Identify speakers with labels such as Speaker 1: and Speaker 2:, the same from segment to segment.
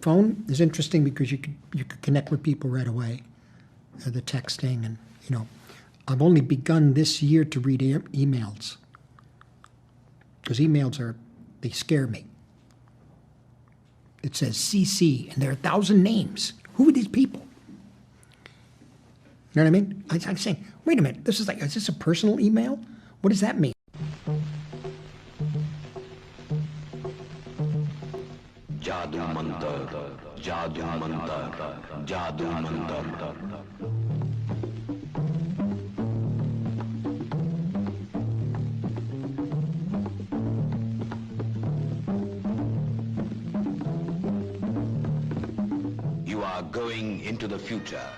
Speaker 1: phone is interesting because you could connect with people right away, the texting, and I've only begun this year to read emails because they scare me. It says CC, and there are 1,000 names. Who are these people? You know what I mean? I'm saying, wait a minute, is this a personal email? What does that mean?
Speaker 2: Jadoo Mantar, Jadoo Mantar, Jadoo Mantar. You are going into the future.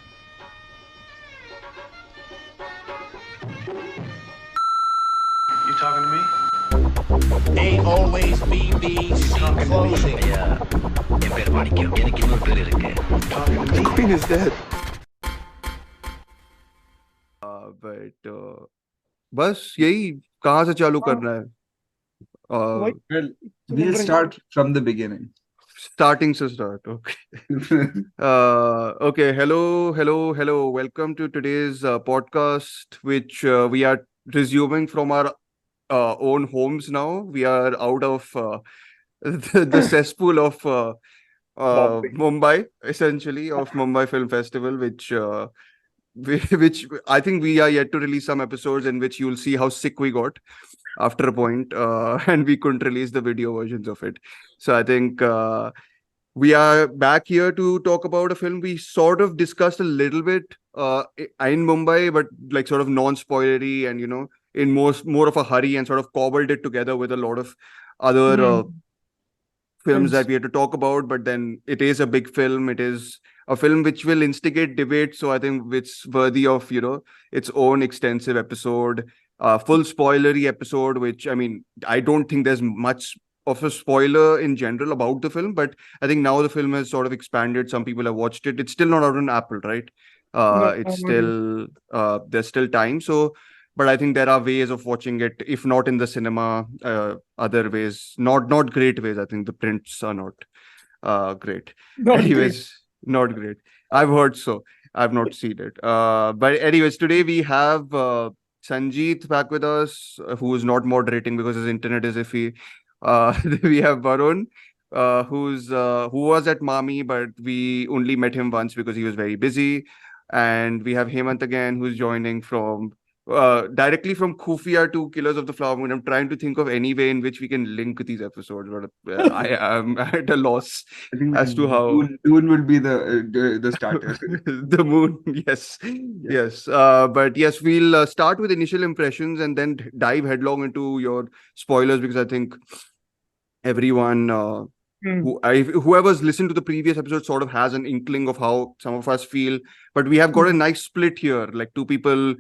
Speaker 3: You talking to me?
Speaker 4: They always be these clothing.
Speaker 3: The
Speaker 5: Queen is dead. बस यही कहाँ से चालू करना है?
Speaker 6: Well,
Speaker 5: We'll start from the beginning. Starting to start. Okay. Okay. Hello. Welcome to today's podcast, which we are resuming from our own homes now. We are out of the cesspool of Mumbai, essentially, of Mumbai Film Festival, which I think we are yet to release some episodes in which you'll see how sick we got after a point, and we couldn't release the video versions of it. So I think we are back here to talk about a film we sort of discussed a little bit in Mumbai, but like sort of non-spoilery and in more of a hurry, and sort of cobbled it together with a lot of other films that we had to talk about. But then it is a big film. It is a film which will instigate debate. So I think it's worthy of, its own extensive episode, full spoilery episode, which, I mean, I don't think there's much of a spoiler in general about the film, but I think now the film has sort of expanded. Some people have watched it. It's still not out on Apple, right? It's still, there's still time. So, but I think there are ways of watching it, if not in the cinema, other ways, not great ways. I think the prints are not great. Not great. I've heard so. I've not seen it. But anyways, today we have Sanjeet back with us, who is not moderating because his internet is iffy. We have Varun, who was at MAMI, but we only met him once because he was very busy. And we have Hemanth again, who's joining from directly from Khufia to Killers of the Flower Moon. I'm trying to think of any way in which we can link these episodes, but I am at a loss as to how.
Speaker 6: Dune will be the starter.
Speaker 5: The moon, yes. But yes, we'll start with initial impressions and then dive headlong into your spoilers, because I think everyone whoever's listened to the previous episode sort of has an inkling of how some of us feel. But we have got a nice split here, like two people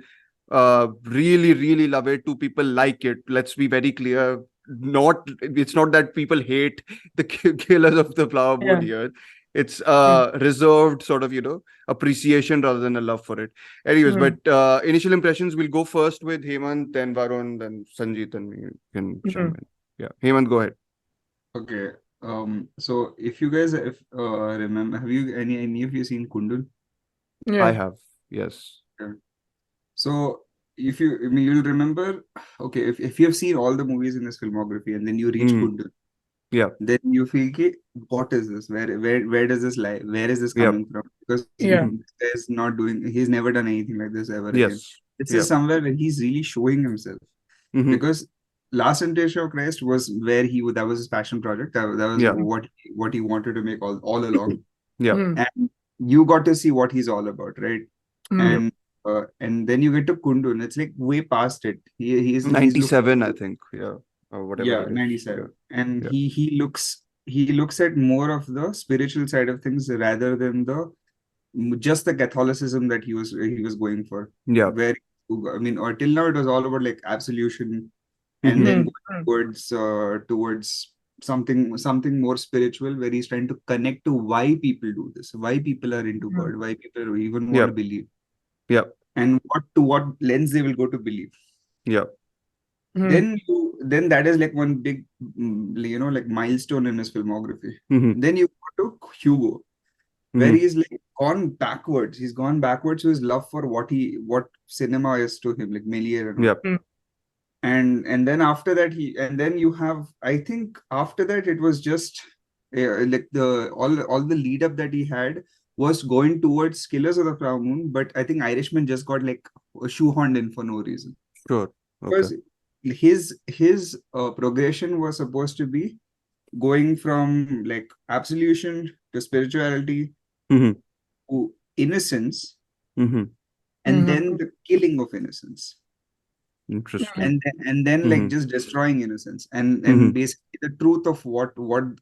Speaker 5: really love it, two people like it. Let's be very clear, it's not that people hate the Killers of the Flower Moon here. It's reserved sort of appreciation rather than a love for it. Anyways, but initial impressions, we'll go first with Hemant, then Varun, then Sanjeet, and we can chime in. Yeah, Hemant, go ahead.
Speaker 6: Okay. So if you guys remember, have you any of you seen Kundun?
Speaker 5: I have, yes.
Speaker 6: Okay. So you'll remember, okay, if you have seen all the movies in this filmography and then you reach Kundun, then you feel, what is this? Where does this lie? Where is this coming from? Because he's never done anything like this ever again. This is somewhere where he's really showing himself. Because Last Temptation of Christ was where that was his passion project. That was what he wanted to make all along. And you got to see what he's all about, right? And then you get to Kundun. It's like way past it. He's
Speaker 5: 97, I think. Or whatever.
Speaker 6: Yeah, 97. And he looks at more of the spiritual side of things rather than just the Catholicism that he was going for.
Speaker 5: Yeah.
Speaker 6: Where, I mean, or till now it was all about like absolution, and then going towards something more spiritual, where he's trying to connect to why people do this, why people are into God, why people even want to believe. And what lens they will go to believe. Then that is like one big, like milestone in his filmography. Then you got to Hugo, where
Speaker 5: Mhm.
Speaker 6: he's like gone backwards. He's gone backwards to his love for what cinema is to him, like Melier and all.
Speaker 5: Yep.
Speaker 6: And then after that and then you have, I think after that it was just like the all the lead up that he had was going towards Killers of the Flower Moon, but I think Irishman just got like shoehorned in for no reason,
Speaker 5: Sure. Okay.
Speaker 6: because his progression was supposed to be going from like absolution to spirituality
Speaker 5: Mhm.
Speaker 6: to innocence,
Speaker 5: Mhm.
Speaker 6: and then the killing of innocence,
Speaker 5: Interesting.
Speaker 6: and then like
Speaker 5: Mhm.
Speaker 6: just destroying innocence, and
Speaker 5: Mhm.
Speaker 6: basically the truth of what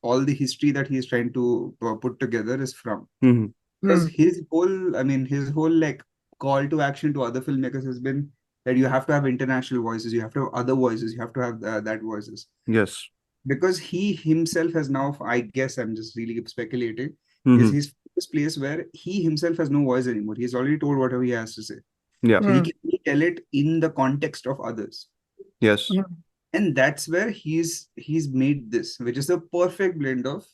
Speaker 6: all the history that he's trying to put together is from.
Speaker 5: Mhm.
Speaker 6: Because his whole like call to action to other filmmakers has been that you have to have international voices, you have to have other voices, you have to have that voices,
Speaker 5: Yes.
Speaker 6: because he himself has now, I guess I'm just really speculating, is
Speaker 5: Mhm.
Speaker 6: his this place where he himself has no voice anymore. He's already told whatever he has to say,
Speaker 5: Yeah.
Speaker 6: so he can only tell it in the context of others.
Speaker 5: Yes.
Speaker 6: And that's where he's made this, which is a perfect blend of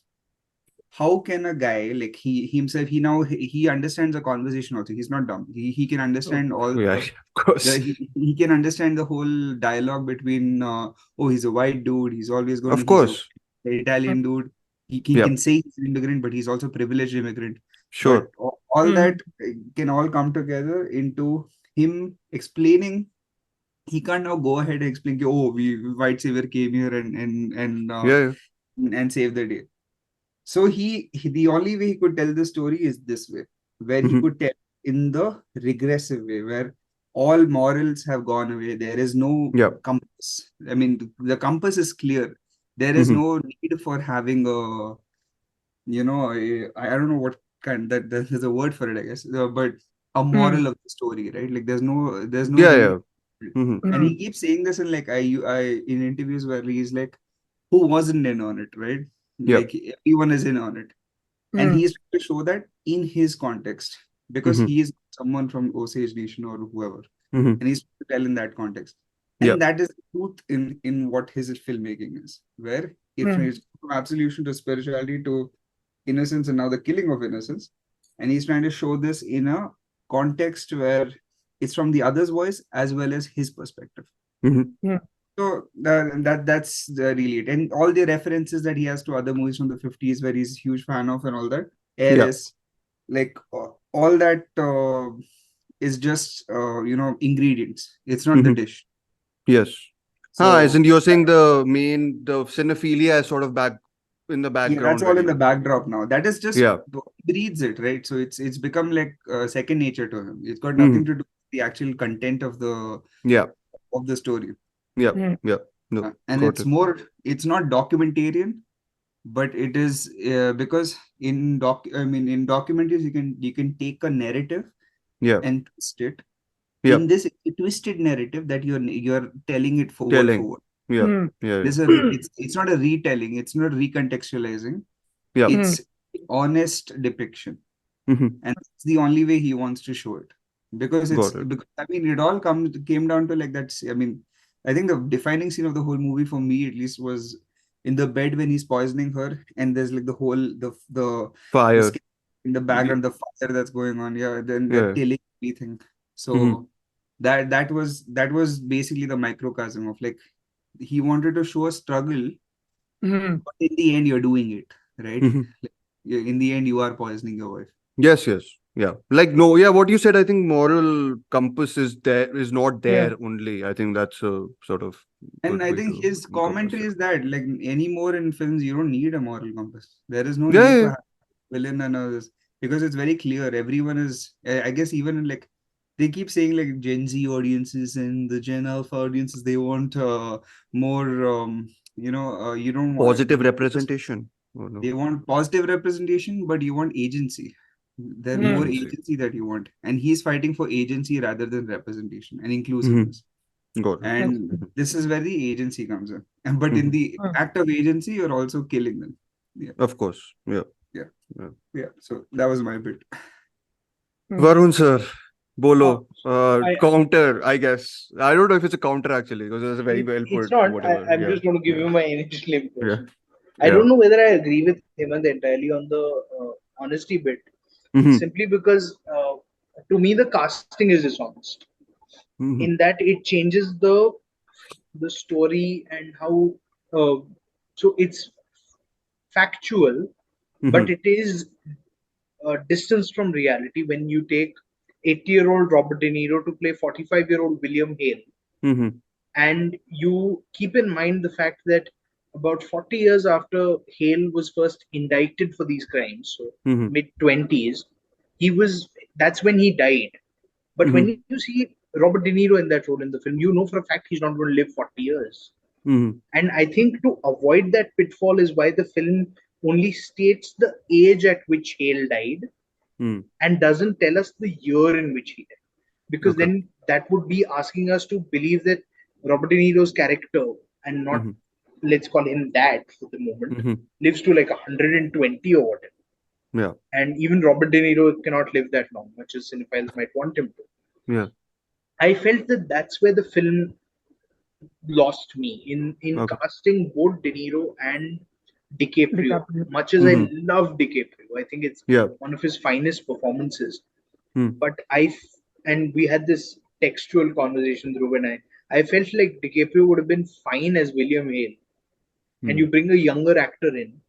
Speaker 6: how can a guy like he himself, he understands the conversation also. He's not dumb. He can understand all
Speaker 5: Yeah.
Speaker 6: the
Speaker 5: Of course.
Speaker 6: he can understand the whole dialogue between oh, he's a white dude, he's always going to
Speaker 5: Of
Speaker 6: he's a
Speaker 5: course.
Speaker 6: Italian dude. He
Speaker 5: Yep.
Speaker 6: can say he's an immigrant, but he's also a privileged immigrant. But
Speaker 5: Sure.
Speaker 6: all that can all come together into him explaining. He can't now go ahead and explain, oh, we white savior came here
Speaker 5: Yeah.
Speaker 6: and saved the day. So the only way he could tell the story is this way, where he
Speaker 5: Mhm.
Speaker 6: could tell in the regressive way, where all morals have gone away. There is no
Speaker 5: Yep.
Speaker 6: compass. I mean, the compass is clear. There is
Speaker 5: Mhm.
Speaker 6: no need for having I don't know what kind, that there's a word for it, I guess, but a moral of the story, right? Like there's no
Speaker 5: Yeah.
Speaker 6: need.
Speaker 5: Yeah. Mhm.
Speaker 6: And he keeps saying this in like I in interviews where he's like, who wasn't in on it, right?
Speaker 5: Yep.
Speaker 6: Like everyone is in on it, and he's trying to show that in his context, because
Speaker 5: Mhm.
Speaker 6: he is someone from Osage Nation or whoever,
Speaker 5: Mhm.
Speaker 6: and he's trying to tell in that context. And
Speaker 5: Yep.
Speaker 6: that is the truth in what his filmmaking is, where it's from absolution to spirituality to innocence, and now the killing of innocence. And he's trying to show this in a context where it's from the other's voice as well as his perspective.
Speaker 5: Mhm.
Speaker 6: So that's really it. And all the references that he has to other movies from the 50s, where he's a huge fan of and all that,
Speaker 5: Yep.
Speaker 6: Heiress, like all that is just ingredients. It's not the
Speaker 5: Mhm.
Speaker 6: dish.
Speaker 5: Yes.
Speaker 6: So
Speaker 5: Isn't you're saying the cinephilia is sort of back in the
Speaker 6: yeah, that's
Speaker 5: background
Speaker 6: all in the
Speaker 5: really?
Speaker 6: backdrop now. That is just
Speaker 5: Yeah.
Speaker 6: breathes it, right? So it's become like second nature to him. It's got nothing
Speaker 5: Mhm.
Speaker 6: to do with the actual content of
Speaker 5: Yeah.
Speaker 6: the story.
Speaker 5: Yeah. Yeah. No.
Speaker 6: And
Speaker 5: Got it.
Speaker 6: it's not documentarian, but it is because in documentaries you can take a narrative
Speaker 5: Yeah.
Speaker 6: and twist it. In
Speaker 5: Yep.
Speaker 6: this twisted narrative that you're telling it for word for
Speaker 5: Telling.
Speaker 6: word.
Speaker 5: Yeah. Yeah. Yeah.
Speaker 6: It's not a retelling, it's not recontextualizing,
Speaker 5: Yep.
Speaker 6: it's honest depiction.
Speaker 5: Mhm.
Speaker 6: And that's the only way he wants to show it,
Speaker 5: Got it.
Speaker 6: because I mean it all came down to like that. I mean, I think the defining scene of the whole movie for me at least was in the bed when he's poisoning her, and there's like the whole the
Speaker 5: Fire.
Speaker 6: skin in the
Speaker 5: The,
Speaker 6: background, the fire that's going on, yeah, then the
Speaker 5: yeah.
Speaker 6: telling everything.
Speaker 5: Mhm.
Speaker 6: So that was basically the microcosm of like he wanted to show a struggle, but in the end you're doing it, right?
Speaker 5: Mhm.
Speaker 6: Like, in the end you are poisoning your wife.
Speaker 5: Yes. Yes. Yeah. Like no. Yeah. What you said. I think moral compass is not there only. I think that's a sort of
Speaker 6: And
Speaker 5: good
Speaker 6: I
Speaker 5: way
Speaker 6: think
Speaker 5: to
Speaker 6: his
Speaker 5: encompass
Speaker 6: commentary
Speaker 5: it.
Speaker 6: is that, like anymore in films, you don't need a moral compass. There is no
Speaker 5: Yeah.
Speaker 6: need to
Speaker 5: Yeah.
Speaker 6: have a villain and others, because it's very clear. Everyone is, I guess, even in like, they keep saying like Gen Z audiences and the Gen Alpha audiences, they want more, you don't want,
Speaker 5: Positive representation. Oh no.
Speaker 6: they want positive representation, but you want agency. There more
Speaker 5: Agency.
Speaker 6: agency that you want. And he's fighting for agency rather than representation and
Speaker 5: Mhm.
Speaker 6: inclusiveness.
Speaker 5: Got it.
Speaker 6: And
Speaker 5: Mhm.
Speaker 6: this is where the agency comes in. But in
Speaker 5: Mhm.
Speaker 6: the act of agency, you're also killing them. Yeah,
Speaker 5: Of course. Yeah.
Speaker 6: yeah,
Speaker 5: Yeah.
Speaker 6: yeah. So that was my bit.
Speaker 5: Varun sir, Bolo,
Speaker 7: I
Speaker 5: counter, I guess. I don't know if it's a counter actually, because it's a very well
Speaker 7: it's
Speaker 5: put,
Speaker 7: not.
Speaker 5: whatever.
Speaker 7: I'm
Speaker 5: Yeah.
Speaker 7: just going to give
Speaker 5: Yeah.
Speaker 7: you my initial
Speaker 5: Yeah.
Speaker 7: impression. I don't know whether I agree with Hemant entirely on the honesty bit,
Speaker 5: Mhm.
Speaker 7: simply because to me the casting is dishonest
Speaker 5: Mhm.
Speaker 7: in that it changes the story and how so it's factual, but
Speaker 5: Mhm.
Speaker 7: it is distance from reality when you take 80-year-old Robert De Niro to play 45-year-old William Hale,
Speaker 5: Mhm.
Speaker 7: and you keep in mind the fact that about 40 years after Hale was first indicted for these crimes, so
Speaker 5: Mhm.
Speaker 7: mid 20s, he was that's when he died. But
Speaker 5: Mhm.
Speaker 7: when you see Robert De Niro in that role in the film, you know for a fact he's not going to live 40 years.
Speaker 5: Mhm.
Speaker 7: And I think to avoid that pitfall is why the film only states the age at which Hale died
Speaker 5: Mhm.
Speaker 7: and doesn't tell us the year in which he died. Because
Speaker 5: Okay.
Speaker 7: then that would be asking us to believe that Robert De Niro's character, and not,
Speaker 5: Mhm.
Speaker 7: let's call him that for the moment,
Speaker 5: Mhm.
Speaker 7: lives to like 120 or whatever.
Speaker 5: Yeah.
Speaker 7: And even Robert De Niro cannot live that long, much as cinephiles might want him to.
Speaker 5: Yeah.
Speaker 7: I felt that that's where the film lost me in
Speaker 5: Okay.
Speaker 7: casting both De Niro and DiCaprio.
Speaker 8: DiCaprio.
Speaker 7: Much as I
Speaker 5: Mhm.
Speaker 7: love DiCaprio, I think it's
Speaker 5: Yeah.
Speaker 7: one of his finest performances.
Speaker 5: Mhm.
Speaker 7: But and we had this textual conversation, Dhruv and I felt like DiCaprio would have been fine as William Hale, and you
Speaker 5: Mhm.
Speaker 7: bring a younger actor in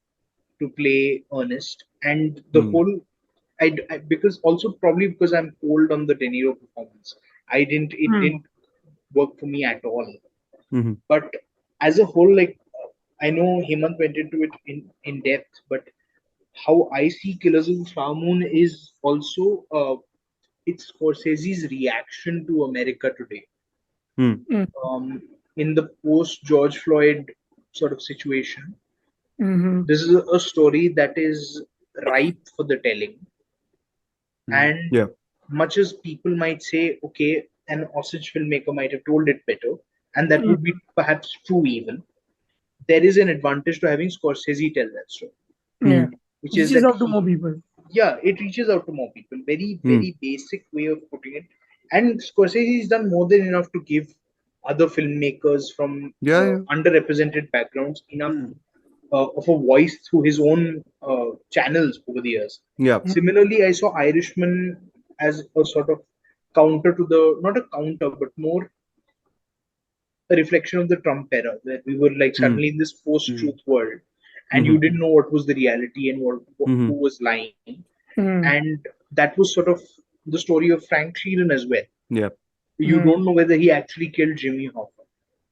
Speaker 7: to play Ernest, and the
Speaker 5: Mhm.
Speaker 7: whole because also probably because I'm cold on the De Niro performance, it
Speaker 8: Hmm.
Speaker 7: didn't work for me at all.
Speaker 5: Mhm.
Speaker 7: But as a whole, like I know Hemant went into it in depth, but how I see Killers of the Flower Moon is also it's Scorsese's reaction to America today.
Speaker 5: Mhm.
Speaker 8: Hmm.
Speaker 7: In the post George Floyd sort of situation,
Speaker 8: Mm-hmm.
Speaker 7: this is a story that is ripe for the telling.
Speaker 6: Mm.
Speaker 7: And
Speaker 5: Yeah.
Speaker 7: much as people might say, okay, an Osage filmmaker might have told it better, and that would be perhaps true even, there is an advantage to having Scorsese tell that story,
Speaker 8: Yeah.
Speaker 5: Mhm.
Speaker 7: which is
Speaker 8: Reaches
Speaker 7: that
Speaker 8: out to more people.
Speaker 7: yeah, it reaches out to more people. Very,
Speaker 5: Mhm.
Speaker 7: very basic way of putting it. And Scorsese has done more than enough to give other filmmakers from
Speaker 5: Yeah. Yeah.
Speaker 7: underrepresented backgrounds enough
Speaker 6: Mm.
Speaker 7: of a voice through his own channels over the years.
Speaker 5: Yeah.
Speaker 7: Similarly, I saw Irishman as a sort of counter to the, not a counter, but more a reflection of the Trump era, where we were like
Speaker 5: Mhm.
Speaker 7: suddenly in this
Speaker 6: Mm.
Speaker 7: post-truth world, and you
Speaker 5: Mhm.
Speaker 7: didn't know what was the reality and who
Speaker 5: Mhm.
Speaker 7: was lying.
Speaker 8: Hmm.
Speaker 7: And that was sort of the story of Frank Sheeran as well.
Speaker 5: Yeah.
Speaker 7: You
Speaker 8: Hmm.
Speaker 7: don't know whether he actually killed Jimmy Hoffa.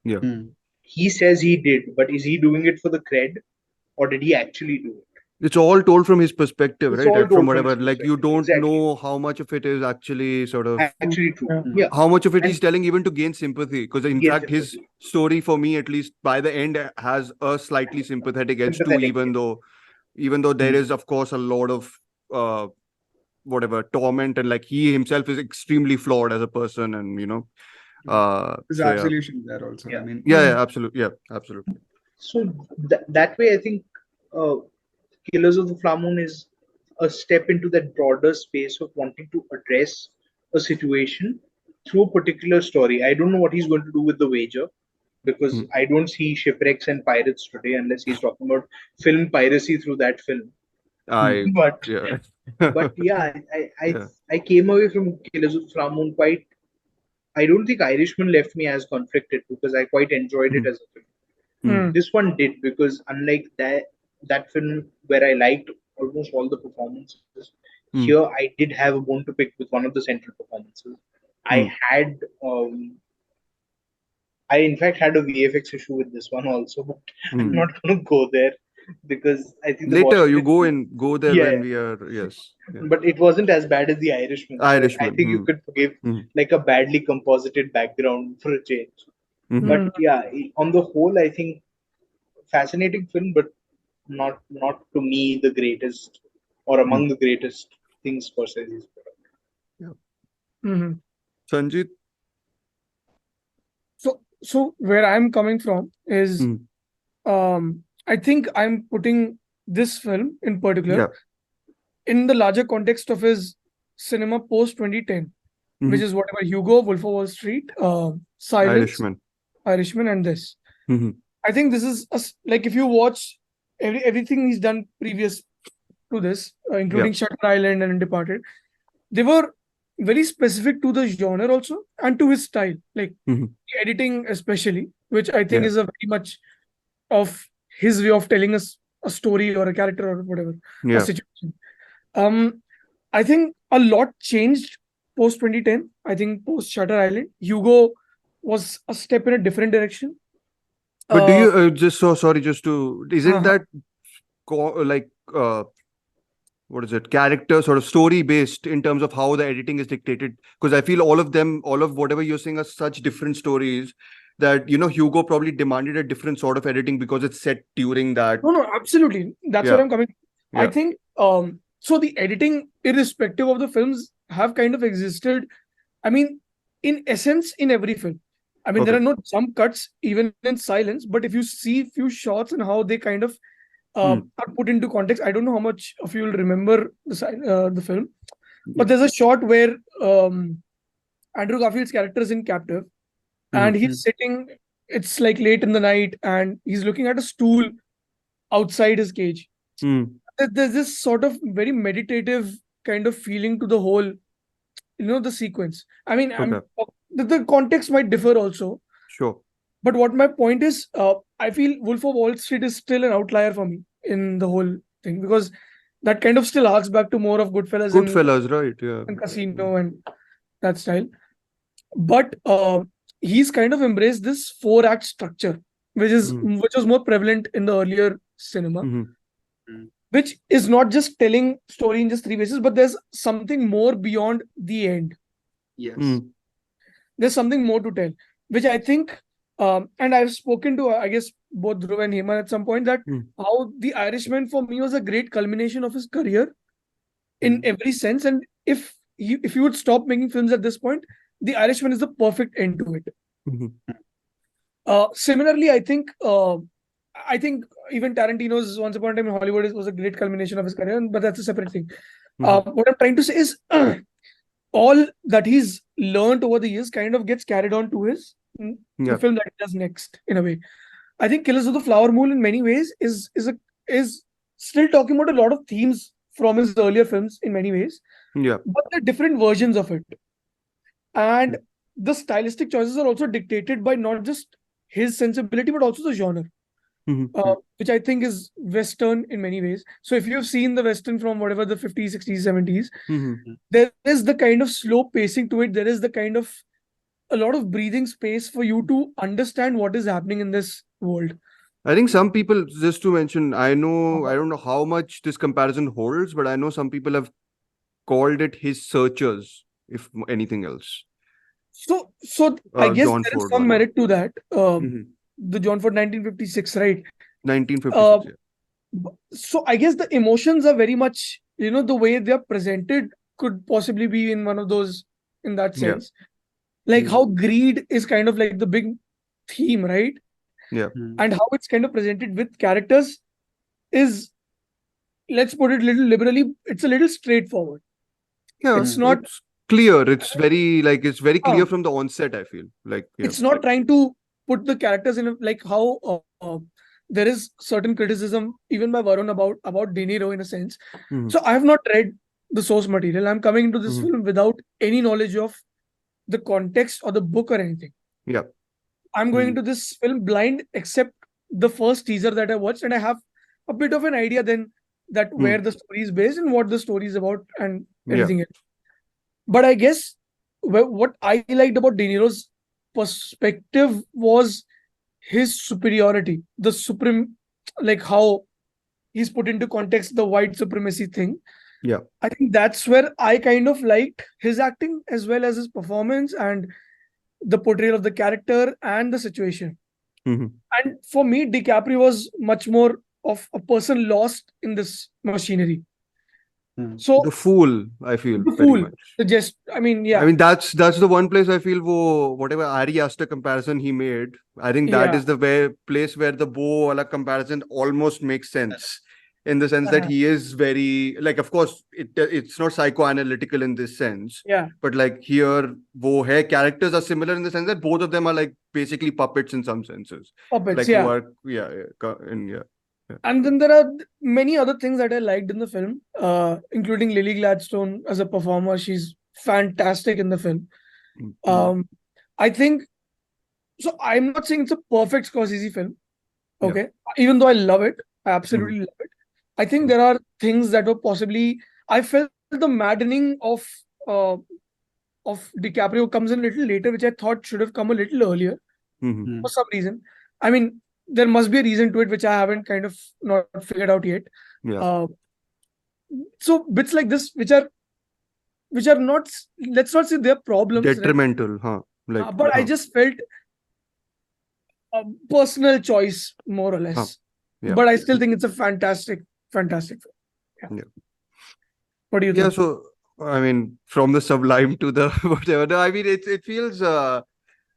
Speaker 5: Yeah.
Speaker 6: Mm.
Speaker 7: He says he did, but is he doing it for the cred, or did he actually do it?
Speaker 5: It's all told from his perspective,
Speaker 7: It's
Speaker 5: right?
Speaker 7: all
Speaker 5: From
Speaker 7: told from
Speaker 5: whatever,
Speaker 7: his
Speaker 5: like you
Speaker 7: perspective.
Speaker 5: don't
Speaker 7: Exactly.
Speaker 5: know how much of it is actually sort of
Speaker 7: Actually true.
Speaker 8: Yeah.
Speaker 7: Yeah.
Speaker 5: how much of it
Speaker 7: And
Speaker 5: he's telling even to gain sympathy. Because in
Speaker 7: gain
Speaker 5: fact, his
Speaker 7: sympathy.
Speaker 5: story for me, at least by the end, has a slightly sympathetic edge too,
Speaker 7: Sympathetic.
Speaker 5: even though there
Speaker 6: Mm.
Speaker 5: is, of course, a lot of uh whatever torment, and like he himself is extremely flawed as a person, and
Speaker 6: There's
Speaker 5: so yeah.
Speaker 6: absolution there also. I
Speaker 7: Yeah.
Speaker 6: mean,
Speaker 5: Yeah,
Speaker 8: Hmm.
Speaker 5: yeah, absolutely. Yeah, absolutely.
Speaker 7: So that way, I think uh, Killers of the Flower Moon is a step into that broader space of wanting to address a situation through a particular story. I don't know what he's going to do with the wager, because
Speaker 5: Mm.
Speaker 7: I don't see shipwrecks and pirates today unless he's talking about film piracy through that film.
Speaker 5: I
Speaker 7: But
Speaker 5: Yeah.
Speaker 7: yeah,
Speaker 5: Yeah.
Speaker 7: I came away from Killers of the Flower Moon quite. I don't think Irishman left me as conflicted because I quite enjoyed it
Speaker 5: Mm.
Speaker 7: as a film.
Speaker 5: Mm.
Speaker 8: Hmm.
Speaker 7: This one did, because unlike that film where I liked almost all the performances,
Speaker 5: Mm.
Speaker 7: here I did have a bone to pick with one of the central performances. I
Speaker 5: Mm.
Speaker 7: had I in fact had a VFX issue with this one also, but I'm
Speaker 5: Mm.
Speaker 7: not going to go there because I think the
Speaker 5: Later, you
Speaker 7: Washington,
Speaker 5: go there
Speaker 7: yeah,
Speaker 5: when we are, yes. Yeah.
Speaker 7: but it wasn't as bad as The Irishman, so I
Speaker 5: Irishman.
Speaker 7: think you
Speaker 5: Mm.
Speaker 7: could forgive
Speaker 5: Mm.
Speaker 7: like a badly composited background for a change.
Speaker 5: Mhm.
Speaker 8: Hmm.
Speaker 7: But yeah, on the whole, I think fascinating film, but not to me the greatest or
Speaker 5: Mm.
Speaker 7: among the greatest things Scorsese's put out.
Speaker 5: Yeah.
Speaker 8: Hmm.
Speaker 5: Sanjeet.
Speaker 8: So where I'm coming from is,
Speaker 5: Mm.
Speaker 8: I think I'm putting this film in particular
Speaker 5: Yeah.
Speaker 8: in the larger context of his cinema post 2010, which
Speaker 5: Mhm.
Speaker 8: is whatever Hugo, Wolf of Wall Street, Silence,
Speaker 5: Irishman.
Speaker 8: Irishman, and this.
Speaker 5: Mhm.
Speaker 8: I think this is like if you watch everything he's done previous to this, including Shutter Island and Departed, they were very specific to the genre also and to his style, like
Speaker 5: Mhm.
Speaker 8: the editing especially, which I think
Speaker 5: Yeah.
Speaker 8: is a very much of his way of telling us a story or a character or whatever, a
Speaker 5: Yeah.
Speaker 8: situation. I think a lot changed post 2010. I think post Shutter Island, Hugo was a step in a different direction.
Speaker 5: But do
Speaker 8: Uh,
Speaker 5: you just so sorry, just to isn't
Speaker 8: uh-huh.
Speaker 5: that like what is it, character sort of story based in terms of how the editing is dictated? Because I feel all of them, all of whatever you're saying, are such different stories that Hugo probably demanded a different sort of editing because it's set during that.
Speaker 8: No, absolutely. That's what
Speaker 5: Yeah.
Speaker 8: I'm coming. I
Speaker 5: Yeah.
Speaker 8: think so the editing, irrespective of the films, have kind of existed. I mean, in essence, in every film. I mean, there
Speaker 5: Okay.
Speaker 8: are no jump cuts even in silence, but if you see few shots and how they kind of
Speaker 5: Hmm.
Speaker 8: are put into context, I don't know how much of you will remember the film,
Speaker 5: Yeah.
Speaker 8: but there's a shot where Andrew Garfield's character is in captive, and
Speaker 5: Hmm.
Speaker 8: he's sitting. It's like late in the night, and he's looking at a stool outside his cage.
Speaker 5: Hmm.
Speaker 8: There's this sort of very meditative kind of feeling to the whole, the sequence. I mean,
Speaker 5: Okay.
Speaker 8: the context might differ also,
Speaker 5: Sure.
Speaker 8: but what my point is, I feel Wolf of Wall Street is still an outlier for me in the whole thing, because that kind of still harks back to more of Goodfellas
Speaker 5: Goodfellas, right? Yeah.
Speaker 8: and Casino and that style. But he's kind of embraced this 4-act structure,
Speaker 5: Mm-hmm.
Speaker 8: which was more prevalent in the earlier cinema,
Speaker 5: Mm-hmm.
Speaker 8: which is not just telling story in just 3 phases, but there's something more beyond the end.
Speaker 6: Yes.
Speaker 8: There's something more to tell, which I think, and I've spoken to, I guess, both Dhruv and Hema at some point, that how The Irishman for me was a great culmination of his career in every sense. And if you would stop making films at this point, The Irishman is the perfect end to it. Similarly, I think even Tarantino's Once Upon a Time in Hollywood was a great culmination of his career, but that's a separate thing. What I'm trying to say is all that he's learned over the years kind of gets carried on to the film that he does next, in a way. I think Killers of the Flower Moon in many ways is still talking about a lot of themes from his earlier films in many ways.
Speaker 5: Yeah.
Speaker 8: But they're different versions of it. And the stylistic choices are also dictated by not just his sensibility, but also the genre. Which I think is Western in many ways. So if you've seen the Western from whatever the 50s, 60s, 70s, there is the kind of slow pacing to it. There is the kind of a lot of breathing space for you to understand what is happening in this world.
Speaker 5: I think some people, just to mention, I don't know how much this comparison holds, but I know some people have called it his Searchers, if anything else.
Speaker 8: So I guess
Speaker 5: John
Speaker 8: there
Speaker 5: Ford
Speaker 8: is some
Speaker 5: one.
Speaker 8: merit to that. The John Ford 1956, right?
Speaker 5: 1956.
Speaker 8: So I guess the emotions are very much, the way they are presented could possibly be in one of those, in that sense. Like how greed is kind of like the big theme, right?
Speaker 5: Yeah.
Speaker 8: And how it's kind of presented with characters is, let's put it a little liberally, it's a little straightforward.
Speaker 5: Yeah,
Speaker 8: it's not
Speaker 5: clear. It's very clear from the onset, I feel.
Speaker 8: It's not trying to put the characters in like how there is certain criticism even by Varun about De Niro in a sense. So I have not read the source material. I'm coming into this film without any knowledge of the context or the book or anything.
Speaker 5: Yeah.
Speaker 8: I'm going into this film blind, except the first teaser that I watched, and I have a bit of an idea then that where the story is based and what the story is about and everything else. But I guess what I liked about De Niro's perspective was his superiority, the supreme, like how he's put into context the white supremacy thing.
Speaker 5: Yeah.
Speaker 8: I think that's where I kind of liked his acting as well as his performance and the portrayal of the character and the situation. And for me, DiCaprio was much more of a person lost in this machinery. So
Speaker 5: the fool, I feel
Speaker 8: the
Speaker 5: very
Speaker 8: fool,
Speaker 5: much.
Speaker 8: I mean, yeah.
Speaker 5: I mean, that's the one place I feel whatever Ari Aster comparison he made, I think that is the place where the Bo wala comparison almost makes sense. In the sense that he is very, like, of course, it's not psychoanalytical in this sense.
Speaker 8: Yeah.
Speaker 5: But like here, wo hai characters are similar in the sense that both of them are like basically puppets in some senses.
Speaker 8: Puppets,
Speaker 5: like
Speaker 8: yeah.
Speaker 5: who are, yeah.
Speaker 8: And then there are many other things that I liked in the film, including Lily Gladstone as a performer. She's fantastic in the film. I think so. I'm not saying it's a perfect Scorsese film. Okay. Even though I love it, I absolutely love it. I think there are things that were possibly, I felt the maddening of DiCaprio comes in a little later, which I thought should have come a little earlier for some reason. I mean, there must be a reason to it, which I haven't kind of not figured out yet. So bits like this, which are not, let's not say they're problems, right?
Speaker 5: Detrimental,
Speaker 8: but I just felt a personal choice, more or less. But I still think it's a fantastic film. What do you think?
Speaker 5: So I mean, from the sublime to the whatever. No, I mean, it feels.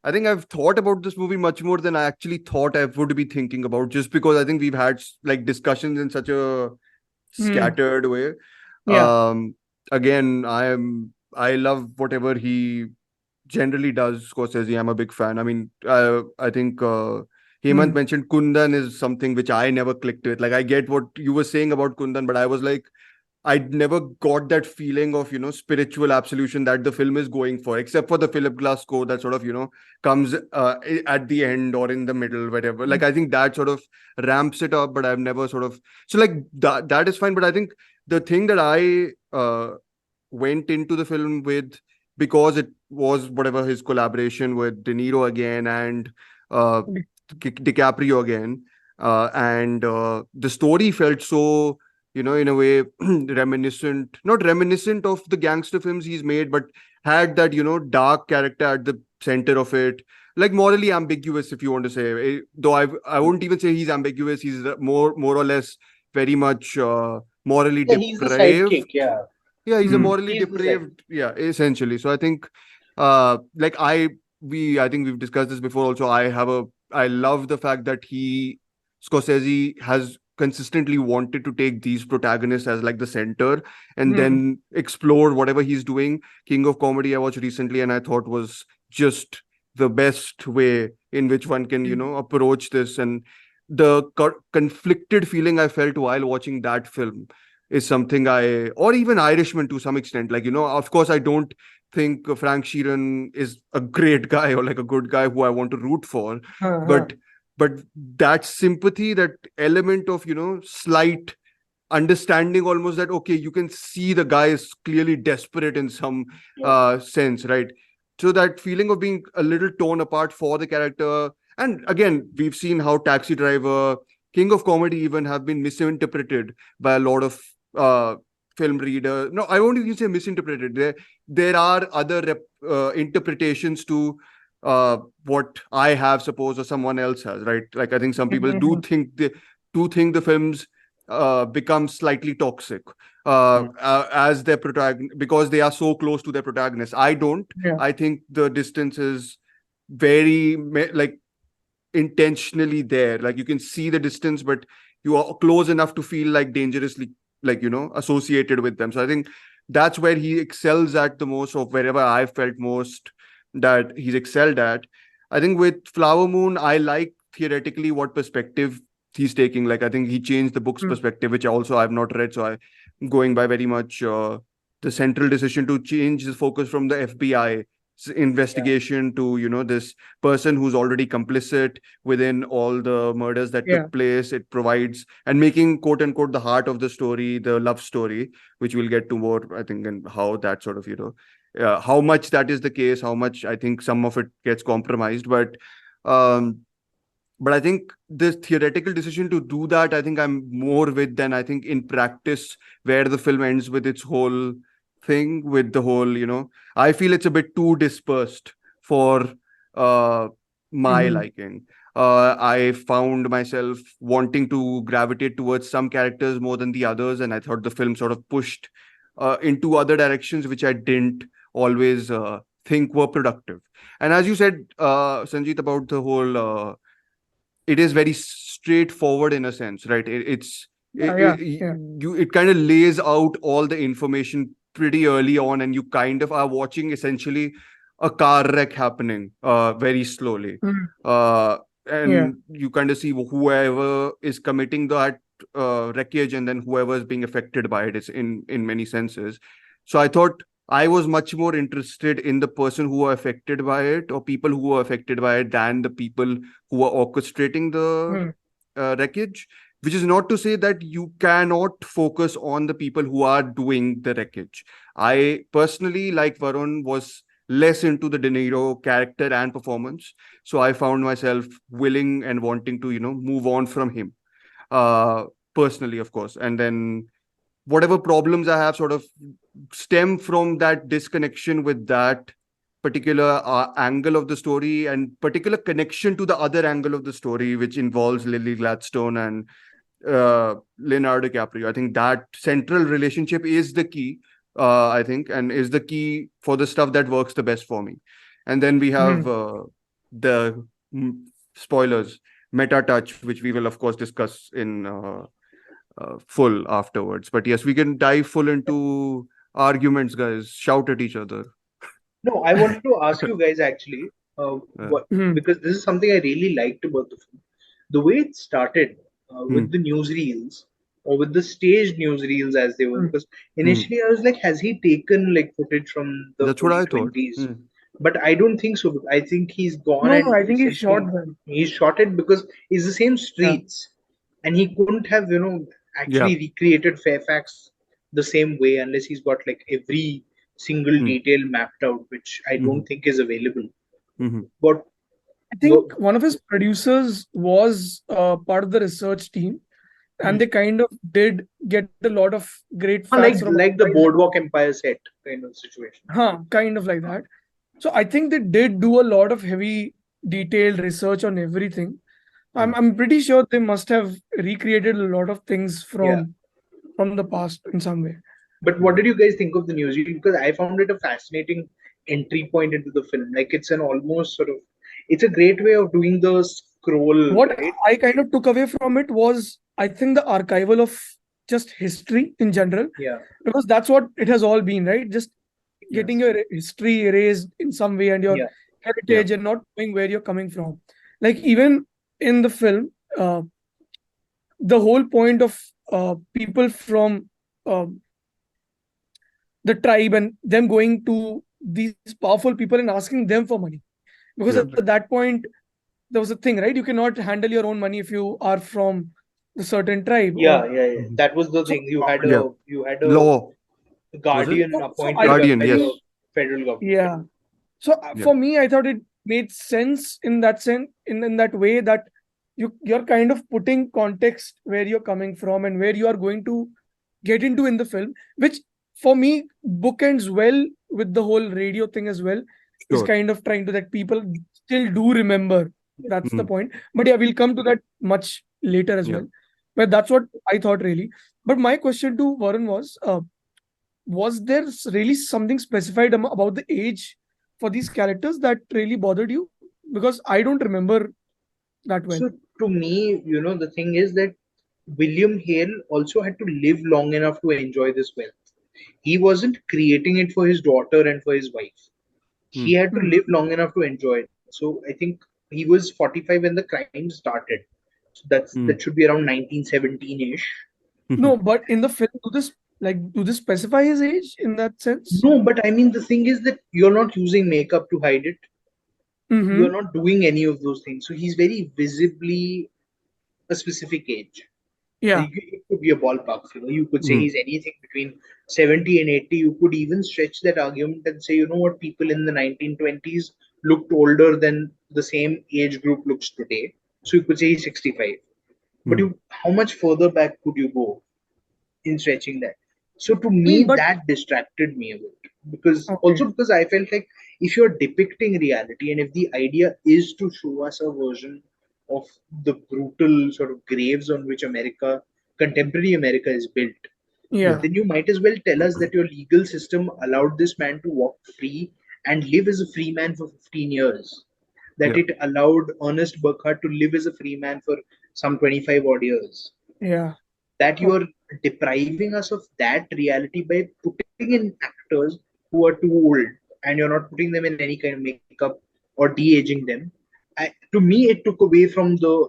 Speaker 5: I think I've thought about this movie much more than I actually thought I would be thinking about, just because I think we've had like discussions in such a scattered way. Again, I love whatever he generally does, Scorsese. I'm a big fan. I mean, I think Hemant mentioned Kundan is something which I never clicked with. Like, I get what you were saying about Kundan, but I was like, I never got that feeling of, spiritual absolution that the film is going for, except for the Philip Glass score that sort of, comes at the end or in the middle, whatever. Like, I think that sort of ramps it up, but I've never sort of, so like that is fine. But I think the thing that I went into the film with, because it was whatever his collaboration with De Niro again and DiCaprio again, and the story felt so, in a way, not reminiscent of the gangster films he's made, but had that, dark character at the center of it. Like morally ambiguous, if you want to say. Though I wouldn't even say he's ambiguous. He's more or less very much morally depraved.
Speaker 7: He's the sidekick,
Speaker 5: Yeah, he's a morally depraved. Yeah, essentially. So I think, I think we've discussed this before also. I love the fact that Scorsese has consistently wanted to take these protagonists as like the center and then explore whatever he's doing. King of Comedy I watched recently and I thought was just the best way in which one can, approach this. And the conflicted feeling I felt while watching that film is something or even Irishman to some extent. Like, of course, I don't think Frank Sheeran is a great guy or like a good guy who I want to root for. But that sympathy, that element of, slight understanding almost, that, okay, you can see the guy is clearly desperate in some sense, right? So that feeling of being a little torn apart for the character. And again, we've seen how Taxi Driver, King of Comedy even have been misinterpreted by a lot of film readers. No, I won't even say misinterpreted. There are other interpretations to what I have, suppose, or someone else has, right? Like, I think some people do think the films become slightly toxic as their protagonist, because they are so close to their protagonist. I don't. I think the distance is very like intentionally there. Like, you can see the distance, but you are close enough to feel like dangerously, like, associated with them. So I think that's where he excels at the most, or wherever I felt most that he's excelled at. I think with Flower Moon, I like theoretically what perspective he's taking. Like, I think he changed the book's perspective, which also I've not read. So I'm going by very much the central decision to change the focus from the FBI investigation to, this person who's already complicit within all the murders that took place. It provides, and making quote unquote the heart of the story, the love story, which we'll get to more, I think, and how that sort of, how much that is the case, how much I think some of it gets compromised. But I think this theoretical decision to do that, I think I'm more with than I think in practice, where the film ends with its whole thing, with the whole, I feel it's a bit too dispersed for my liking. I found myself wanting to gravitate towards some characters more than the others, and I thought the film sort of pushed into other directions, which I didn't always think were productive. And as you said, Sanjeet, about the whole, it is very straightforward in a sense, right? It kind of lays out all the information pretty early on, and you kind of are watching essentially a car wreck happening very slowly. and you kind of see whoever is committing that wreckage, and then whoever is being affected by it is in many senses. So I thought I was much more interested in the person who are affected by it, or people who are affected by it, than the people who are orchestrating the wreckage. Which is not to say that you cannot focus on the people who are doing the wreckage. I personally, like Varun, was less into the De Niro character and performance, so I found myself willing and wanting to, move on from him, uh, personally, of course. And then whatever problems I have sort of stem from that disconnection with that particular angle of the story, and particular connection to the other angle of the story, which involves Lily Gladstone and Leonardo DiCaprio. I think that central relationship is the key, I think, and is the key for the stuff that works the best for me. And then we have the spoilers, meta touch, which we will, of course, discuss in full afterwards. But yes, we can dive full into arguments, guys. Shout at each other.
Speaker 7: No, I wanted to ask you guys actually, because this is something I really liked about the film. The way it started with the newsreels, or with the staged newsreels as they were. Because initially I was like, has he taken like footage from the
Speaker 5: That's what I thought.
Speaker 7: 2020s? But I don't think so. I think he's gone
Speaker 8: No,
Speaker 7: and
Speaker 8: I think he shot
Speaker 7: essentially
Speaker 8: them.
Speaker 7: he shot it because it's the same streets, and he couldn't have actually recreated Fairfax the same way unless he's got like every single detail mapped out, which I don't think is available. But
Speaker 8: I think one of his producers was part of the research team, and they kind of did get a lot of great facts from
Speaker 7: like the Boardwalk Empire set kind of situation.
Speaker 8: Kind of like that. So I think they did do a lot of heavy, detailed research on everything. I'm pretty sure they must have recreated a lot of things from the past in some way.
Speaker 7: But what did you guys think of the newsreel? Because I found it a fascinating entry point into the film. Like it's an almost sort of, it's a great way of doing the scroll.
Speaker 8: What
Speaker 7: right?
Speaker 8: I kind of took away from it was, I think, the archival of just history in general.
Speaker 7: Yeah.
Speaker 8: Because that's what it has all been, right? Just getting your history erased in some way, and your heritage, and not knowing where you're coming from. Like even in the film, the whole point of people from the tribe and them going to these powerful people and asking them for money, because at that point there was a thing, right? You cannot handle your own money if you are from the certain tribe.
Speaker 7: Yeah. That was the thing. You had a
Speaker 5: law
Speaker 7: guardian appointed
Speaker 5: guardian,
Speaker 7: by
Speaker 5: yes.
Speaker 7: the federal government.
Speaker 8: Yeah. So for me, I thought it made sense in that sense, in that way, that you're kind of putting context where you're coming from and where you are going to get into in the film, which for me bookends well with the whole radio thing as well. Is kind of trying to that people still do remember. That's the point. But yeah, we'll come to that much later as well. But that's what I thought really. But my question to Varun was there really something specified about the age for these characters that really bothered you? Because I don't remember that well.
Speaker 7: So to me, the thing is that William Hale also had to live long enough to enjoy this wealth. He wasn't creating it for his daughter and for his wife. He had to live long enough to enjoy it. So I think he was 45 when the crime started. So that should be around 1917-ish.
Speaker 8: No, but in the film, do this specify his age in that sense?
Speaker 7: No, but I mean the thing is that you're not using makeup to hide it. You're not doing any of those things. So he's very visibly a specific age.
Speaker 8: Yeah.
Speaker 7: It could be a ballpark figure. You could say he's anything between 70 and 80. You could even stretch that argument and say, people in the 1920s looked older than the same age group looks today. So you could say he's 65. But how much further back could you go in stretching that? So to me, that distracted me a bit. Because I felt like if you're depicting reality, and if the idea is to show us a version of the brutal sort of graves on which contemporary America is built, then you might as well tell us that your legal system allowed this man to walk free and live as a free man for 15 years. That it allowed Ernest Burkhardt to live as a free man for some 25 odd years.
Speaker 8: Yeah.
Speaker 7: That you are depriving us of that reality by putting in actors who are too old, and you're not putting them in any kind of makeup or de-aging them. to me, it took away from the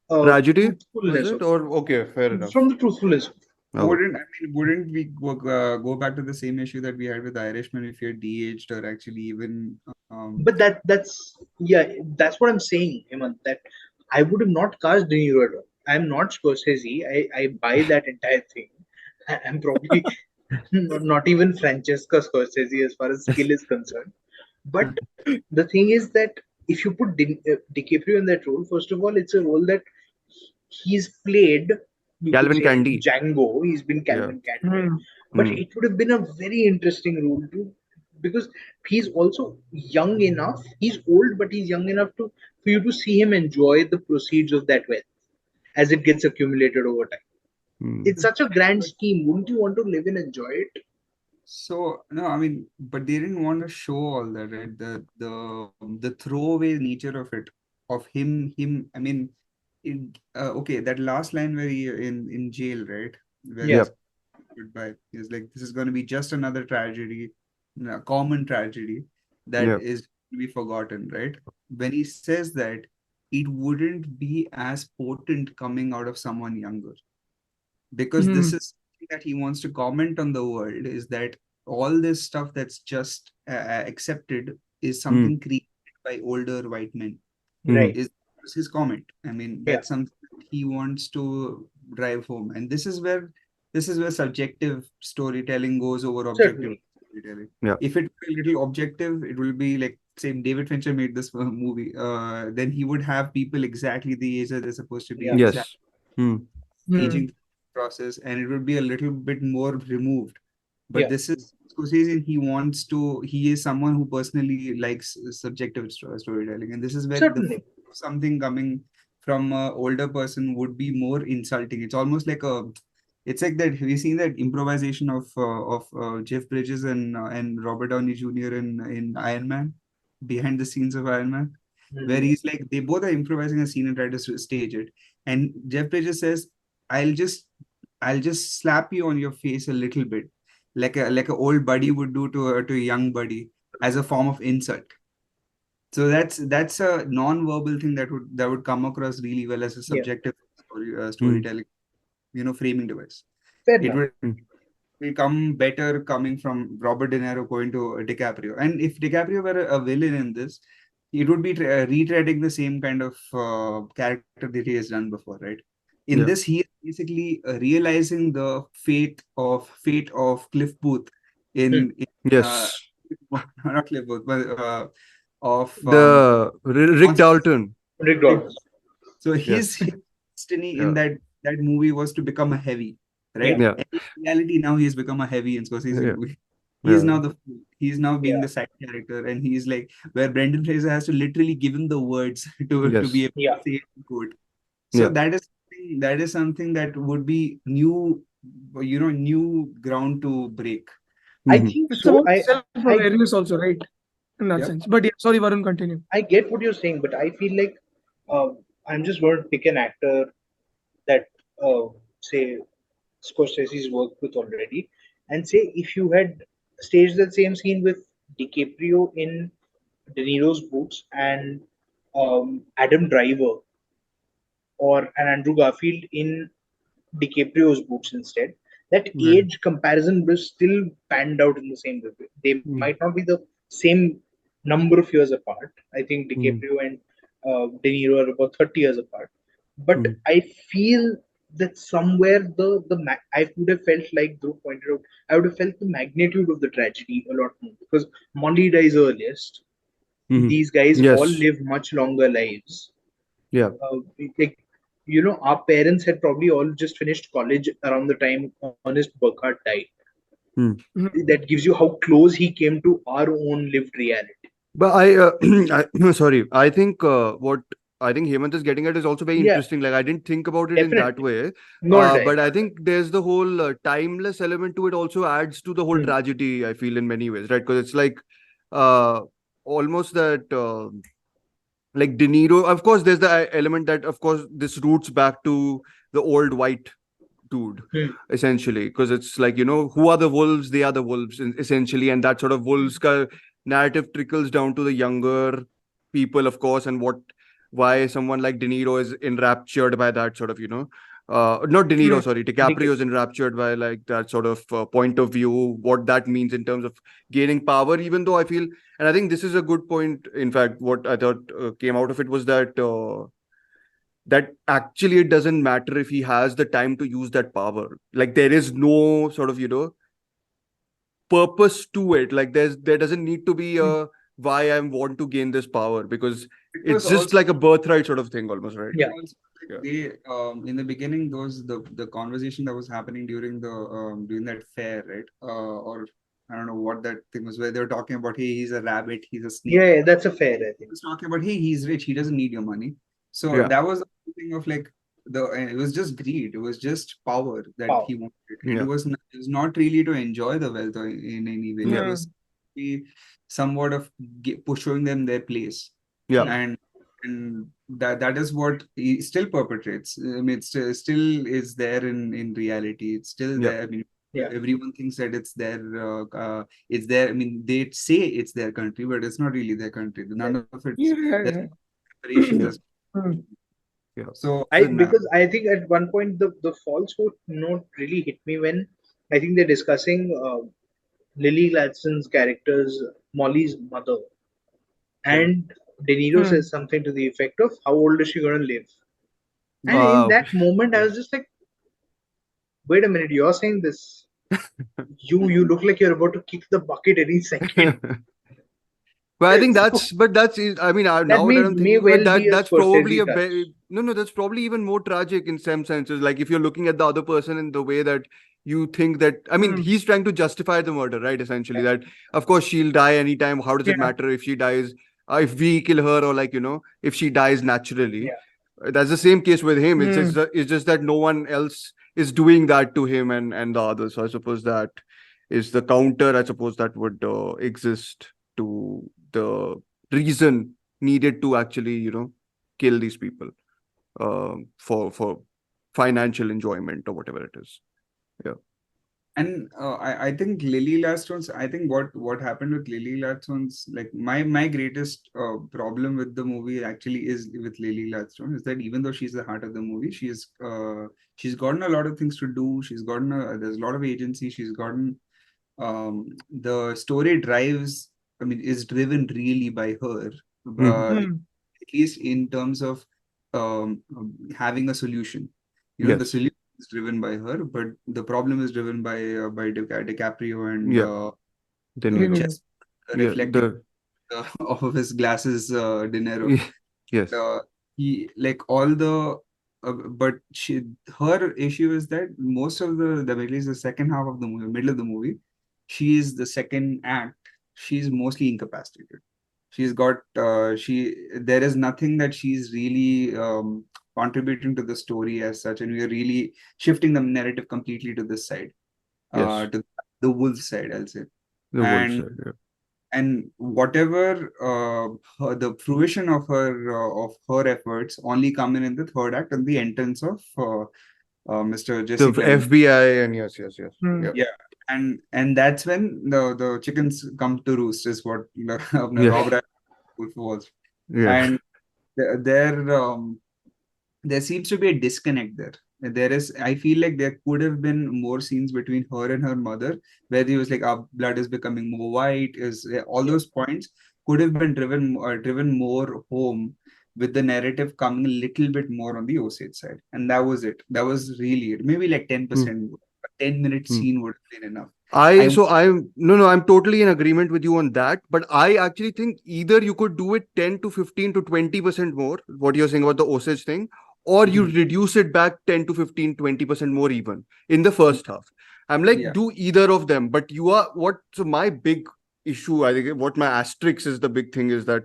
Speaker 5: Tragedy, was
Speaker 7: truthfulness
Speaker 5: it?
Speaker 7: of
Speaker 5: Or okay, fair enough.
Speaker 7: from the truthfulness.
Speaker 5: Okay.
Speaker 6: Wouldn't we go back to the same issue that we had with Irishman if you're de-aged or actually even
Speaker 7: But that's what I'm saying, Hemant, that I would have not cast De Niro at all. I'm not Scorsese. I buy that entire thing. I'm probably not even Francesca Scorsese as far as skill is concerned. But the thing is that if you put DiCaprio in that role, first of all, it's a role that he's played. You could
Speaker 5: Calvin
Speaker 7: say in
Speaker 5: Candy.
Speaker 7: Django, he's been
Speaker 5: Yeah.
Speaker 7: Calvin Candy, but
Speaker 5: Hmm.
Speaker 7: it would have been a very interesting role too, because he's also young enough. He's old, but he's young enough to for you to see him enjoy the proceeds of that wealth as it gets accumulated over time.
Speaker 5: Hmm.
Speaker 7: It's such a grand scheme. Wouldn't you want to live and enjoy it?
Speaker 6: So no, I mean, but they didn't want to show all that, right? The throwaway nature of it, of him. I mean, okay, that last line where he in jail, right? Where
Speaker 7: Yeah.
Speaker 6: he's goodbye. He's like, this is going to be just another tragedy, a common tragedy that
Speaker 5: Yeah.
Speaker 6: is to be forgotten, right? When he says that, it wouldn't be as potent coming out of someone younger, because this is something that he wants to comment on the world, is that all this stuff that's just accepted is something created by older white men.
Speaker 7: Right.
Speaker 6: Is his comment. I mean,
Speaker 7: Yeah.
Speaker 6: that's something he wants to drive home, and this is where subjective storytelling goes over objective
Speaker 7: Certainly.
Speaker 6: storytelling.
Speaker 5: Yeah.
Speaker 6: If it were a little objective, it will be like, say, David Fincher made this movie, then he would have people exactly the age that they're supposed to be,
Speaker 7: Yeah.
Speaker 5: Yes. Hmm.
Speaker 6: aging process, and it would be a little bit more removed. But
Speaker 7: Yeah.
Speaker 6: this is Scorsese. He is someone who personally likes subjective storytelling, and this is where
Speaker 7: Certainly.
Speaker 6: something coming from an older person would be more insulting. It's almost like it's like that we've seen that improvisation of Jeff Bridges and Robert Downey Jr. in Iron Man, behind the scenes of Iron Man, where he's like, they both are improvising a scene and try to stage it, and Jeff Bridges says, I'll just slap you on your face a little bit, like a old buddy would do to a young buddy, as a form of insult. So that's a non-verbal thing that would come across really well as a
Speaker 7: Yeah.
Speaker 6: subjective storytelling, framing device.
Speaker 7: Fair
Speaker 6: It
Speaker 7: enough.
Speaker 6: will come better coming from Robert De Niro going to DiCaprio. And if DiCaprio were a villain in this, it would be retreading the same kind of character that he has done before, right? In
Speaker 5: Yeah.
Speaker 6: this, he is basically realizing the fate of Cliff Booth in
Speaker 5: Yes.
Speaker 6: not Cliff Booth, but of
Speaker 5: The Rick Dalton.
Speaker 7: Rick Dalton.
Speaker 6: So
Speaker 5: Yes.
Speaker 6: his destiny in
Speaker 5: Yeah.
Speaker 6: that movie was to become a heavy, right?
Speaker 5: Yeah.
Speaker 6: And in reality, now he has become a heavy in Scorsese
Speaker 5: Yeah.
Speaker 6: movie. He's
Speaker 5: Yeah.
Speaker 6: now he's now being
Speaker 7: Yeah.
Speaker 6: the side character, and he's like, where Brendan Fraser has to literally give him the words to
Speaker 5: Yes.
Speaker 6: be able
Speaker 7: Yeah.
Speaker 6: to say it in quote. So
Speaker 5: Yeah.
Speaker 6: that is something that would be new ground to break.
Speaker 7: I
Speaker 5: Mhm.
Speaker 7: think
Speaker 8: It's
Speaker 7: so.
Speaker 8: about self-awareness also, right? In that
Speaker 6: Yep.
Speaker 8: sense. But yeah, sorry, Varun, continue.
Speaker 7: I get what you're saying, but I feel like I'm just going to pick an actor that say Scorsese's worked with already, and say if you had staged that same scene with DiCaprio in De Niro's boots and Adam Driver or an Andrew Garfield in DiCaprio's boots instead, that
Speaker 5: Yeah.
Speaker 7: age comparison will still panned out in the same way. They might not be the same number of years apart. I think DiCaprio and De Niro are about 30 years apart. But I feel that somewhere I would have felt, like Dhruv pointed out, I would have felt the magnitude of the tragedy a lot more, because Molly dies earliest.
Speaker 5: Mhm.
Speaker 7: These guys all
Speaker 5: Yes.
Speaker 7: live much longer lives.
Speaker 5: Yeah.
Speaker 7: Like, our parents had probably all just finished college around the time Ernest Burkhardt died.
Speaker 5: Hmm.
Speaker 7: That gives you how close he came to our own lived reality.
Speaker 5: But sorry, I think what I think Hemant is getting at is also very
Speaker 7: Yeah.
Speaker 5: interesting. Like I didn't think about it in that
Speaker 7: Definitely.
Speaker 5: way.
Speaker 7: Nor did I.
Speaker 5: But I think there's the whole timeless element to it also adds to the whole
Speaker 7: Hmm.
Speaker 5: tragedy, I feel, in many ways, right? Because it's like almost that like De Niro, of course, there's the element that, of course, this roots back to the old white dude, essentially, because it's like, who are the wolves? They are the wolves, essentially, and that sort of wolves narrative trickles down to the younger people, of course, and why someone like De Niro is enraptured by that sort of, not De Niro, sorry, DiCaprio is enraptured by like that sort of point of view, what that means in terms of gaining power. Even though I feel, and I think this is a good point. In fact, what I thought came out of it was that that actually it doesn't matter if he has the time to use that power. Like there is no sort of, purpose to it. Like there doesn't need to be a why I want to gain this power, because it's just
Speaker 6: also
Speaker 5: like a birthright sort of thing almost, right?
Speaker 7: Yeah.
Speaker 6: They in the beginning, the conversation that was happening during that fair, right? Or I don't know what that thing was, where they were talking about, hey, he's a rabbit, he's a snake.
Speaker 7: Yeah, that's a fair, I
Speaker 6: He
Speaker 7: think.
Speaker 6: was talking about, hey, he's rich, he doesn't need your money. So
Speaker 5: Yeah.
Speaker 6: that was the thing of like it was just greed, it was just power that he wanted.
Speaker 5: Yeah.
Speaker 6: It was not really to enjoy the wealth in any way. It was somewhat of showing them their place.
Speaker 5: Yeah.
Speaker 6: And that is what he still perpetrates. I mean, it's still is there in reality. It's still there. I mean, everyone thinks that it's their. I mean, they say it's their country, but it's not really their country. None of it's separations.
Speaker 5: Yeah.
Speaker 6: So
Speaker 7: because I think at one point the false hope note really hit me when I think they're discussing Lily Gladstone's character's Molly's mother, and De Niro says something to the effect of, "How old is she going to live?" And in that moment, I was just like, "Wait a minute, you're saying this? You look like you're about to kick the bucket any second."
Speaker 5: But I think that's I mean, now that I'm thinking about that's probably that's probably even more tragic in some senses. Like if you're looking at the other person in the way that you think that, I mean, he's trying to justify the murder, right? Essentially, that of course she'll die anytime. How does it matter if she dies? If we kill her, or like, if she dies naturally. That's the same case with him. It's just that no one else is doing that to him and the others. So I suppose that is the counter, I suppose, that would exist to the reason needed to actually, kill these people for financial enjoyment or whatever it is. Yeah.
Speaker 6: And I think Lily Gladstone's, I think what happened with Lily Gladstone's, like my greatest problem with the movie actually is with Lily Gladstone, is that even though she's the heart of the movie, she's gotten a lot of things to do. She's gotten there's a lot of agency. She's gotten the story drives, I mean, is driven really by her, at least in terms of having a solution. The solution is driven by her, but the problem is driven by DiCaprio and just reflecting off of his glasses, De Niro.
Speaker 5: Yes.
Speaker 6: He like all the but her issue is that most of at least the second half of the movie, middle of the movie, she is the second act. She's mostly incapacitated. She's got there is nothing that she's really contributing to the story as such, and we are really shifting the narrative completely to this side, to the wolf side, I'll say.
Speaker 5: The wolf side, yeah.
Speaker 6: And whatever the fruition of her efforts only come in the third act and the entrance of Mr. Jesse
Speaker 5: the
Speaker 6: Plemons.
Speaker 5: FBI, and yes.
Speaker 6: Yeah. And that's when the chickens come to roost, is what Rob Wolf was. And there seems to be a disconnect there. I feel like there could have been more scenes between her and her mother, where he was like, our blood is becoming more white, all those points could have been driven more home, with the narrative coming a little bit more on the Osage side. And that was it. That was really it. Maybe like 10%. A 10-minute scene would have been enough.
Speaker 5: I'm totally in agreement with you on that. But I actually think either you could do it 10 to 15 to 20% more, what you're saying about the Osage thing, or you reduce it back 10 to 15, 20% more even in the first half. I'm like, do either of them. But so my big issue, I think what my asterisk is, the big thing is that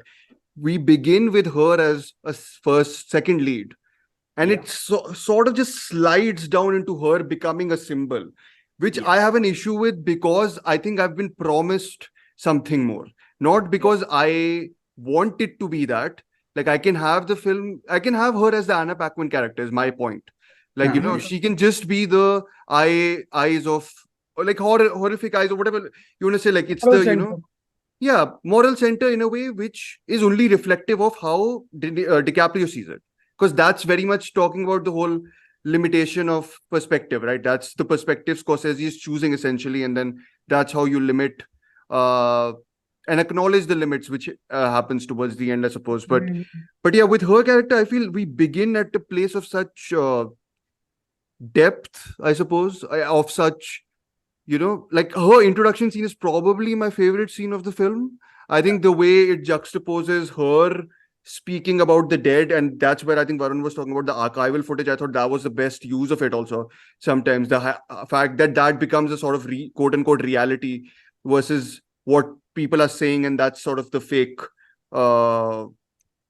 Speaker 5: we begin with her as a second lead. And it sort of just slides down into her becoming a symbol, which I have an issue with, because I think I've been promised something more. Not because I want it to be that. Like, I can have the film, I can have her as the Anna Paquin character, is my point. Like, she can just be the eyes of, or like horrific eyes, or whatever you want to say. Like, it's the, moral center in a way which is only reflective of how DiCaprio sees it, because that's very much talking about the whole limitation of perspective, right? That's the perspective Scorsese is choosing essentially, and then that's how you limit and acknowledge the limits, which happens towards the end, I suppose. But yeah, with her character, I feel we begin at a place of such depth, I suppose, of such, like her introduction scene is probably my favorite scene of the film. I think the way it juxtaposes her speaking about the dead, and that's where I think Varun was talking about the archival footage. I thought that was the best use of it also. Sometimes the fact that becomes a sort of quote unquote reality versus what people are saying, and that's sort of the fake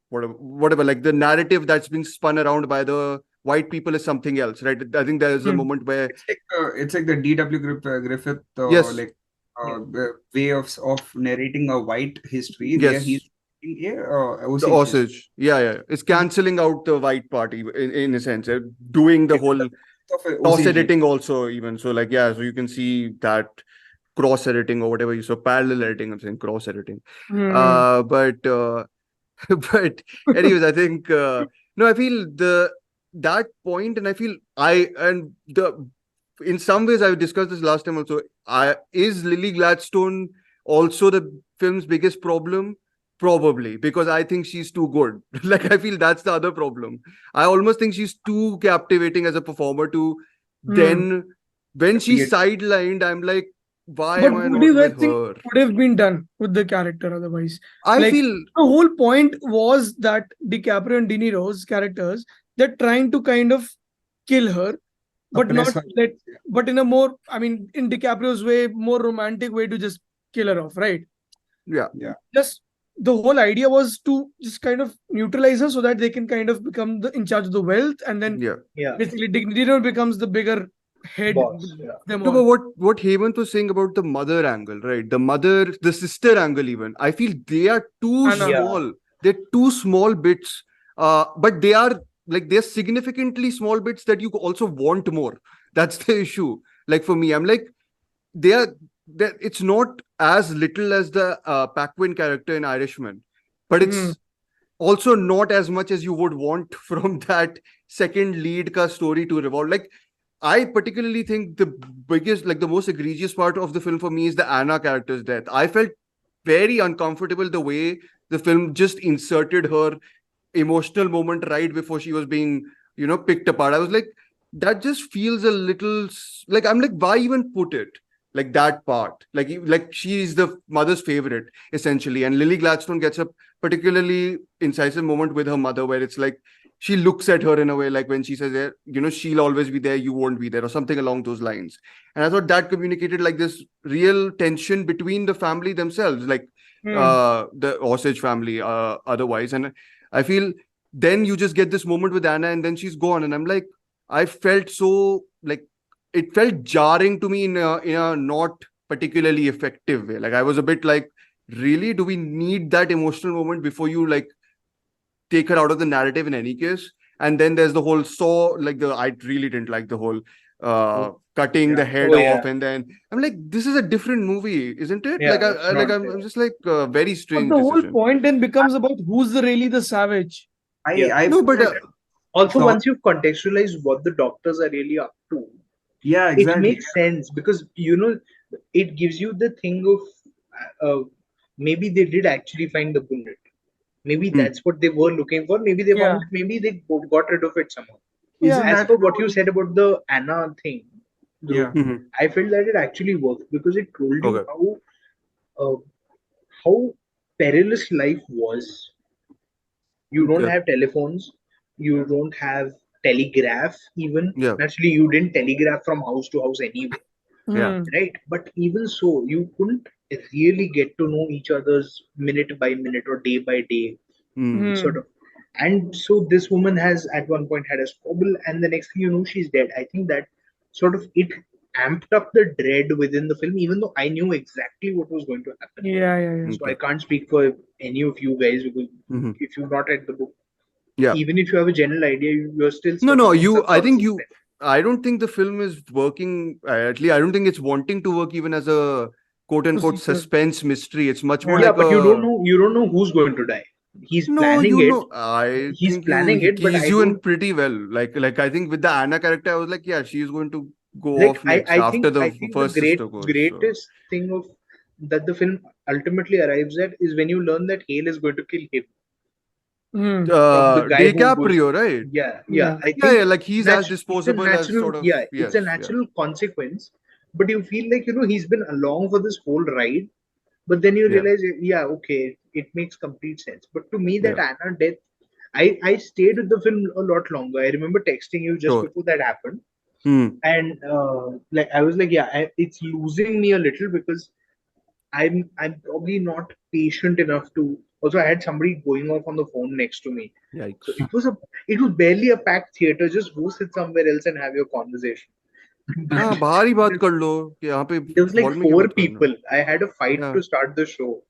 Speaker 5: whatever, like the narrative that's been spun around by the white people is something else, right? I think there is a moment where
Speaker 6: it's like the D.W. Griffith
Speaker 5: yes,
Speaker 6: the way of narrating a white history.
Speaker 5: Yes.
Speaker 6: There he's
Speaker 5: the Osage. Yeah. It's cancelling out the white party in a sense, doing the whole cross editing also, even. So, like, so you can see that cross editing or whatever you saw, parallel editing, I'm saying cross editing. But anyways, I think, I feel that point, and I feel in some ways, I've discussed this last time also, is Lily Gladstone also the film's biggest problem? Probably, because I think she's too good. Like, I feel that's the other problem. I almost think she's too captivating as a performer to then, when she's sidelined, I'm like, why am I not with her?
Speaker 8: Would have been done with the character otherwise?
Speaker 5: I feel
Speaker 8: the whole point was that DiCaprio and De Niro's characters, they're trying to kind of kill her, but but in a more, in DiCaprio's way, more romantic way to just kill her off, right?
Speaker 5: Yeah.
Speaker 8: Just the whole idea was to just kind of neutralize her so that they can kind of become in charge of the wealth, and then basically De Niro becomes the bigger head.
Speaker 5: But what Hemanth was saying about the mother angle, right? The sister angle, even. I feel they are too small. They're too small bits, but they're significantly small bits that you also want more. That's the issue. Like, for me, I'm like, it's not as little as the Paquin character in Irishman, but it's also not as much as you would want from that second lead ka story to revolve. Like, I particularly think the biggest, like the most egregious part of the film for me is the Anna character's death. I felt very uncomfortable the way the film just inserted her emotional moment right before she was being, picked apart. I was like, that just feels a little like, I'm like, why even put it? Like that part, like she is the mother's favorite essentially, and Lily Gladstone gets a particularly incisive moment with her mother where it's like she looks at her in a way like when she says, she'll always be there, you won't be there, or something along those lines. And I thought that communicated like this real tension between the family themselves, like the Osage family, otherwise. And I feel then you just get this moment with Anna, and then she's gone, and I'm like, I felt so like. It felt jarring to me in a not particularly effective way. Like, I was a bit like, really, do we need that emotional moment before you like take her out of the narrative in any case? And then there's the whole I really didn't like the whole cutting the head off, and then I'm like, this is a different movie, isn't it? I'm just like very strange.
Speaker 8: But the whole point then becomes about who's really the savage.
Speaker 7: Also, once you've contextualized what the doctors are really up to, exactly. It makes sense, because it gives you the thing of maybe they did actually find the bullet. Maybe that's what they were looking for. Maybe they found. Maybe they got rid of it somehow. As for what you said about the Anna thing, I felt that it actually worked because it told you how perilous life was. You don't have telephones. You don't have telegraph even. Naturally, you didn't telegraph from house to house anyway. Right? But even so, you couldn't really get to know each other's minute by minute or day by day, sort of. And so this woman has at one point had a squabble, and the next thing you know, she's dead. I think that sort of it amped up the dread within the film, even though I knew exactly what was going to happen. So I can't speak for any of you guys, because if you've not read the book, even if you have a general idea, you're still
Speaker 5: I don't think the film is working. At least I don't think it's wanting to work even as a quote unquote
Speaker 8: sequel.
Speaker 5: suspense mystery. It's much more
Speaker 8: Yeah.
Speaker 7: Yeah,
Speaker 5: like
Speaker 7: but you
Speaker 5: a
Speaker 7: don't know who's going to die. He's
Speaker 5: no,
Speaker 7: planning
Speaker 5: you
Speaker 7: it.
Speaker 5: know, I
Speaker 7: He's
Speaker 5: think you
Speaker 7: planning
Speaker 5: he
Speaker 7: it, but
Speaker 5: keys
Speaker 7: I
Speaker 5: you in
Speaker 7: don't
Speaker 5: pretty well. Like I think with the Anna character, I was like, yeah, she's going to go
Speaker 7: like.
Speaker 5: off next after
Speaker 7: I
Speaker 5: the
Speaker 7: think the
Speaker 5: first sister goes. So.
Speaker 7: greatest thing of that the film ultimately arrives at is when you learn that Hale is going to kill him
Speaker 8: Hmm.
Speaker 7: from the guy who goes.
Speaker 5: DiCaprio, right?
Speaker 7: Yeah.
Speaker 8: Yeah.
Speaker 7: I
Speaker 5: Yeah,
Speaker 7: think
Speaker 5: yeah, like he's as
Speaker 7: it's a
Speaker 5: disposable as
Speaker 7: natural.
Speaker 5: sort of
Speaker 7: Yeah, it's a
Speaker 5: yes, yeah.
Speaker 7: natural consequence. But you feel like he's been along for this whole ride. But then you
Speaker 5: Yeah,
Speaker 7: realize, yeah, okay, it makes complete sense. But to me, that
Speaker 5: yeah.
Speaker 7: Anna death, I stayed with the film a lot longer. I remember texting you just
Speaker 5: Sure.
Speaker 7: before that happened,
Speaker 5: Hmm.
Speaker 7: and like I was like, yeah, it's losing me a little because I'm probably not patient enough to. Also, I had somebody going off on the phone next to me, so
Speaker 5: Yikes.
Speaker 7: it was barely a packed theater. Just go sit somewhere else and have your conversation.
Speaker 5: हाँ
Speaker 7: But
Speaker 5: बाहर ही बात कर लो कि यहाँ पे
Speaker 7: there was like
Speaker 5: hall में क्या
Speaker 7: four
Speaker 5: बात करना
Speaker 7: people. I had a fight
Speaker 5: yeah
Speaker 7: to start the show,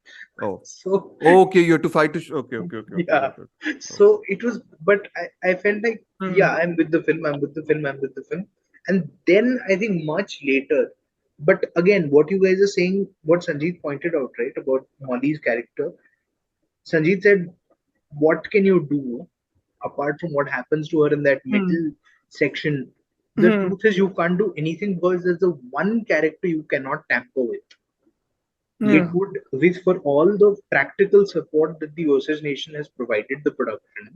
Speaker 5: oh
Speaker 7: so
Speaker 5: okay you have to fight to okay
Speaker 7: yeah.
Speaker 5: got it
Speaker 7: So it was, but I felt like, yeah,
Speaker 8: Hmm.
Speaker 7: I'm with the film, I'm with the film, I'm with the film. And then I think much later, but again, what you guys are saying, what Sanjeet pointed out, right, about Molly's character, Sanjeet said, what can you do apart from what happens to her in that
Speaker 8: Hmm.
Speaker 7: middle section? The
Speaker 8: Hmm.
Speaker 7: truth is, you can't do anything because there's the one character you cannot tamper with. It
Speaker 8: Yeah.
Speaker 7: would, with for all the practical support that the Osage Nation has provided the production,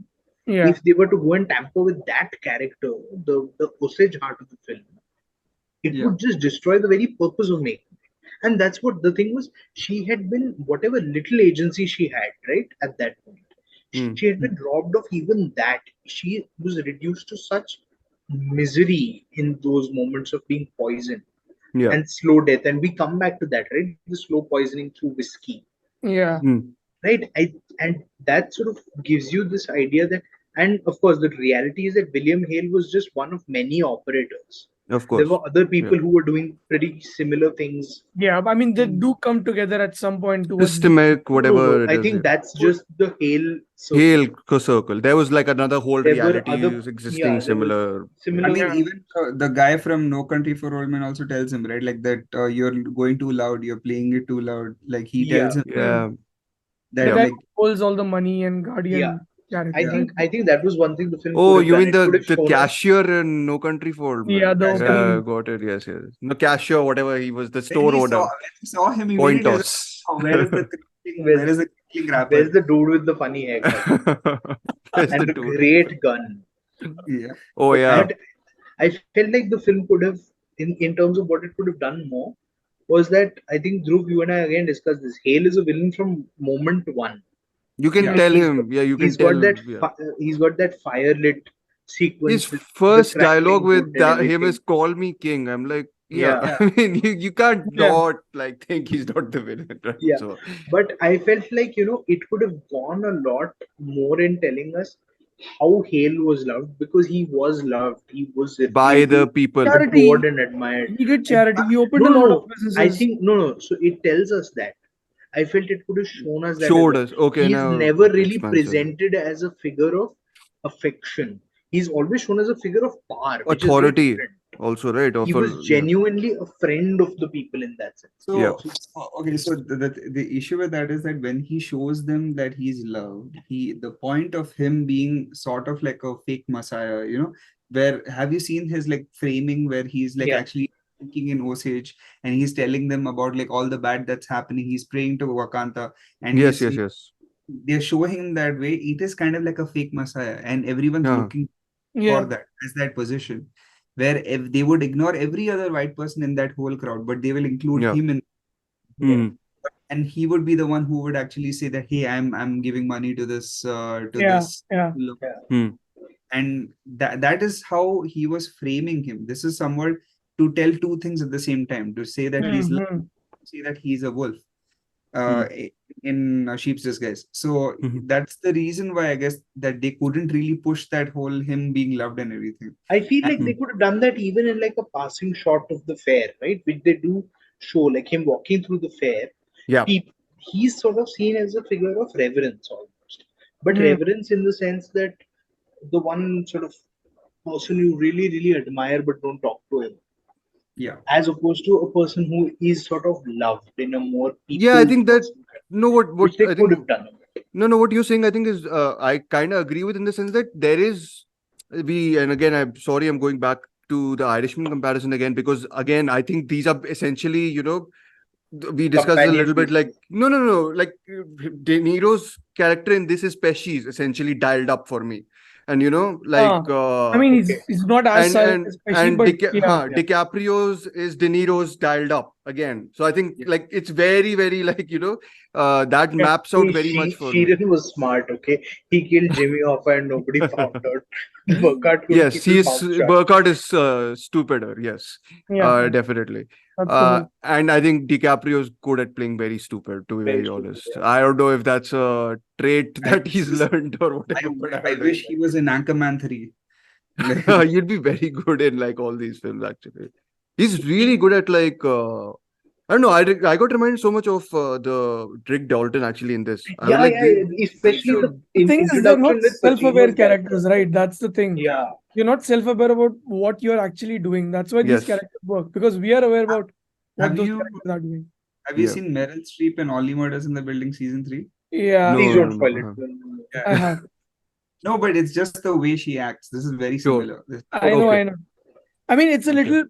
Speaker 8: Yeah.
Speaker 7: if they were to go and tamper with that character, the Osage heart of the film, it
Speaker 6: Yeah.
Speaker 7: would just destroy the very purpose of making it. And that's what the thing was. She had been, whatever little agency she had, right, at that point,
Speaker 5: hmm.
Speaker 7: she had been robbed of even that. She was reduced to such misery in those moments of being poisoned
Speaker 5: yeah
Speaker 7: and slow death. And we come back to that, right? The slow poisoning through whiskey,
Speaker 8: Yeah.
Speaker 5: hmm.
Speaker 7: right? And that sort of gives you this idea that, and of course the reality is that William Hale was just one of many operators.
Speaker 5: Of
Speaker 7: There
Speaker 5: course
Speaker 7: were other
Speaker 5: yeah
Speaker 7: people who were doing pretty similar things.
Speaker 8: Yeah. I mean, they do come together at some point towards the.
Speaker 5: systemic
Speaker 7: No,
Speaker 5: whatever it
Speaker 7: I
Speaker 5: is
Speaker 7: think
Speaker 5: yeah
Speaker 7: that's just the Hale circle.
Speaker 5: Hale circle there was like another whole
Speaker 7: There were
Speaker 5: reality
Speaker 7: other,
Speaker 5: existing
Speaker 7: yeah, there was
Speaker 5: similar
Speaker 6: I
Speaker 7: similar.
Speaker 6: mean,
Speaker 8: Yeah.
Speaker 6: even the guy from No Country for Old Men also tells him, right? Like that you're going too loud, you're playing it too loud. Like he tells
Speaker 7: Yeah,
Speaker 6: him
Speaker 8: Hmm.
Speaker 5: yeah
Speaker 8: The
Speaker 6: that,
Speaker 5: yeah
Speaker 8: guy
Speaker 6: like,
Speaker 8: who holds all the money and
Speaker 7: yeah.
Speaker 8: Guardian character, right?
Speaker 7: I think that was one thing the film could
Speaker 5: oh
Speaker 7: have
Speaker 5: you
Speaker 7: done.
Speaker 5: mean
Speaker 7: It could have
Speaker 5: the
Speaker 7: shown us.
Speaker 5: cashier in No Country for Old
Speaker 8: Yeah,
Speaker 5: Men
Speaker 8: the
Speaker 7: That's right.
Speaker 5: yeah
Speaker 8: opening.
Speaker 5: got it yes no cashier whatever he was the
Speaker 6: when
Speaker 5: store owner
Speaker 6: he saw him
Speaker 5: coin
Speaker 6: immediately, I was like,
Speaker 5: toss
Speaker 6: oh, where
Speaker 7: Where's
Speaker 6: is the crinkling
Speaker 7: where's
Speaker 6: wrapper?
Speaker 7: the dude with the funny haircut
Speaker 5: Where's the
Speaker 7: and the
Speaker 5: dude?
Speaker 7: great gun?
Speaker 6: Yeah.
Speaker 5: Oh yeah,
Speaker 7: And I felt like the film could have, in terms of what it could have done more, was that I think Dhruv, you and I again discussed this. Hale is a villain from moment one.
Speaker 5: you can
Speaker 6: Yeah.
Speaker 7: Like
Speaker 5: tell him. Yeah, you can
Speaker 7: he's got
Speaker 5: tell.
Speaker 7: that
Speaker 5: Yeah,
Speaker 7: he's got that firelit
Speaker 5: his
Speaker 7: sequence with the
Speaker 5: first dialogue
Speaker 7: crackling wood
Speaker 5: with
Speaker 7: and
Speaker 5: him is
Speaker 7: everything.
Speaker 5: "Call me king." I'm like, yeah.
Speaker 7: Yeah,
Speaker 5: I mean, you can't
Speaker 8: Yeah.
Speaker 5: not like think he's not the villain, right?
Speaker 7: yeah.
Speaker 5: So
Speaker 7: But I felt like it could have gone a lot more in telling us how Hale was loved, because he was loved. He was
Speaker 5: by the
Speaker 7: really
Speaker 5: people.
Speaker 7: adored
Speaker 8: Charity.
Speaker 7: and admired.
Speaker 8: He did
Speaker 7: I,
Speaker 8: charity. He opened
Speaker 7: no,
Speaker 8: a
Speaker 7: no,
Speaker 8: lot of
Speaker 7: no. I
Speaker 8: businesses.
Speaker 7: think no. So it tells us that. I felt it could have shown us that as
Speaker 5: Showed
Speaker 7: well.
Speaker 5: us. Okay,
Speaker 7: He is
Speaker 5: now
Speaker 7: never
Speaker 5: it
Speaker 7: really
Speaker 5: expands further.
Speaker 7: presented as a figure of affection. He's always shown as a figure of power, which is very
Speaker 5: Authority
Speaker 7: different.
Speaker 5: also, right?
Speaker 7: He
Speaker 5: Of
Speaker 7: was
Speaker 5: yeah,
Speaker 7: genuinely a friend of the people in that sense.
Speaker 5: yeah.
Speaker 6: Okay, so the issue with that is that when he shows them that he's loved, the point of him being sort of like a fake messiah, where have you seen his like framing where he's like
Speaker 7: Yeah,
Speaker 6: actually speaking in Osage and he's telling them about like all the bad that's happening. He's praying to Wakanta and
Speaker 5: Yes, yes, yes.
Speaker 6: they're showing him that way. It is kind of like a fake messiah, and everyone's
Speaker 5: Yeah.
Speaker 6: looking for
Speaker 8: Yeah.
Speaker 6: that as that position, where if they would ignore every other white person in that whole crowd, but they will include
Speaker 5: Yeah.
Speaker 6: him in,
Speaker 5: Hmm.
Speaker 6: and he would be the one who would actually say that, hey, I'm giving money to this
Speaker 8: Yeah. Yeah.
Speaker 7: yeah,
Speaker 5: Hmm.
Speaker 6: and that is how he was framing him. This is somewhat to tell two things at the same time, to say that he's
Speaker 8: Hmm.
Speaker 6: say that he's a wolf
Speaker 5: Hmm.
Speaker 6: in sheep's disguise. So
Speaker 5: Mhm.
Speaker 6: that's the reason why I guess that they couldn't really push that whole him being loved and everything.
Speaker 7: I feel like
Speaker 6: And
Speaker 7: they could have done that even in like a passing shot of the fair, right? Which they do show, like him walking through the fair.
Speaker 5: Yeah.
Speaker 7: He's sort of seen as a figure of reverence almost, but
Speaker 8: Hmm.
Speaker 7: reverence in the sense that the one sort of person you really, really admire but don't talk to him.
Speaker 6: Yeah.
Speaker 7: as opposed to a person who is sort of loved in a more
Speaker 5: Yeah, I think that
Speaker 7: person kind of
Speaker 5: no,
Speaker 7: way,
Speaker 5: what
Speaker 7: which they
Speaker 5: I
Speaker 7: could
Speaker 5: think
Speaker 7: have done.
Speaker 5: no, what you're saying, I think is I kind of agree with in the sense that there is and again, I'm sorry, I'm going back to the Irishman comparison again because again, I think these are essentially, we discussed a
Speaker 7: Companion
Speaker 5: little bit
Speaker 7: pieces.
Speaker 5: like no, like De Niro's character in this is pesky, is essentially dialed up for me, and like
Speaker 8: I mean,
Speaker 7: Okay.
Speaker 8: he's not as
Speaker 5: and
Speaker 8: silent, especially, but yeah,
Speaker 7: Yeah.
Speaker 5: DiCaprio's is De Niro's dialed up again. So I think
Speaker 6: Yeah.
Speaker 5: like it's very very like that
Speaker 8: yeah.
Speaker 5: maps out very much for me.
Speaker 7: Sheeran was smart, okay? He killed Jimmy Hoffa and nobody found out. Burkhardt couldn't
Speaker 5: Yes,
Speaker 7: keep his
Speaker 5: he is.
Speaker 7: mouth shut.
Speaker 5: Burkhardt is stupider. Yes,
Speaker 8: Yeah,
Speaker 5: definitely.
Speaker 8: that's the whole.
Speaker 5: And I think DiCaprio is good at playing very stupid. To be
Speaker 7: Very
Speaker 5: very
Speaker 7: stupid,
Speaker 5: honest,
Speaker 7: yeah.
Speaker 5: I don't know if that's a trait
Speaker 6: I
Speaker 5: that he's
Speaker 6: just
Speaker 5: learned or whatever. But I
Speaker 6: I
Speaker 5: don't
Speaker 6: wish he was in Anchorman 3. Like,
Speaker 5: know. You'd be very good in like all these films. Actually, he's really good at like. I don't know. I got reminded so much of the Rick Dalton actually in this. I was
Speaker 7: Yeah,
Speaker 5: like,
Speaker 7: yeah,
Speaker 5: they
Speaker 7: especially
Speaker 5: should.
Speaker 7: the
Speaker 8: The thing is, they're not
Speaker 7: introduction with
Speaker 8: self-aware
Speaker 7: Pacino's character.
Speaker 8: characters, right? That's the thing.
Speaker 7: Yeah,
Speaker 8: You're not self-aware about what you're actually doing. That's why these
Speaker 5: Yes.
Speaker 8: characters work because we are aware about what
Speaker 6: have
Speaker 8: those
Speaker 6: you
Speaker 8: characters are doing.
Speaker 6: have you
Speaker 5: Yeah.
Speaker 6: seen Meryl Streep and Only Murders in the Building season 3?
Speaker 8: Yeah,
Speaker 7: please
Speaker 5: No.
Speaker 7: don't
Speaker 5: No.
Speaker 7: spoil
Speaker 5: No.
Speaker 7: it.
Speaker 8: I
Speaker 6: Yeah.
Speaker 8: have.
Speaker 6: No, but it's just the way she acts. This is very
Speaker 5: Sure.
Speaker 6: similar.
Speaker 8: I know,
Speaker 5: Okay.
Speaker 8: I know. I mean, it's a
Speaker 5: Okay.
Speaker 8: little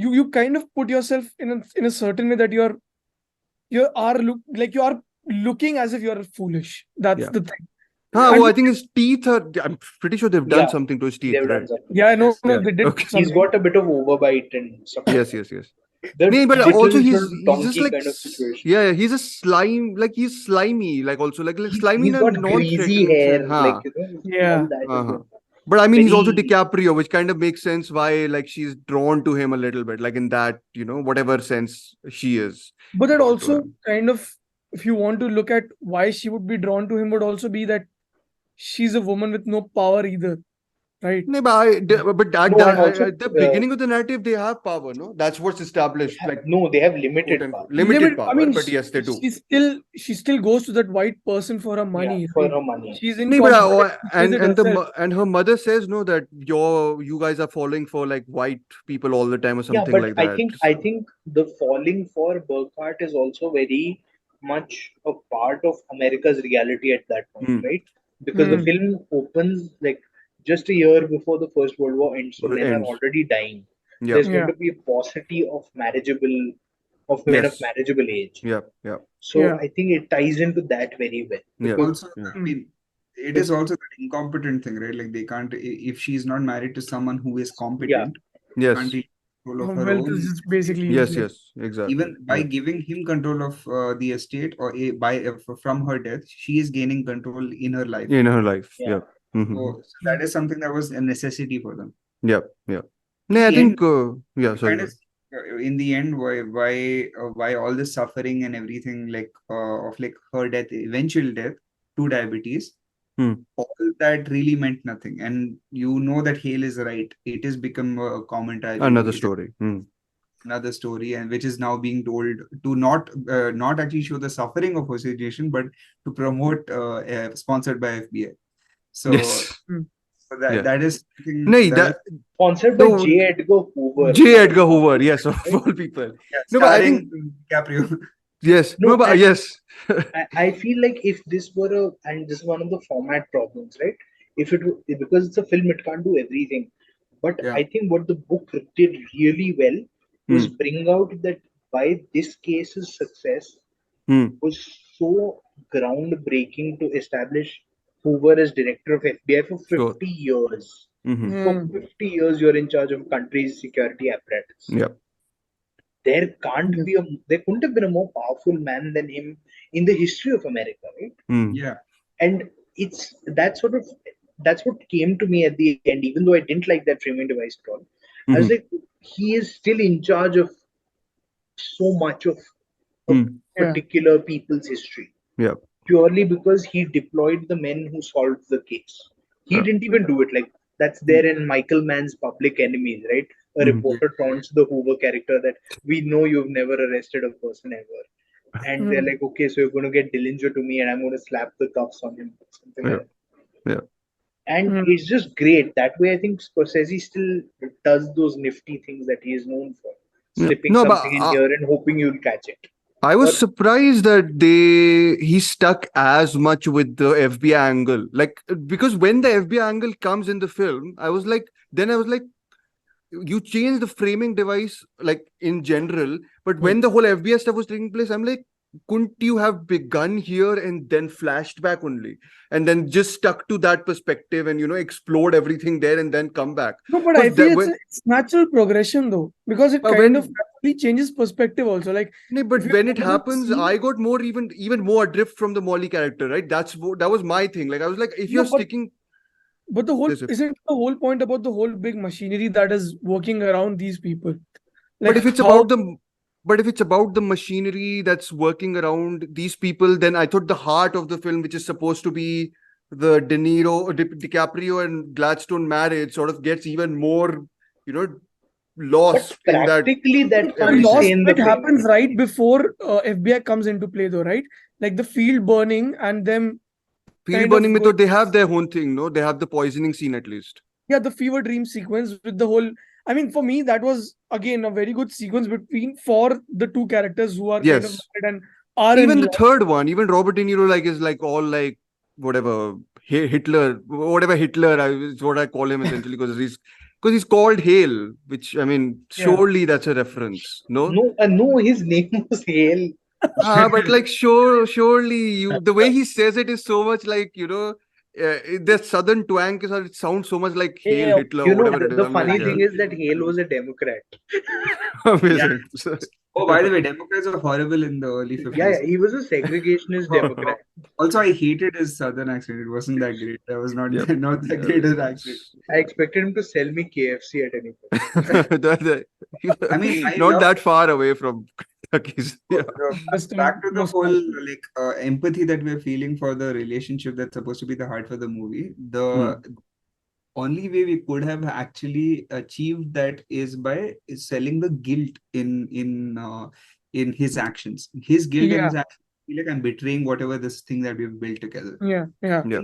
Speaker 8: you kind of put yourself in a certain way that you are like you are looking as if you're foolish. That's
Speaker 5: Yeah.
Speaker 8: the thing.
Speaker 5: Oh,
Speaker 8: And
Speaker 5: I think his teeth are. I'm pretty sure they've done
Speaker 7: Yeah,
Speaker 5: something to his teeth,
Speaker 7: they've
Speaker 5: right?
Speaker 7: done something.
Speaker 8: yeah, no,
Speaker 6: Yes.
Speaker 8: no,
Speaker 5: Yeah.
Speaker 8: they did
Speaker 5: Okay.
Speaker 7: He's
Speaker 8: something.
Speaker 7: got a bit of overbite and stuff like
Speaker 5: Yes.
Speaker 7: that.
Speaker 5: Yes. Yes.
Speaker 7: The
Speaker 5: No, but
Speaker 7: teeth
Speaker 5: also
Speaker 7: is
Speaker 5: he's
Speaker 7: sort of
Speaker 5: just
Speaker 7: donkey
Speaker 5: like
Speaker 7: kind of situation.
Speaker 5: yeah, he's a slime. Like he's slimy. Like also like slimy in
Speaker 7: He's
Speaker 5: a
Speaker 7: got greasy
Speaker 5: non-threatening
Speaker 7: hair,
Speaker 5: sense.
Speaker 7: like
Speaker 5: Huh.
Speaker 8: Yeah.
Speaker 7: all that is
Speaker 5: Uh-huh.
Speaker 7: going on.
Speaker 5: But I mean, he's also
Speaker 7: Very,
Speaker 5: DiCaprio, which kind of makes sense why like she's drawn to him a little bit, like in that whatever sense she is
Speaker 8: But that
Speaker 5: drawn to
Speaker 8: also
Speaker 5: him.
Speaker 8: kind of, if you want to look at why she would be drawn to him, would also be that she's a woman with no power either, right?
Speaker 5: No, but at,
Speaker 7: no, and also
Speaker 5: at the beginning of the narrative, they have power, no? That's what's established, like
Speaker 7: they have
Speaker 5: quote
Speaker 7: limited
Speaker 5: unquote,
Speaker 7: power.
Speaker 5: limited
Speaker 8: I
Speaker 5: power,
Speaker 8: mean,
Speaker 5: but yes, they do.
Speaker 8: she still goes to that white person for her
Speaker 7: Yeah,
Speaker 8: money,
Speaker 7: for
Speaker 8: right?
Speaker 7: her money.
Speaker 8: She's
Speaker 5: No, but
Speaker 8: incompetent. She says it herself.
Speaker 5: and her mother says no that you guys are falling for like white people all the time or
Speaker 7: Yeah,
Speaker 5: something
Speaker 7: but
Speaker 5: like that.
Speaker 7: I think the falling for Burkhardt is also very much a part of America's reality at that point,
Speaker 5: Hmm.
Speaker 7: right? Because the
Speaker 8: Hmm.
Speaker 7: film opens like just a year before the First World War ends, so
Speaker 5: Well,
Speaker 7: men are
Speaker 5: ends.
Speaker 7: already dying.
Speaker 5: Yeah.
Speaker 7: There's going
Speaker 8: Yeah.
Speaker 7: to be a paucity of men of
Speaker 5: Yes.
Speaker 7: marriageable age.
Speaker 5: Yeah. Yeah.
Speaker 7: So
Speaker 8: Yeah.
Speaker 7: I think it ties into that very well.
Speaker 5: Yeah.
Speaker 7: Because
Speaker 6: Also,
Speaker 5: Yeah.
Speaker 6: I mean, it is also that incompetent thing, right? Like they can't if she's not married to someone who is competent,
Speaker 5: Yes.
Speaker 6: can't take control of
Speaker 8: Her
Speaker 6: her
Speaker 8: wealth is
Speaker 6: own
Speaker 8: just basically
Speaker 6: estate.
Speaker 5: Yes.
Speaker 8: useless.
Speaker 5: Yes. Exactly.
Speaker 6: Even by
Speaker 5: Yeah.
Speaker 6: giving him control of the estate or from her death, she is gaining control in her life.
Speaker 5: In her life.
Speaker 7: Yeah.
Speaker 5: Yeah. Mhm.
Speaker 6: So that is something that was a necessity for them.
Speaker 5: Yeah. Yeah.
Speaker 6: In
Speaker 5: No, I
Speaker 6: the
Speaker 5: think.
Speaker 6: end,
Speaker 5: Yeah.
Speaker 6: you
Speaker 5: Sorry.
Speaker 6: kind of in the end why all this suffering and everything like of like her death, eventual death to diabetes,
Speaker 5: Hmm.
Speaker 6: all that really meant nothing. And you know that Hale is right. It has become a commentary.
Speaker 5: Another
Speaker 6: It is
Speaker 5: story. Hmm.
Speaker 6: another story, and which is now being told to not actually show the suffering of association, but to promote sponsored by FBI. So,
Speaker 5: Yes.
Speaker 6: so that
Speaker 5: Yeah.
Speaker 6: that is something
Speaker 5: No,
Speaker 6: that
Speaker 5: that
Speaker 6: is
Speaker 7: sponsored by
Speaker 5: no.
Speaker 7: J. Edgar Hoover.
Speaker 5: J. Edgar Hoover. Yes, of
Speaker 7: Right?
Speaker 5: all people.
Speaker 6: yeah,
Speaker 5: No, but I think
Speaker 6: starring DiCaprio.
Speaker 5: yes. No,
Speaker 7: No,
Speaker 5: but
Speaker 7: and
Speaker 5: yes.
Speaker 7: I feel like if this were and this is one of the format problems, right? If because it's a film, it can't do everything. But
Speaker 6: Yeah.
Speaker 7: I think what the book did really well was
Speaker 5: Hmm.
Speaker 7: bring out that why this case's success
Speaker 5: Hmm.
Speaker 7: was so groundbreaking to establish Hoover as director of FBI for
Speaker 5: Sure.
Speaker 7: 50 years.
Speaker 5: Mm-hmm.
Speaker 7: For
Speaker 8: Hmm.
Speaker 7: 50 years, you're in charge of a country's security apparatus.
Speaker 5: Yeah.
Speaker 7: There couldn't have been a more powerful man than him in the history of America, right?
Speaker 5: Hmm.
Speaker 6: Yeah.
Speaker 7: And it's that's what came to me at the end, even though I didn't like that framing device at all. I was
Speaker 5: Mhm.
Speaker 7: like, he is still in charge of so much of a
Speaker 5: Hmm.
Speaker 8: Yeah.
Speaker 7: particular people's history
Speaker 5: Yeah.
Speaker 7: purely because he deployed the men who solved the case. He
Speaker 5: Yeah.
Speaker 7: didn't even do it. Like that's there in Michael Mann's Public Enemies, right? A
Speaker 5: Mhm.
Speaker 7: reporter taunts the Hoover character that we know you've never arrested a person ever. And they're
Speaker 8: Hmm.
Speaker 7: like, okay, so you're going to get Dillinger to me and I'm going to slap the cuffs on him. Something
Speaker 5: Yeah.
Speaker 7: like that.
Speaker 5: Yeah.
Speaker 7: And
Speaker 8: Hmm.
Speaker 7: it's just great. That way, I think Scorsese still does those nifty things that he is known for. slipping
Speaker 5: No, but
Speaker 7: something in here and hoping you'll catch it.
Speaker 5: I was
Speaker 7: Or-
Speaker 5: surprised that he stuck as much with the FBI angle. Like, because when the FBI angle comes in the film, I was like, you change the framing device, like in general, but when the whole FBI stuff was taking place, I'm like, couldn't you have begun here and then flashed back only, and then just stuck to that perspective and explored everything there and then come back?
Speaker 8: No, but I
Speaker 5: Because
Speaker 8: feel it's natural progression though, because it
Speaker 5: But
Speaker 8: kind
Speaker 5: when-
Speaker 8: of actually changes perspective also. Like,
Speaker 5: No, but
Speaker 8: if you
Speaker 5: when it
Speaker 8: remember the
Speaker 5: happens,
Speaker 8: scene-
Speaker 5: I got more even more adrift from the Molly character, right? That was my thing. Like, I was like, if
Speaker 8: No,
Speaker 5: you're
Speaker 8: but-
Speaker 5: sticking,
Speaker 8: But the whole
Speaker 5: Yes, yes.
Speaker 8: isn't the whole point about the whole big machinery that is working around these people.
Speaker 5: but if it's
Speaker 8: how-
Speaker 5: about the but if it's about the machinery that's working around these people, then I thought the heart of the film, which is supposed to be the DiCaprio and Gladstone marriage, sort of gets even more,
Speaker 7: But
Speaker 5: lost in that.
Speaker 7: practically, that
Speaker 8: the
Speaker 7: can't
Speaker 8: loss
Speaker 7: stay in the
Speaker 8: bit
Speaker 7: film.
Speaker 8: happens right before FBI comes into play, though, right? Like the field burning and them.
Speaker 5: Field
Speaker 8: kind
Speaker 5: burning
Speaker 8: of
Speaker 5: method, they have their own thing, no? They have the poisoning scene at least.
Speaker 8: Yeah, the fever dream sequence with the whole. I mean, for me, that was again a very good sequence for the two characters who are kind of
Speaker 5: Yes.
Speaker 8: married and are
Speaker 5: Even
Speaker 8: in
Speaker 5: the
Speaker 8: love.
Speaker 5: third one, even Robert De Niro, like, is like all like whatever Hitler, whatever Hitler is what I call him essentially, because he's called Hale, which, I mean,
Speaker 8: Yeah.
Speaker 5: surely that's a reference, no?
Speaker 7: No, his name was Hale.
Speaker 5: But like surely the way he says it is so much like the southern twang it sounds so much like Hale Hitler or whatever it is.
Speaker 7: The
Speaker 5: I'm like,
Speaker 7: funny
Speaker 5: yeah.
Speaker 7: thing is that Hale was a Democrat.
Speaker 5: Amazing.
Speaker 6: Oh, by the way, Democrats were horrible in the early 50s.
Speaker 7: Yeah, he was a segregationist Democrat.
Speaker 6: Also, I hated his southern accent. It wasn't that great. That was not
Speaker 5: Yep.
Speaker 6: not that great an accent.
Speaker 7: I expected him to sell me KFC at any point.
Speaker 6: I mean, I
Speaker 5: not
Speaker 6: love-
Speaker 5: that far away from Kentucky's. Yeah.
Speaker 6: Back to the whole empathy that we're feeling for the relationship that's supposed to be the heart for the movie. The only way we could have actually achieved that is by selling the guilt in his actions. His guilt and his actions feel like I'm betraying whatever this thing that we've built together.
Speaker 8: Yeah.
Speaker 5: Yeah.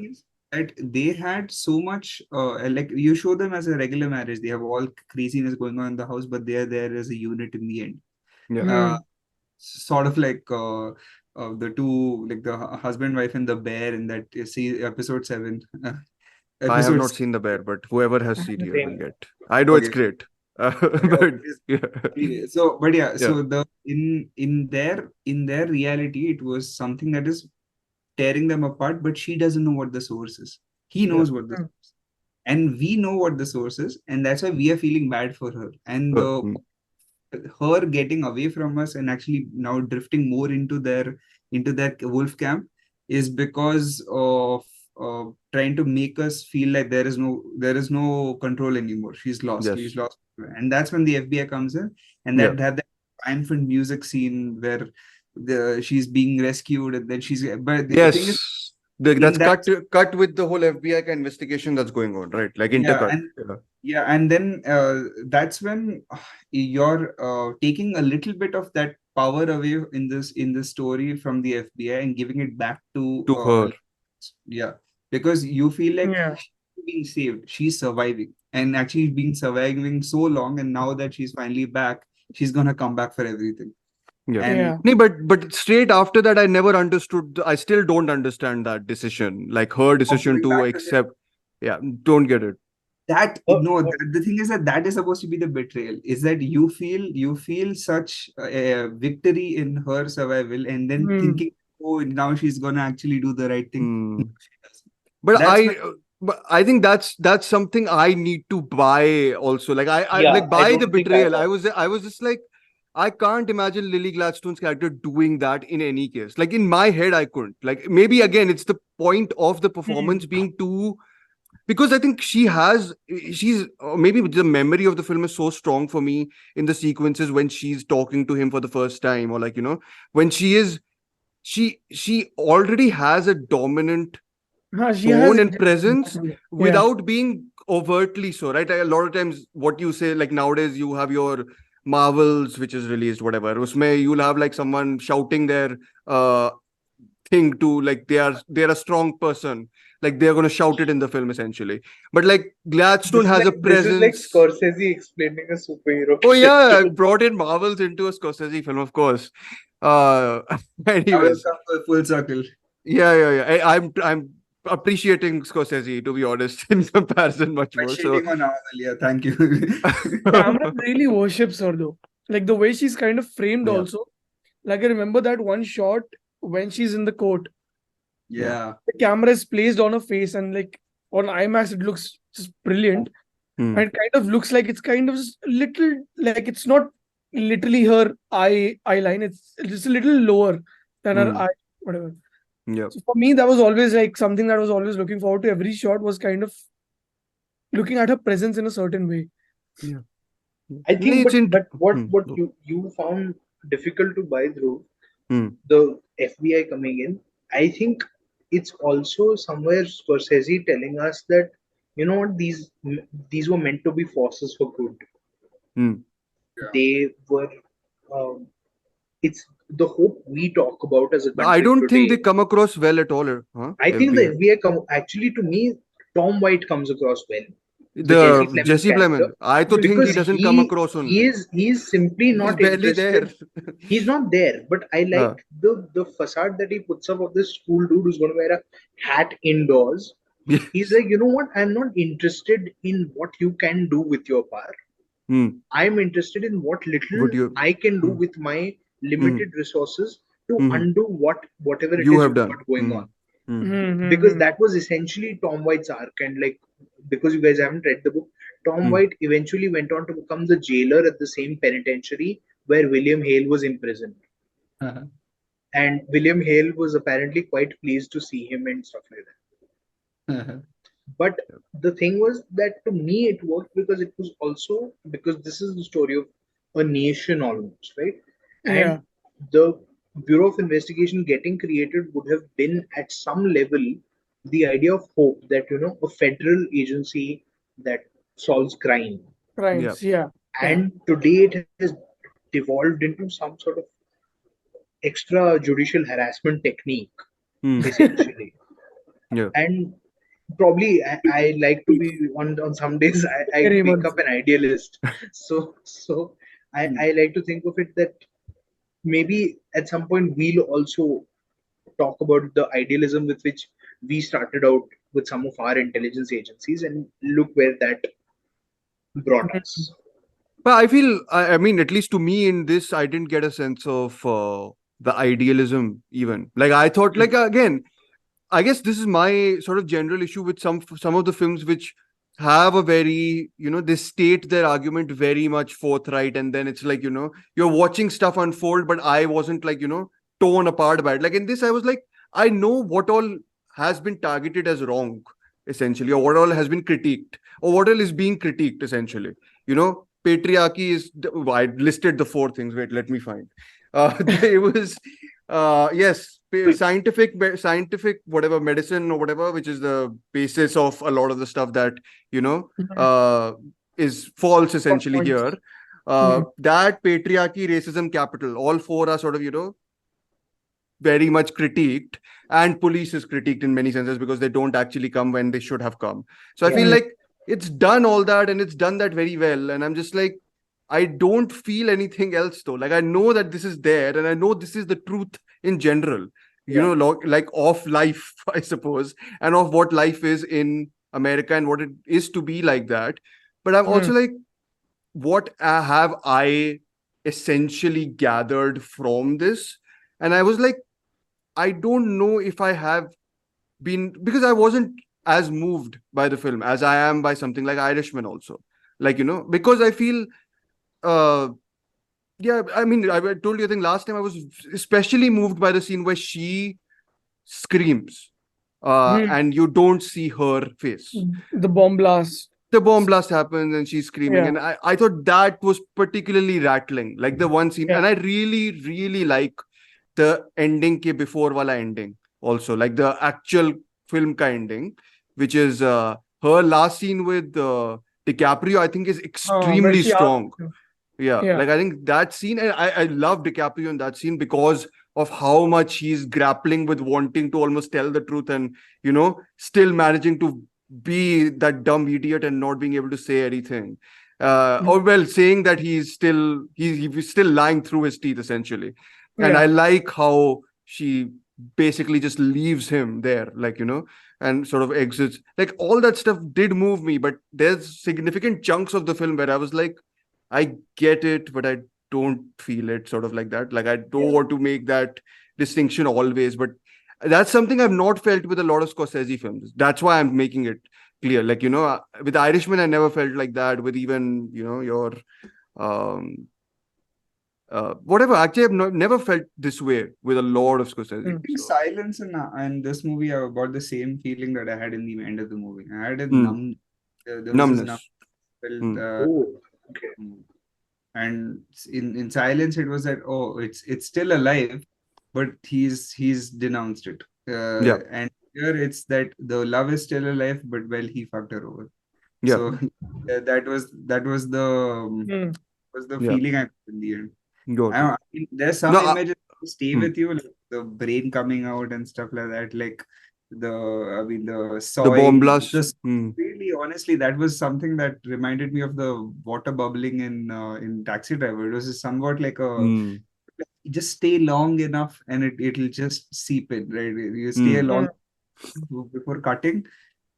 Speaker 6: That they had so much like you show them as a regular marriage, they have all craziness going on in the house, but they are there as a unit in the end.
Speaker 5: Yeah.
Speaker 6: Sort of like the two, like the husband, wife, and the bear in that episode 7.
Speaker 5: I have not seen The Bear, but whoever has seen it will get. I know it's
Speaker 6: Okay.
Speaker 5: great. But yeah.
Speaker 6: Anyway, so the in their reality, it was something that is tearing them apart, but she doesn't know what the source is. He knows what the source is. And we know what the source is, and that's why we are feeling bad for her. And her getting away from us and actually now drifting more into their wolf camp is because of trying to make us feel like there is no control anymore. She's lost.
Speaker 5: Yes.
Speaker 6: She's lost. And that's when the FBI comes in, and that triumphant music scene where she's being rescued, and then she's but the thing is,
Speaker 5: that's cut with the whole FBI investigation that's going on, right? Like intercut.
Speaker 6: And then that's when you're taking a little bit of that power away in this story from the FBI and giving it back to
Speaker 5: her.
Speaker 6: Yeah, because you feel like she's being saved, she's surviving, and actually being surviving so long, and now that she's finally back, she's gonna come back for everything.
Speaker 5: No, but straight after that, I never understood. I still don't understand that decision, like her decision to accept. Yeah, don't get it.
Speaker 6: The thing is that is supposed to be the betrayal. Is that you feel such a victory in her survival, and then thinking, oh, now she's gonna actually do the right thing.
Speaker 5: But I think that's something I need to buy also. Like I buy the betrayal. I was just like, I can't imagine Lily Gladstone's character doing that in any case. Like in my head, I couldn't. Like maybe again, it's the point of the performance being too, because I think maybe the memory of the film is so strong for me in the sequences when she's talking to him for the first time, or when she already has a dominant tone and presence without being overtly so, right? A lot of times what you say, like nowadays you have your Marvels, which is released, whatever. Usme you'll have like someone shouting their thing to, like they're a strong person. like they're going to shout it in the film essentially. But like Gladstone
Speaker 7: This is
Speaker 5: has a
Speaker 7: like this is like
Speaker 5: presence.
Speaker 7: Scorsese explaining a superhero
Speaker 5: Oh yeah, I
Speaker 7: character.
Speaker 5: brought in Marvels into a Scorsese film, of course.
Speaker 6: Now we've
Speaker 5: Anyways,
Speaker 6: come to a full circle.
Speaker 5: yeah. I'm appreciating Scorsese, to be honest, in comparison much
Speaker 6: By
Speaker 5: more. So
Speaker 6: shitting on Amal, yeah, thank you.
Speaker 8: Cameron really worships her though. Like the way she's kind of framed
Speaker 5: Yeah.
Speaker 8: also. Like I remember that one shot when she's in the court.
Speaker 6: Yeah.
Speaker 8: The camera is placed on her face and like on IMAX it looks just brilliant.
Speaker 5: Hmm.
Speaker 8: And it kind of looks like it's kind of just a little like it's not literally her eye line, it's just a little lower than her eye, whatever.
Speaker 5: Yeah.
Speaker 8: So for me, that was always like something that I was always looking forward to. Every shot was kind of looking at her presence in a certain way.
Speaker 5: Yeah.
Speaker 7: I think,
Speaker 5: It's
Speaker 7: but what
Speaker 5: Hmm.
Speaker 7: you found difficult to buy through
Speaker 5: Hmm.
Speaker 7: the FBI coming in, I think it's also somewhere Scorsese telling us that you know what these were meant to be forces for good.
Speaker 5: Hmm.
Speaker 7: They were. Um, it's the hope we talk about as a
Speaker 5: But I
Speaker 7: country
Speaker 5: don't think they
Speaker 7: today.
Speaker 5: come across well at all, huh?
Speaker 7: I think the
Speaker 5: FBI.
Speaker 7: FBI actually to me Tom White comes across well. The Jesse
Speaker 5: The
Speaker 7: Plemons
Speaker 5: Jesse
Speaker 7: character
Speaker 5: Plemons. I to think he
Speaker 7: because
Speaker 5: doesn't come across only.
Speaker 7: he's simply
Speaker 5: He's
Speaker 7: not
Speaker 5: barely there.
Speaker 7: interested. He's not there, but I like the facade that he puts up of this cool dude who's going to wear a hat indoors.
Speaker 5: Yes.
Speaker 7: He's like, you know what? I'm not interested in what you can do with your power.
Speaker 5: Hmm.
Speaker 7: I'm interested in what little
Speaker 5: What you
Speaker 7: I can do
Speaker 5: Hmm.
Speaker 7: with my limited resources to
Speaker 5: Hmm.
Speaker 7: undo whatever it
Speaker 5: You
Speaker 7: is
Speaker 5: have
Speaker 7: you've
Speaker 5: done.
Speaker 7: got going
Speaker 5: Hmm.
Speaker 7: on.
Speaker 5: Hmm.
Speaker 7: Because that was essentially Tom White's arc, and like because you guys haven't read the book, Tom
Speaker 5: Hmm.
Speaker 7: White eventually went on to become the jailer at the same penitentiary where William Hale was imprisoned.
Speaker 6: Uh-huh.
Speaker 7: And William Hale was apparently quite pleased to see him and stuff like that.
Speaker 6: Uh-huh.
Speaker 7: But the thing was that to me it worked because it was also because this is the story of a nation almost, right?
Speaker 8: Yeah.
Speaker 7: And the Bureau of Investigation getting created would have been at some level the idea of hope that you know a federal agency that solves crime.
Speaker 8: Crimes. Yeah.
Speaker 7: And today it has devolved into some sort of extrajudicial harassment technique,
Speaker 5: Hmm.
Speaker 7: essentially.
Speaker 5: Yeah.
Speaker 7: And probably I like to be on some days I
Speaker 8: Very
Speaker 7: wake
Speaker 8: much.
Speaker 7: up an idealist. So I like to think of it that maybe at some point we'll also talk about the idealism with which we started out with some of our intelligence agencies and look where that brought us.
Speaker 5: But I feel, I mean, at least to me in this, I didn't get a sense of the idealism even. Like I thought, like again, I guess this is my sort of general issue with some of the films which have a very, they state their argument very much forthright, and then it's like, you're watching stuff unfold, but I wasn't like, torn apart by it. Like in this, I was like, I know what all has been targeted as wrong, essentially, or what all has been critiqued, or what all is being critiqued, essentially. Patriarchy is. I listed the four things. Wait, let me find. It was yes, scientific whatever medicine or whatever, which is the basis of a lot of the stuff that is false essentially here. That patriarchy, racism, capital, all four are sort of very much critiqued, and police is critiqued in many senses because they don't actually come when they should have come. So I feel like it's done all that, and it's done that very well, and I'm just like, I don't feel anything else though. Like I know that this is there, and I know this is the truth in general, like of life, I suppose, and of what life is in America and what it is to be like that. But I'm also like, what have I essentially gathered from this? And I was like, I don't know if I have been, because I wasn't as moved by the film as I am by something like Irishman also. Like, because I feel yeah, I mean, I told you, I think last time I was especially moved by the scene where she screams and you don't see her face.
Speaker 8: The bomb blast.
Speaker 5: The bomb blast happens and she's screaming. And I thought that was particularly rattling, like the one scene. And I really, really like the ending ke before wala ending also, like the actual film ka ending, which is her last scene with DiCaprio, I think is extremely strong. Yeah,
Speaker 8: Yeah.
Speaker 5: like I think that scene, and I love DiCaprio in that scene because of how much he's grappling with wanting to almost tell the truth and, still managing to be that dumb idiot and not being able to say anything. Or well, saying that he's still lying through his teeth essentially. And
Speaker 8: Yeah.
Speaker 5: I like how she basically just leaves him there, like, and sort of exits. Like all that stuff did move me, but there's significant chunks of the film where I was like, I get it, but I don't feel it, sort of like that. Like I don't want to make that distinction always, but that's something I've not felt with a lot of Scorsese films. That's why I'm making it clear. Like, with Irishman, I never felt like that. With even, your um whatever. Actually, I've never felt this way with a lot of Scorsese.
Speaker 6: I think
Speaker 5: So.
Speaker 6: silence and this movie are about the same feeling that I had in the end of the movie. I had a
Speaker 5: Hmm.
Speaker 6: there was this
Speaker 5: Numbness.
Speaker 6: felt,
Speaker 7: Oh, okay.
Speaker 6: and in silence it was that, oh, it's still alive, but he's denounced it.
Speaker 5: Yeah.
Speaker 6: And here it's that the love is still alive, but well, he fucked her over.
Speaker 5: Yeah.
Speaker 6: So that was the
Speaker 5: Yeah.
Speaker 6: feeling I got in the end.
Speaker 5: Got it.
Speaker 6: I mean, there's some
Speaker 5: No,
Speaker 6: images that stay
Speaker 5: hmm.
Speaker 6: with you, like the brain coming out and stuff like that. Like the
Speaker 5: The
Speaker 6: sawing.
Speaker 5: bomb blast.
Speaker 6: Really, honestly, that was something that reminded me of the water bubbling in Taxi Driver. It was somewhat like you just stay long enough and it'll just seep in, right? You stay long before cutting.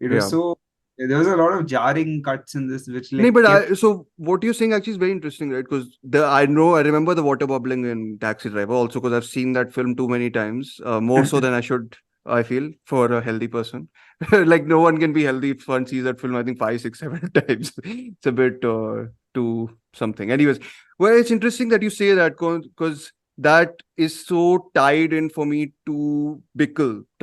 Speaker 6: It was
Speaker 5: Yeah.
Speaker 6: so there was a lot of jarring cuts in this, which
Speaker 5: No,
Speaker 6: like
Speaker 5: but so what you're saying actually is very interesting, right? Because I remember the water bubbling in Taxi Driver also because I've seen that film too many times, more so than I should. I feel for a healthy person, like no one can be healthy if one sees that film. I think 5, 6, 7 times. It's a bit too something. Anyways, well, it's interesting that you say that because that is so tied in for me to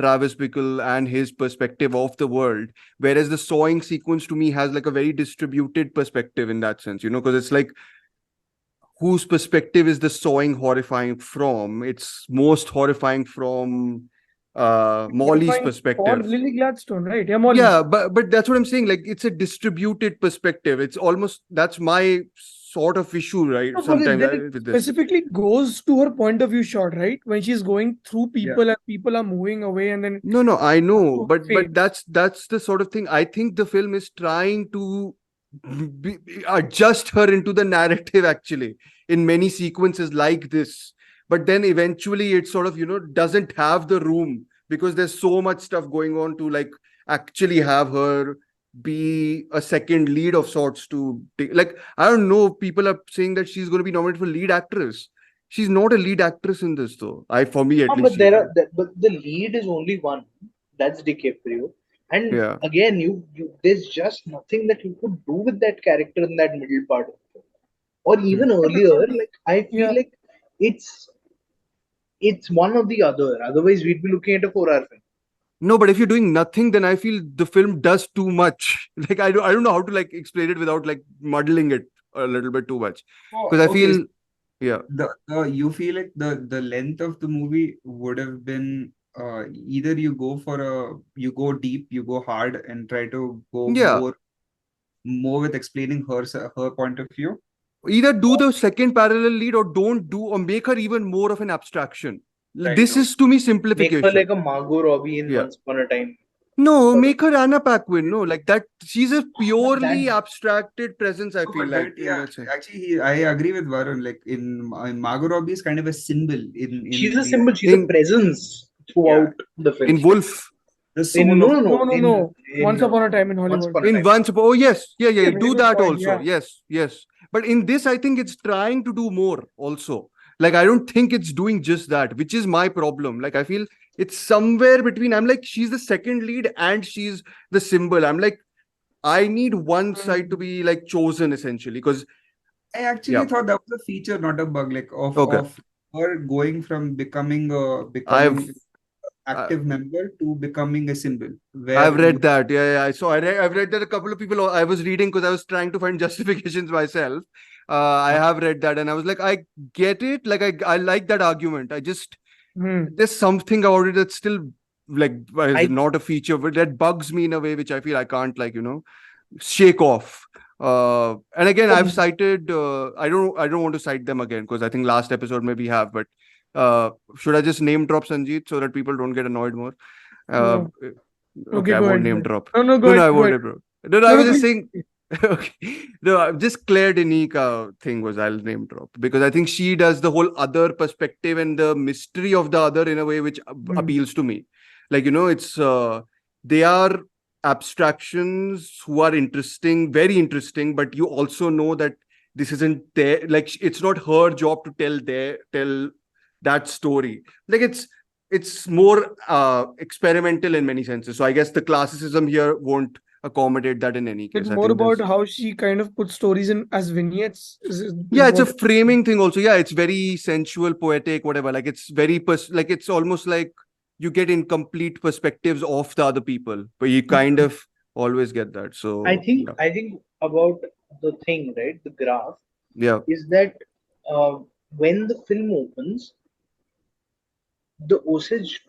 Speaker 5: Travis Bickle, and his perspective of the world. Whereas the sawing sequence to me has like a very distributed perspective in that sense, because it's like whose perspective is the sawing horrifying from? It's most horrifying from Molly's
Speaker 8: For
Speaker 5: perspective.
Speaker 8: Lily Gladstone, right? Yeah, Molly.
Speaker 5: Yeah, but that's what I'm saying. Like it's a distributed perspective. It's almost that's my sort of issue, right?
Speaker 8: No, but
Speaker 5: Sometimes
Speaker 8: then it
Speaker 5: with this.
Speaker 8: specifically goes to her point of view shot, right? When she's going through people and people are moving away, and then
Speaker 5: No, I know, but
Speaker 8: fade.
Speaker 5: that's the sort of thing I think the film is trying to adjust her into the narrative actually in many sequences like this. But then eventually it sort of doesn't have the room because there's so much stuff going on to like actually have her be a second lead of sorts to like I don't know, people are saying that she's going to be nominated for lead actress. She's not a lead actress in this though. For me at least.
Speaker 7: But the lead is only one. That's DiCaprio. And
Speaker 5: Yeah.
Speaker 7: again, there's just nothing that you could do with that character in that middle part of it. Or even earlier, like I feel like it's one or the other. Otherwise, we'd be looking at a 4-hour film.
Speaker 5: No, but if you're doing nothing, then I feel the film does too much. Like I don't know how to like explain it without like muddling it a little bit too much. Because I feel, yeah.
Speaker 6: You feel like the length of the movie would have been either you go deep, you go hard and try to go more with explaining her point of view.
Speaker 5: Either do the second parallel lead or don't do or make her even more of an abstraction. This is to me simplification.
Speaker 7: Make her like a Margot Robbie in Once Upon a Time.
Speaker 5: No, make her Anna Paquin. No, like that. She's a purely abstracted presence. I feel like.
Speaker 6: Actually, I agree with Varun. Like in Margot Robbie is kind of a symbol.
Speaker 7: She's a symbol. She's a presence throughout the film.
Speaker 5: In Wolf.
Speaker 8: No. Once Upon a Time in Hollywood.
Speaker 5: Oh yes, yeah. Do that also. Yes. But in this, I think it's trying to do more also. Like I don't think it's doing just that, which is my problem. Like I feel it's somewhere between. I'm like, she's the second lead and she's the symbol. I'm like, I need one side to be like chosen essentially because
Speaker 6: I actually thought that was a feature, not a bug. Like of her going from becoming active member to becoming a symbol.
Speaker 5: I've read that. Yeah. So I've read that a couple of people. I was reading because I was trying to find justifications myself. I have read that and I was like, I get it. Like I like that argument. I just there's something about it that's still like not a feature, but that bugs me in a way which I feel I can't like shake off. And again, I've
Speaker 8: Um,
Speaker 5: cited. I don't want to cite them again because I think last episode maybe have. But should I just name drop Sanjeet so that people don't get annoyed more? Uh,
Speaker 8: no.
Speaker 5: okay,
Speaker 8: Okay,
Speaker 5: I
Speaker 8: go
Speaker 5: won't
Speaker 8: ahead. Go
Speaker 5: name
Speaker 8: ahead.
Speaker 5: drop.
Speaker 8: No, no, go
Speaker 5: No, no,
Speaker 8: ahead.
Speaker 5: I
Speaker 8: Go
Speaker 5: won't
Speaker 8: ahead.
Speaker 5: name drop. No, no, I
Speaker 8: No,
Speaker 5: was
Speaker 8: no,
Speaker 5: just
Speaker 8: please.
Speaker 5: saying. Okay, no, just Claire Denis thing was I'll name drop because I think she does the whole other perspective and the mystery of the other in a way which
Speaker 8: Hmm.
Speaker 5: appeals to me. Like it's they are abstractions who are interesting, very interesting, but you also know that this isn't their like it's not her job to tell that story. Like it's more experimental in many senses. So I guess the classicism here won't accommodate that in any
Speaker 8: It's
Speaker 5: case. I
Speaker 8: more
Speaker 5: think
Speaker 8: about
Speaker 5: there's
Speaker 8: how she kind of puts stories in as vignettes. Is
Speaker 5: yeah, it's a
Speaker 8: what.
Speaker 5: framing thing also. Yeah, it's very sensual, poetic, whatever. Like it's very like it's almost like you get incomplete perspectives of the other people, but you kind of always get that. So yeah,
Speaker 7: I think about the thing, right? The graph
Speaker 5: yeah,
Speaker 7: is that uh, when the film opens, the Osage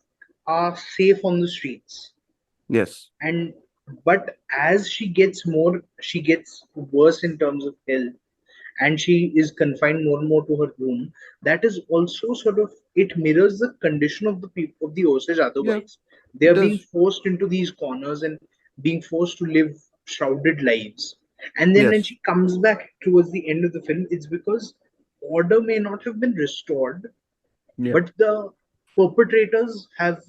Speaker 7: are safe on the streets,
Speaker 5: yes,
Speaker 7: and but as she gets worse in terms of health, and she is confined more and more to her room. That is also sort of it mirrors the condition of the people of the Osage.
Speaker 5: yeah,
Speaker 7: Otherwise, they
Speaker 5: it
Speaker 7: are being
Speaker 5: does.
Speaker 7: forced into these corners and being forced to live shrouded lives. And then when
Speaker 5: Yes,
Speaker 7: she comes back towards the end of the film, it's because order may not have been restored,
Speaker 5: yeah.
Speaker 7: but the perpetrators have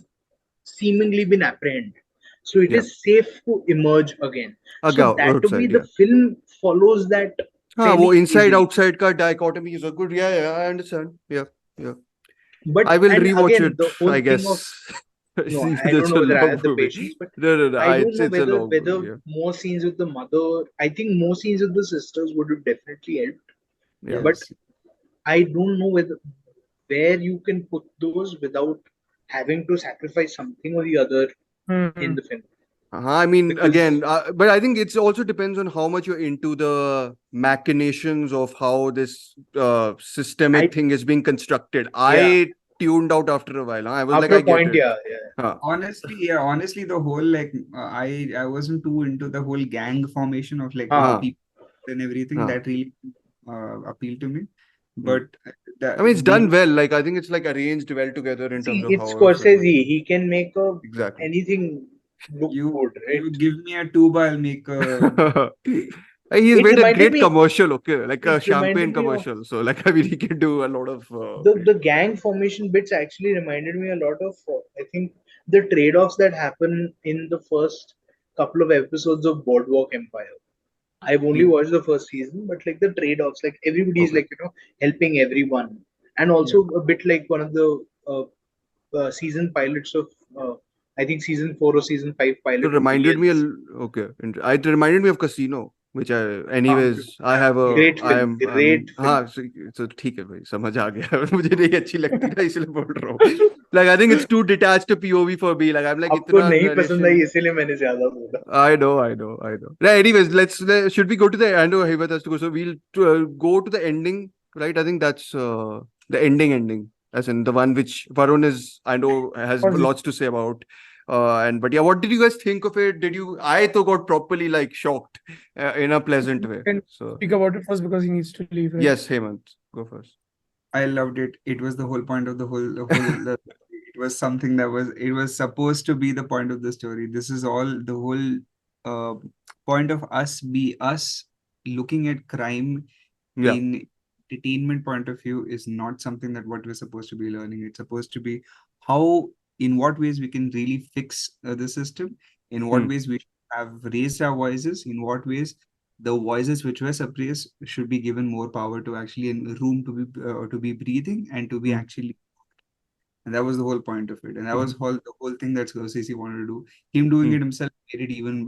Speaker 7: seemingly been apprehended. So it
Speaker 5: Yeah.
Speaker 7: is safe to emerge again. So that way,
Speaker 5: Outside,
Speaker 7: the
Speaker 5: yeah.
Speaker 7: film follows that
Speaker 5: Wo
Speaker 7: fairly
Speaker 5: inside
Speaker 7: easily.
Speaker 5: outside ka dichotomy is a good. Yeah, yeah, I understand. Yeah, yeah. I
Speaker 7: But
Speaker 5: will
Speaker 7: and
Speaker 5: rewatch
Speaker 7: again,
Speaker 5: it,
Speaker 7: the whole
Speaker 5: I
Speaker 7: thing of
Speaker 5: guess.
Speaker 7: no, I don't
Speaker 5: It's
Speaker 7: know
Speaker 5: a
Speaker 7: whether I
Speaker 5: long
Speaker 7: have the
Speaker 5: movie.
Speaker 7: patience, but
Speaker 5: No, no, no.
Speaker 7: I don't know
Speaker 5: It's a long
Speaker 7: whether
Speaker 5: movie. Yeah,
Speaker 7: more scenes with the mother. I think more scenes with the sisters would have definitely helped.
Speaker 5: yeah.
Speaker 7: But
Speaker 6: Yes.
Speaker 7: I don't know where you can put those without having to sacrifice something or the other in
Speaker 8: Hmm.
Speaker 7: the film.
Speaker 5: I mean,
Speaker 7: Because
Speaker 5: again, but I think it's also depends on how much you're into the machinations of how this systemic
Speaker 7: I
Speaker 5: thing is being constructed.
Speaker 7: yeah,
Speaker 5: I tuned out after a while. Huh? I was like,
Speaker 7: after
Speaker 5: I
Speaker 7: a
Speaker 5: get
Speaker 7: point,
Speaker 5: it.
Speaker 7: yeah, yeah.
Speaker 5: Huh.
Speaker 6: Honestly, yeah, honestly, the whole like I wasn't too into the whole gang formation of like
Speaker 7: Uh-huh.
Speaker 6: people and everything
Speaker 5: Huh.
Speaker 6: that really appealed to me.
Speaker 5: Hmm.
Speaker 6: But
Speaker 5: I mean, it's done
Speaker 6: being
Speaker 5: well. Like, I think it's like arranged well together in terms
Speaker 7: See,
Speaker 5: of
Speaker 7: it's
Speaker 5: how a film is.
Speaker 7: Scorsese. He can make
Speaker 5: Exactly.
Speaker 7: anything look
Speaker 6: you
Speaker 7: good, right?
Speaker 6: you give me a tuba, I'll make a
Speaker 5: He's
Speaker 7: It
Speaker 5: made a
Speaker 7: reminded
Speaker 5: great
Speaker 7: me.
Speaker 5: commercial, okay, like a
Speaker 7: It
Speaker 5: champagne
Speaker 7: reminded me of
Speaker 5: commercial. So, like, I mean, he can do a lot of.
Speaker 7: the gang formation bits. Actually, reminded me a lot of. I think the trade-offs that happen in the first couple of episodes of Boardwalk Empire. I've only
Speaker 6: yeah,
Speaker 7: watched the first season, but like the trade-offs, like everybody's
Speaker 5: Okay.
Speaker 7: like helping everyone, and
Speaker 6: yeah.
Speaker 7: also a bit like one of the season pilots of I think season 4 or season 5
Speaker 5: So,
Speaker 7: pilot of
Speaker 5: reminded me,
Speaker 7: Billions.
Speaker 5: okay. It reminded me of Casino, which
Speaker 7: Ah,
Speaker 5: anyways, I have
Speaker 7: great film, great film.
Speaker 5: हाँ, so ठीक है भाई, समझ आ गया. मुझे नहीं अच्छी लगती ना, इसलिए बोल रहा हूँ. Like, I think it's too detached a POV for me. Like, I'm like,
Speaker 7: आपको
Speaker 5: इतना
Speaker 7: नहीं पसंद
Speaker 5: narration.
Speaker 7: आई इसीलिए मैंने ज्यादा बोला.
Speaker 5: I know. Yeah, anyways, should we go to the, I know Hivat has to go, so we'll go to the ending, right? I think that's the ending, as in the one which Varun I know, has
Speaker 8: Or
Speaker 5: lots to say about. But yeah, what did you guys think of it? I though got properly like shocked in a pleasant way.
Speaker 8: can
Speaker 5: So,
Speaker 8: speak about it first because he needs to leave, right?
Speaker 5: yes, Hemant, go first.
Speaker 6: I loved it. It was the whole point of it was something it was supposed to be the point of the story. This is all the whole uh, point of us looking at crime
Speaker 5: Yeah.
Speaker 6: in entertainment point of view is not something that what we're supposed to be learning. It's supposed to be in what ways we can really fix the system, in what
Speaker 5: Hmm.
Speaker 6: ways we have raised our voices, in what ways the voices which were suppressed should be given more power to actually in room to be breathing and to be
Speaker 5: Hmm.
Speaker 6: actually. And that was the whole point of it. And that
Speaker 5: Hmm.
Speaker 6: was the whole thing that Scorsese wanted to do. Him doing
Speaker 5: Hmm.
Speaker 6: it himself made it even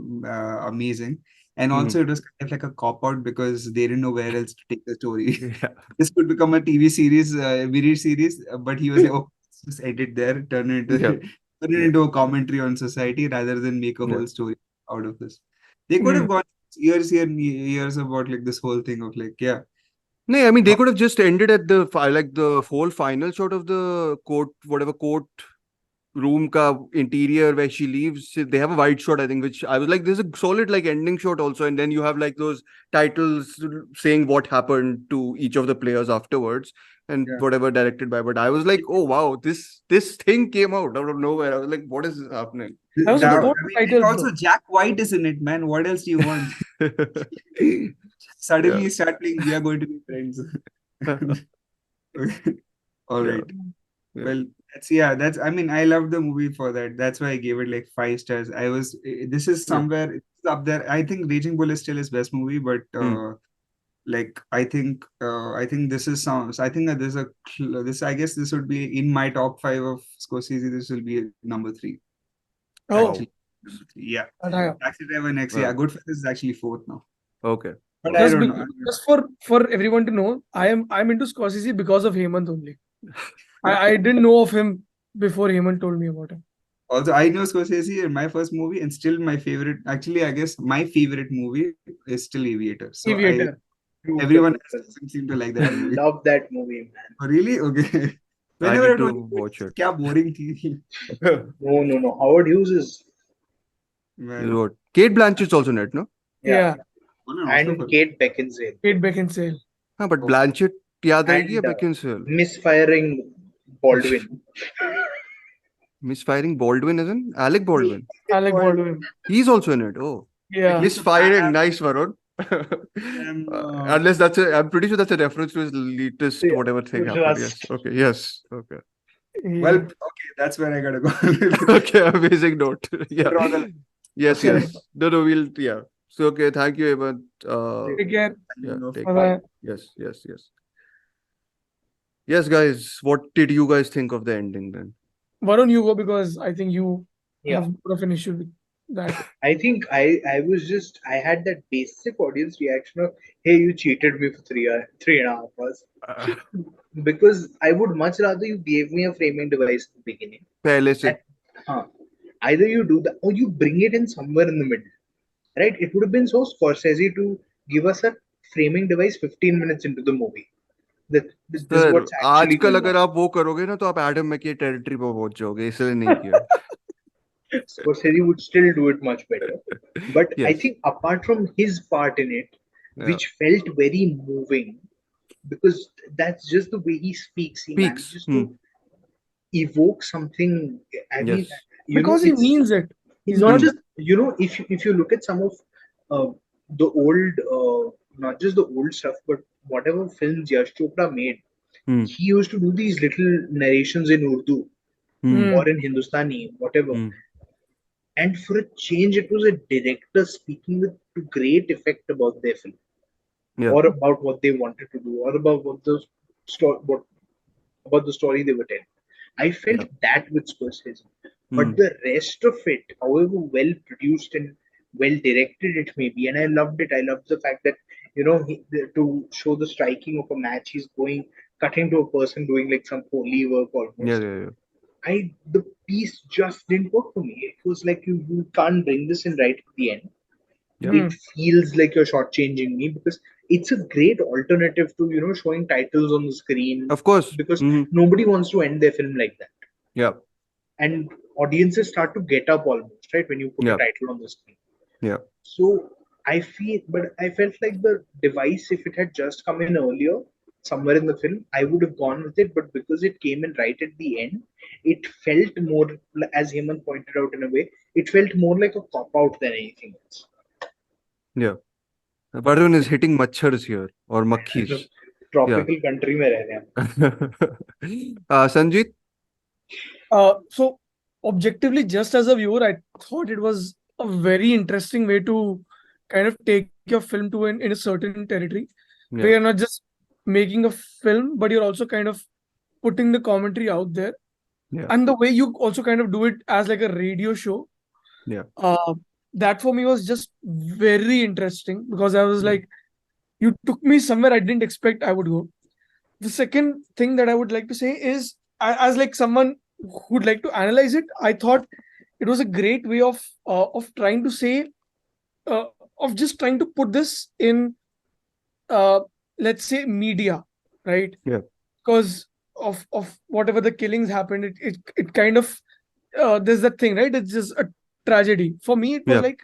Speaker 6: amazing. And
Speaker 5: Hmm.
Speaker 6: also, it was kind of like a cop out because they didn't know where else to take the story.
Speaker 5: Yeah.
Speaker 6: This could become a TV series, mini series, but he was like, oh, just edit there,
Speaker 5: Yeah.
Speaker 6: turn it
Speaker 5: Yeah.
Speaker 6: into a commentary on society rather than make a
Speaker 5: Yeah.
Speaker 6: whole story out of this. They could
Speaker 8: Hmm.
Speaker 6: have gone years about like this whole thing of like, yeah,
Speaker 5: No, I mean they
Speaker 6: how-
Speaker 5: could have just ended at the like the whole final shot of the court, whatever court room ka interior where she leaves, they have a wide shot, I think, which I was like, there's a solid like ending shot also, and then you have like those titles saying what happened to each of the players afterwards, and
Speaker 6: Yeah.
Speaker 5: whatever directed by. But I was like, oh wow, this thing came out of nowhere. I was like, what is happening?
Speaker 8: That was
Speaker 6: That,
Speaker 8: important
Speaker 6: I mean,
Speaker 8: title,
Speaker 6: also
Speaker 8: bro.
Speaker 6: Jack White is in it, man. What else do you want? Suddenly you start playing, we are going to be friends. All
Speaker 5: Yeah.
Speaker 6: right.
Speaker 5: Yeah.
Speaker 6: Well, that's I mean, I love the movie for that. That's why I gave it like 5 stars. This is somewhere it's up there. I think Raging Bull is still his best movie, but like I think this is I think that I guess this would be in my top 5 of Scorsese. This will be number 3.
Speaker 8: Oh,
Speaker 6: Actually, number 3. Yeah.
Speaker 8: that high up.
Speaker 6: Taxi Driver next. Yeah, Goodfellas is actually 4th now.
Speaker 5: Okay.
Speaker 6: But I
Speaker 8: Just,
Speaker 6: don't know.
Speaker 8: just for everyone to know, I'm into Scorsese because of Hemant only. I didn't know of him before Hemant told me about him.
Speaker 6: Also, I know Scorsese in my first movie, and still my favorite. Actually, I guess my favorite movie is still Aviator. So
Speaker 8: Aviator.
Speaker 6: everyone else doesn't seem to like
Speaker 7: I
Speaker 6: that movie.
Speaker 7: love that movie, man.
Speaker 6: Oh, really? Okay.
Speaker 5: I
Speaker 6: Whenever
Speaker 5: need
Speaker 6: it
Speaker 5: to
Speaker 6: was,
Speaker 5: watch it.
Speaker 6: क्या boring थी.
Speaker 7: No. Howard Hughes is,
Speaker 6: Man.
Speaker 5: What? Kate Blanchett's also in it, no?
Speaker 8: Yeah.
Speaker 6: Won an Oscar for
Speaker 7: and Kate Beckinsale,
Speaker 8: Kate Beckinsale.
Speaker 5: हाँ, but Blanchett याद आएगी या
Speaker 7: and
Speaker 5: Beckinsale?
Speaker 7: misfiring Baldwin.
Speaker 5: Misfiring Baldwin isn't? Alec Baldwin.
Speaker 8: Alec Baldwin.
Speaker 5: He's also in it. Oh.
Speaker 8: Yeah.
Speaker 5: Misfiring. Nice, Varun. Unless I'm pretty sure that's a reference to his latest
Speaker 7: Yeah,
Speaker 5: whatever thing happened.
Speaker 7: Rust.
Speaker 5: Yes. Okay. Yes. Okay.
Speaker 6: Well, okay, that's where I gotta go.
Speaker 5: Okay. Amazing note. Yeah.
Speaker 6: Draw the-
Speaker 5: Yes.
Speaker 8: Okay.
Speaker 5: Yes. No. Yeah. So okay. Thank you, Evan.
Speaker 8: Take care.
Speaker 5: Yeah. Take
Speaker 8: Bye
Speaker 5: care.
Speaker 8: bye.
Speaker 5: Yes. Yes. Yes. Yes, guys. What did you guys think of the ending then?
Speaker 8: Varun, you go because I think you
Speaker 7: Yeah.
Speaker 8: have more of an issue with that.
Speaker 7: I think I was just I had that basic audience reaction of, hey, you cheated me for 3.5 hours. Because I would much rather you gave me a framing device in the beginning.
Speaker 5: पहले से.
Speaker 7: Either you do that or you bring it in somewhere in the middle. Right? It would have been so Scorsese to give us a framing device 15 minutes into the movie. This is
Speaker 5: sir
Speaker 7: what's actually
Speaker 5: आजकल
Speaker 7: going
Speaker 5: अगर
Speaker 7: on.
Speaker 5: आप वो करोगे ना तो आप Adam मैकी territory पे पहुंच जाओगे इसलिए नहीं किया.
Speaker 7: Scorsese would still do it much better. But I
Speaker 5: Yes.
Speaker 7: think apart from his part in it,
Speaker 5: Yeah.
Speaker 7: which felt very moving, because that's just the way he speaks. He
Speaker 5: Speaks.
Speaker 7: manages to evoke something. I mean,
Speaker 5: Yes.
Speaker 8: Because he
Speaker 7: it's
Speaker 8: means it.
Speaker 7: it's
Speaker 8: He's
Speaker 7: not
Speaker 8: not
Speaker 7: just if you look at some of the old not just the old stuff, but whatever films Yash Chopra made,
Speaker 5: Hmm.
Speaker 7: he used to do these little narrations in Urdu
Speaker 8: Hmm.
Speaker 7: or in Hindustani, whatever.
Speaker 5: Hmm.
Speaker 7: And for a change, it was a director speaking with great effect about their film,
Speaker 5: Yeah.
Speaker 7: or about what they wanted to do, or about what about the story they were telling. I felt that with Scorsese, but the rest of it, however well produced and well directed it may be, and I loved it. I loved the fact that to show the striking of a match, he's cutting to a person doing like some holy work almost.
Speaker 5: Yeah.
Speaker 7: The piece just didn't work for me. It was like you can't bring this in right at the end.
Speaker 5: Yeah.
Speaker 7: It feels like you're shortchanging me because it's a great alternative to showing titles on the screen.
Speaker 5: Of course.
Speaker 7: Because nobody wants to end their film like that.
Speaker 5: Yeah.
Speaker 7: And audiences start to get up almost, right, when you put a title on the screen.
Speaker 5: Yeah.
Speaker 7: So I felt like the device, if it had just come in earlier, somewhere in the film, I would have gone with it. But because it came in right at the end, it felt more, as Hemant pointed out in a way, it felt more like a cop out than anything else.
Speaker 5: Yeah. Varun is hitting machhars here or makhis.
Speaker 7: Tropical country mein reh rahe hain.
Speaker 5: Sanjeet?
Speaker 8: So objectively, just as a viewer, I thought it was a very interesting way to kind of take your film to in a certain territory. Where you're not just making a film, but you're also kind of putting the commentary out there.
Speaker 5: Yeah.
Speaker 8: And the way you also kind of do it as like a radio show.
Speaker 5: Yeah.
Speaker 8: That for me was just very interesting because I was like, you took me somewhere I didn't expect I would go. The second thing that I would like to say is, as like someone who'd like to analyze it, I thought it was a great way of trying to say, of just trying to put this in, let's say, media, right?
Speaker 5: Yeah.
Speaker 8: Because of whatever the killings happened, it kind of there's that thing, right? It's just a tragedy. For me, it was
Speaker 5: Yeah.
Speaker 8: like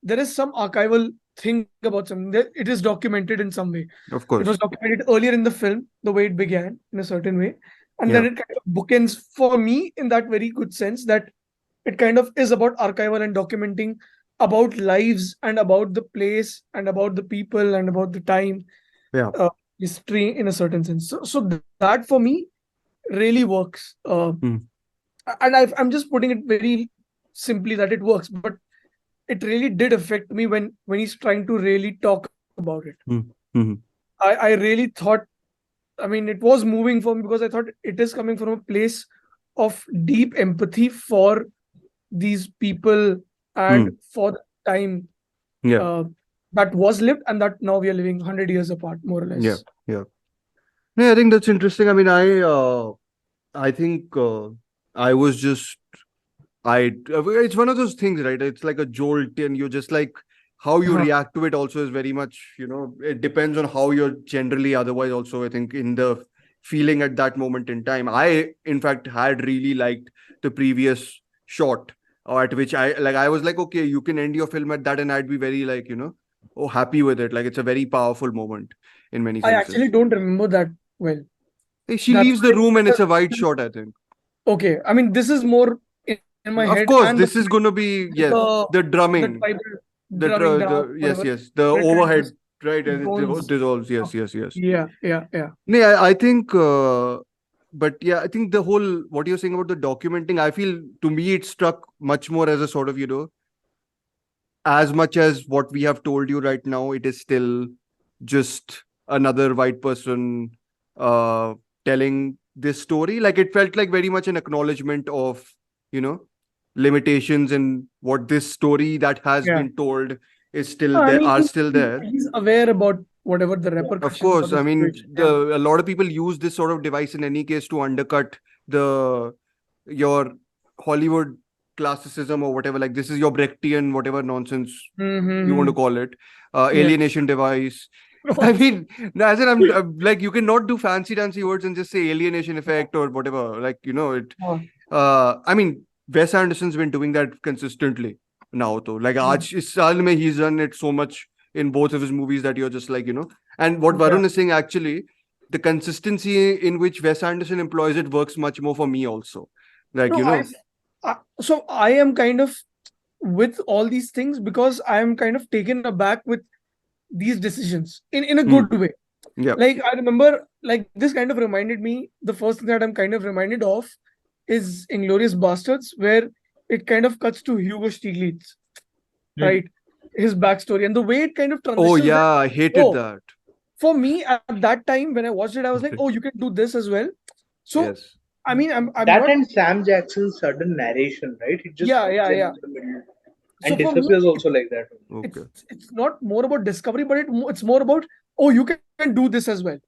Speaker 8: there is some archival thing about something that it is documented in some way.
Speaker 5: Of
Speaker 8: It
Speaker 5: course.
Speaker 8: was documented earlier in the film, the way it began in a certain way, and
Speaker 5: Yeah.
Speaker 8: then it kind of bookends for me in that very good sense that it kind of is about archival and documenting about lives and about the place and about the people and about the time,
Speaker 5: Yeah.
Speaker 8: history in a certain sense. So that for me really works.
Speaker 5: Hmm.
Speaker 8: And I'm just putting it very simply that it works, but it really did affect me when he's trying to really talk about it.
Speaker 5: Hmm. Hmm.
Speaker 8: I really thought, I mean, it was moving for me because I thought it is coming from a place of deep empathy for these people and
Speaker 5: Hmm.
Speaker 8: for the time
Speaker 5: Yeah.
Speaker 8: that was lived and that now we are living 100 years apart, more or less.
Speaker 5: Yeah. Yeah. Yeah, I think that's interesting. I mean, I think I was just it's one of those things, right? It's like a jolt, and you just like how you
Speaker 8: Huh.
Speaker 5: react to it also is very much, it depends on how you're generally otherwise also, I think, in the feeling at that moment in time. I, in fact, had really liked the previous shot, at which I was like, okay, you can end your film at that, and I'd be very like, oh, happy with it. Like, it's a very powerful moment in many
Speaker 8: I actually
Speaker 5: senses.
Speaker 8: don't remember that well.
Speaker 5: She
Speaker 8: That's
Speaker 5: leaves the
Speaker 8: why
Speaker 5: room and it's a wide shot, I think.
Speaker 8: okay. I mean, this is more in my
Speaker 5: Of
Speaker 8: head,
Speaker 5: course,
Speaker 8: and
Speaker 5: this is going to be, yes,
Speaker 8: the
Speaker 5: the
Speaker 8: the
Speaker 5: drumming,
Speaker 8: tribal
Speaker 5: the
Speaker 8: drumming dance,
Speaker 5: yes,
Speaker 8: whatever,
Speaker 5: yes, the
Speaker 8: where it kind of
Speaker 5: overhead,
Speaker 8: just
Speaker 5: right, and it
Speaker 8: drones
Speaker 5: dissolves.
Speaker 8: up.
Speaker 5: Yes, yes, yes.
Speaker 8: Yeah, yeah, yeah.
Speaker 5: No, I think, but yeah, I think the whole what you're saying about the documenting, I feel to me it struck much more as a sort of, as much as what we have told you right now, it is still just another white person uh telling this story. Like, it felt like very much an acknowledgement of, you know limitations in what this story that has
Speaker 8: Yeah.
Speaker 5: been told is still
Speaker 8: I
Speaker 5: there,
Speaker 8: mean,
Speaker 5: are still there.
Speaker 8: he's aware about whatever the
Speaker 5: Of
Speaker 8: repercussions of
Speaker 5: course,
Speaker 8: the
Speaker 5: I mean,
Speaker 8: situation. Yeah.
Speaker 5: a lot of people use this sort of device in any case to undercut the your Hollywood classicism or whatever. Like, this is your Brechtian, whatever nonsense you want to
Speaker 8: Mm-hmm.
Speaker 5: call it,
Speaker 8: Yeah.
Speaker 5: alienation device. I mean, no, as in, I'm like, you cannot do fancy words and just say alienation effect or whatever. Like, it.
Speaker 8: Oh,
Speaker 5: I mean, Wes Anderson's been doing that consistently now, though. Like, aaj is saal mein he's done it so much in both of his movies that you're just like, And what
Speaker 8: yeah.
Speaker 5: Varun is saying, actually, the consistency in which Wes Anderson employs it works much more for me also. Like,
Speaker 8: No, so I am kind of with all these things because I am kind of taken aback with these decisions in a good way.
Speaker 5: yeah.
Speaker 8: Like I remember, like this kind of reminded me. The first thing that I'm kind of reminded of is Inglorious Bastards, where it kind of cuts to Hugo Stiglitz, right? His backstory and the way it kind of
Speaker 5: Oh,
Speaker 8: transitions.
Speaker 5: yeah, I hated that.
Speaker 8: For me at that time when I watched it, I was like, oh, you can do this as well. So
Speaker 5: Yes.
Speaker 8: I mean, I'm
Speaker 7: That
Speaker 8: not.
Speaker 7: and Sam Jackson's sudden narration, right? It just
Speaker 8: Yeah,
Speaker 7: comes
Speaker 8: yeah,
Speaker 7: in
Speaker 8: yeah.
Speaker 7: the middle
Speaker 8: So
Speaker 7: and
Speaker 8: for me,
Speaker 7: disappears also like that.
Speaker 5: Okay.
Speaker 8: it's not more about discovery, but it's more about, oh, you can do this as well.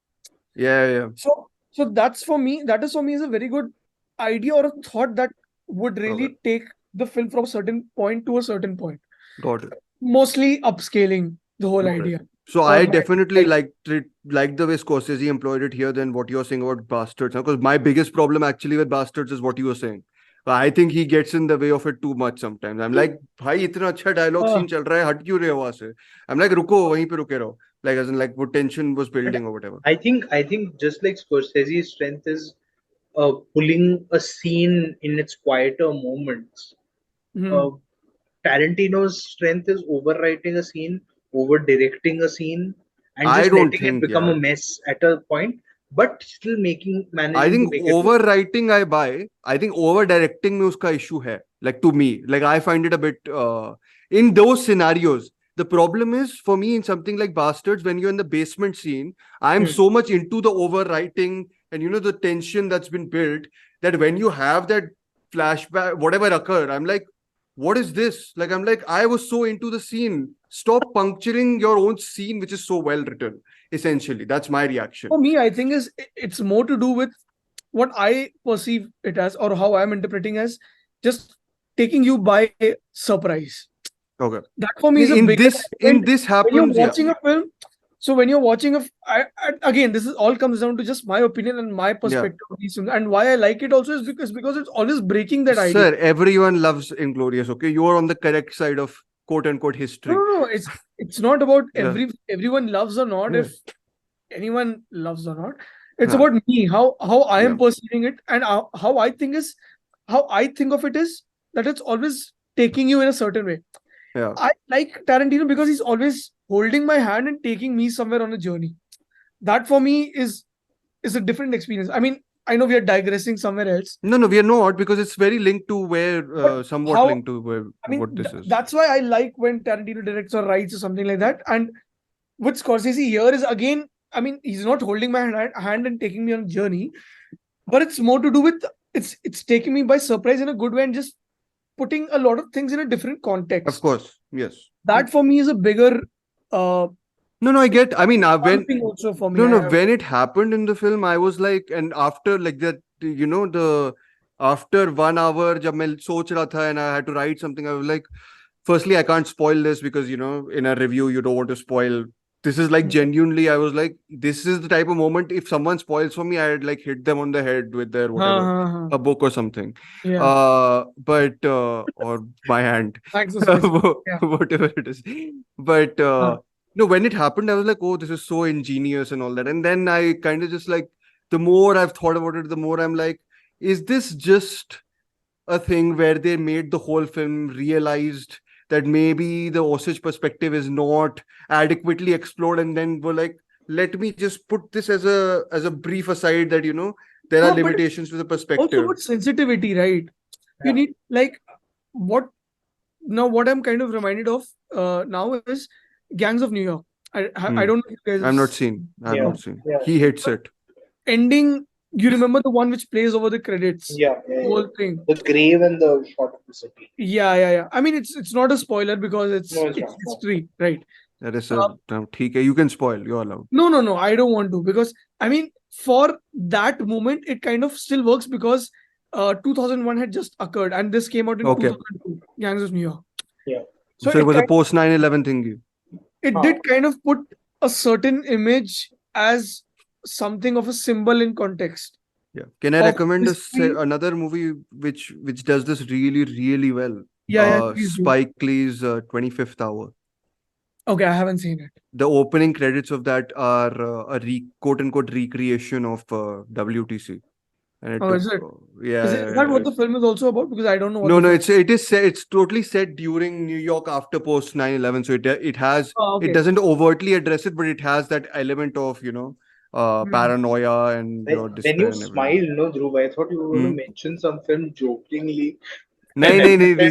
Speaker 5: Yeah.
Speaker 8: So that's for me. That is for me is a very good idea or a thought that would really
Speaker 5: Okay.
Speaker 8: take the film from a certain point to a certain point.
Speaker 5: Got it.
Speaker 8: Mostly upscaling the whole
Speaker 5: Got it.
Speaker 8: idea.
Speaker 5: So I
Speaker 8: But
Speaker 5: definitely liked the way Scorsese employed it here than what you're saying about Bastards. Because my biggest problem actually with Bastards is what you were saying. I think he gets in the way of it too much sometimes. I'm like, भाई इतना अच्छा dialogue scene चल रहा है, हट क्यों रहे हो वहाँ से? I'm like, रुको, वहीं पे रुके रहो. Like, as in, like, what tension was building or whatever.
Speaker 7: I think just like Scorsese's strength is pulling a scene in its quieter moments. Uh, Tarantino's strength is overwriting a scene, over directing a scene, and
Speaker 5: I
Speaker 7: just
Speaker 5: don't
Speaker 7: letting it
Speaker 5: think,
Speaker 7: become
Speaker 5: yeah.
Speaker 7: a mess at a point, but still
Speaker 5: I
Speaker 7: managing to
Speaker 5: think
Speaker 7: make it.
Speaker 5: overwriting I buy. I think over directing में उसका issue है. Like, to me, like, I find it a bit in those scenarios. The problem is for me in something like Bastards, when you're in the basement scene, I'm so much into the overwriting and the tension that's been built, that when you have that flashback, whatever occur, I'm like, what is this? Like, I'm like, I was so into the scene. Stop puncturing your own scene, which is so well written. Essentially, that's my reaction.
Speaker 8: for me, I think it's more to do with what I perceive it as, or how I'm interpreting as, just taking you by surprise.
Speaker 5: Okay.
Speaker 8: That for me is a
Speaker 5: In
Speaker 8: bigger
Speaker 5: this
Speaker 8: element.
Speaker 5: happens,
Speaker 8: When you're
Speaker 5: yeah.
Speaker 8: watching a film, So when you're watching again, this is all comes down to just my opinion and my perspective of these films, and why I like it also is because it's always breaking that idea.
Speaker 5: Sir, everyone loves Inglorious. Okay, you are on the correct side of quote unquote history.
Speaker 8: No, it's not about
Speaker 5: Yeah.
Speaker 8: everyone loves or not.
Speaker 5: Yeah.
Speaker 8: If anyone loves or not, it's
Speaker 5: Huh.
Speaker 8: about me, how I am
Speaker 5: Yeah.
Speaker 8: perceiving it, and how I think of it is that it's always taking you in a certain way.
Speaker 5: Yeah.
Speaker 8: I like Tarantino because he's always holding my hand and taking me somewhere on a journey. That for me is a different experience. I mean, I know we are digressing somewhere else.
Speaker 5: No, we are not, because it's very linked to where somewhat
Speaker 8: how-
Speaker 5: linked to where
Speaker 8: I mean,
Speaker 5: what this is.
Speaker 8: that's why I like when Tarantino directs or writes or something like that. And with Scorsese here is again, I mean, he's not holding my hand and taking me on a journey, but it's more to do with it's taking me by surprise in a good way and just putting a lot of things in a different context.
Speaker 5: Of course, yes.
Speaker 8: That for me is a bigger
Speaker 5: No, I get. I mean, when
Speaker 8: thing also for me.
Speaker 5: when it happened in the film, I was like, and after like that, after 1 hour, jab main soch raha tha and I had to write something, I was like, firstly, I can't spoil this because in a review you don't want to spoil. This is like genuinely, I was like, this is the type of moment if someone spoils for me, I'd like hit them on the head with their whatever, a book or something.
Speaker 8: Yeah.
Speaker 5: But or my hand,
Speaker 8: Thanks for specifying. Yeah.
Speaker 5: whatever it is. But no, when it happened, I was like, oh, this is so ingenious and all that. And then I kind of just like, the more I've thought about it, the more I'm like, is this just a thing where they made the whole film, realized that maybe the Osage perspective is not adequately explored, and then were like, let me just put this as a brief aside that there are limitations to the perspective.
Speaker 8: Also about sensitivity, right? You need like what I'm kind of reminded of now is Gangs of New York. I don't know if you guys
Speaker 5: I've not seen.
Speaker 7: Yeah.
Speaker 5: He hates it.
Speaker 8: Ending, you remember the one which plays over the credits?
Speaker 7: The
Speaker 8: whole thing.
Speaker 7: The grave and the shot of the city.
Speaker 8: Yeah. I mean, it's not a spoiler because it's
Speaker 7: No, it's
Speaker 8: history, right?
Speaker 5: That is you can spoil. You're allowed.
Speaker 8: No, I don't want to, because I mean, for that moment, it kind of still works because 2001 had just occurred and this came out in 2002, Gangs of New York.
Speaker 7: Yeah.
Speaker 5: So it was a post 9/11 thingy.
Speaker 8: It did kind of put a certain image as something of a symbol in context.
Speaker 5: Yeah. Can I recommend another movie which does this really, really well? Spike Lee's 25th Hour.
Speaker 8: Okay, I haven't seen it.
Speaker 5: The opening credits of that are a quote unquote recreation of WTC. And
Speaker 8: is it?
Speaker 5: Yeah.
Speaker 8: Is that what the film is also about? Because I don't know.
Speaker 5: No, it's totally set during New York after post 9/11. So it has it doesn't overtly address it, but it has that element of paranoia and despair.
Speaker 7: When you smiled, no, Dhruv, I thought you were going to mention some film jokingly.
Speaker 5: No,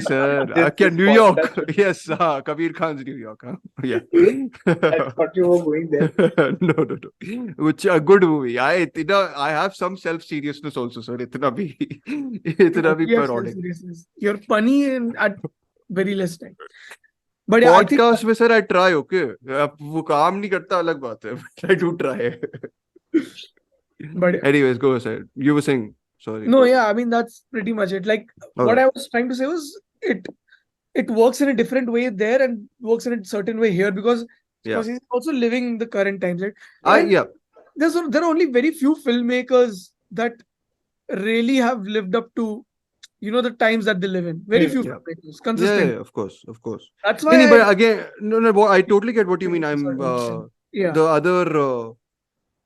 Speaker 5: sir. New York. Yes, Kabir Khan's New York. Huh? Yeah.
Speaker 7: I thought you were going there.
Speaker 5: No. Which a good movie. I have some self-seriousness also, sir. Itna bhi parodic.
Speaker 8: You're funny and at very less time. But
Speaker 5: podcast में sir I try, okay. वो काम नहीं करता अलग बात है. I do try. But anyways, go ahead. You were saying. Sorry.
Speaker 8: No, yeah, I mean that's pretty much it. Like what I was trying to say was it works in a different way there and works in a certain way here because he's also living the current times, right? There are only very few filmmakers that really have lived up to the times that they live in. Very few filmmakers, consistent.
Speaker 5: Yeah, of course.
Speaker 8: That's why.
Speaker 5: But again, no, I totally get what you mean. I'm the other.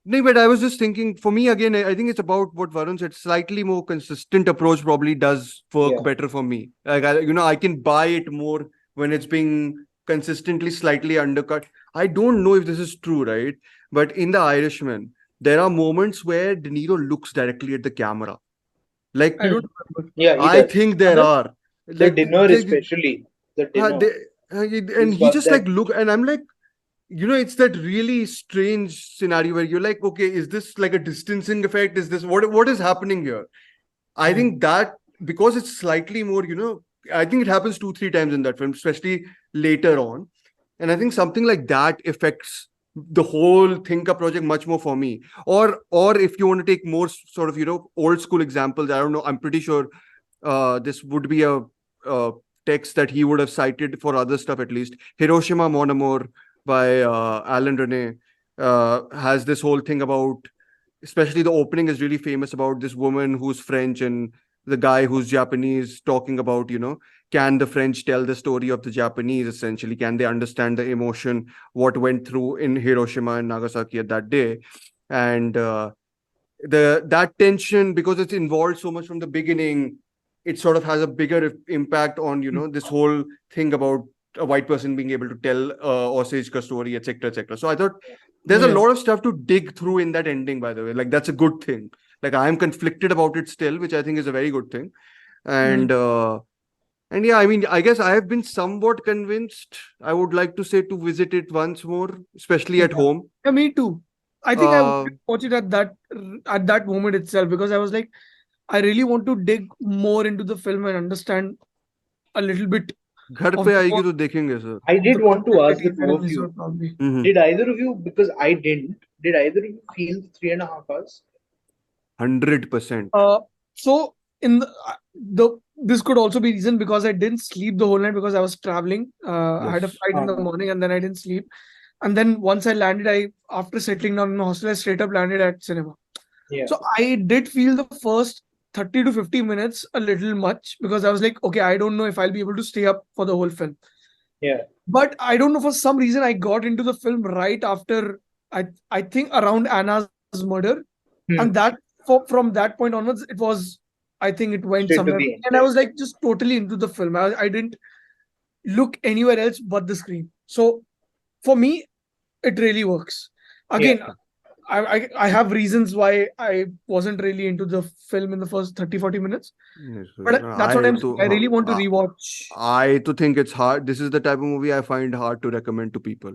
Speaker 5: No, but I was just thinking, for me, again, I think it's about what Varun said. Slightly more consistent approach probably does work better for me. Like, I can buy it more when it's being consistently slightly undercut. I don't know if this is true, right? But in The Irishman, there are moments where De Niro looks directly at the camera. Like,
Speaker 8: I don't remember.
Speaker 7: Yeah,
Speaker 5: I think there are.
Speaker 7: The dinner especially. The dinner.
Speaker 5: And he just like look, and I'm like, it's that really strange scenario where you're like, okay, is this like a distancing effect? Is this what is happening here? I think that because it's slightly more, I think it happens 2-3 times in that film, especially later on. And I think something like that affects the whole Thinker project much more for me. Or if you want to take more sort of, old school examples, I don't know, I'm pretty sure this would be a text that he would have cited for other stuff at least. Hiroshima Mon Amour by Alan Rene. has this whole thing about, especially the opening is really famous about this woman who's French and the guy who's Japanese talking about, can the French tell the story of the Japanese essentially? Can they understand the emotion, what went through in Hiroshima and Nagasaki at that day? And that tension, because it's involved so much from the beginning, it sort of has a bigger impact on, this whole thing about a white person being able to tell Osage ka story, etc., etc. So I thought there's a lot of stuff to dig through in that ending, by the way. Like, that's a good thing. Like, I'm conflicted about it still, which I think is a very good thing. And yeah, I mean, I guess I have been somewhat convinced. I would like to say to visit it once more, especially at home.
Speaker 8: Yeah, me too. I think I would watch it at that moment itself, because I was like, I really want to dig more into the film and understand a little bit.
Speaker 5: घर पे आएगी तो देखेंगे sir.
Speaker 7: I did want to ask the two of you.
Speaker 5: Mm-hmm.
Speaker 7: Did either of you, because I didn't, did either of you feel 3.5 hours?
Speaker 5: 100%.
Speaker 8: So in this could also be reason because I didn't sleep the whole night because I was traveling. I had a flight in the morning and then I didn't sleep. And then once I landed, after settling down in the hostel, I straight up landed at cinema.
Speaker 7: Yeah.
Speaker 8: So I did feel the first 30 to 50 minutes a little much, because I was like, okay, I don't know if I'll be able to stay up for the whole film.
Speaker 7: Yeah.
Speaker 8: But I don't know, for some reason I got into the film right after, I think around Anna's murder. And that from that point onwards, it was, I think it went
Speaker 7: Straight
Speaker 8: somewhere. And I was like just totally into the film. I didn't look anywhere else but the screen. So for me, it really works. Again, I have reasons why I wasn't really into the film in the first 30-40 minutes. But that's what I'm saying. I really want to rewatch.
Speaker 5: I to think it's hard. This is the type of movie I find hard to recommend to people.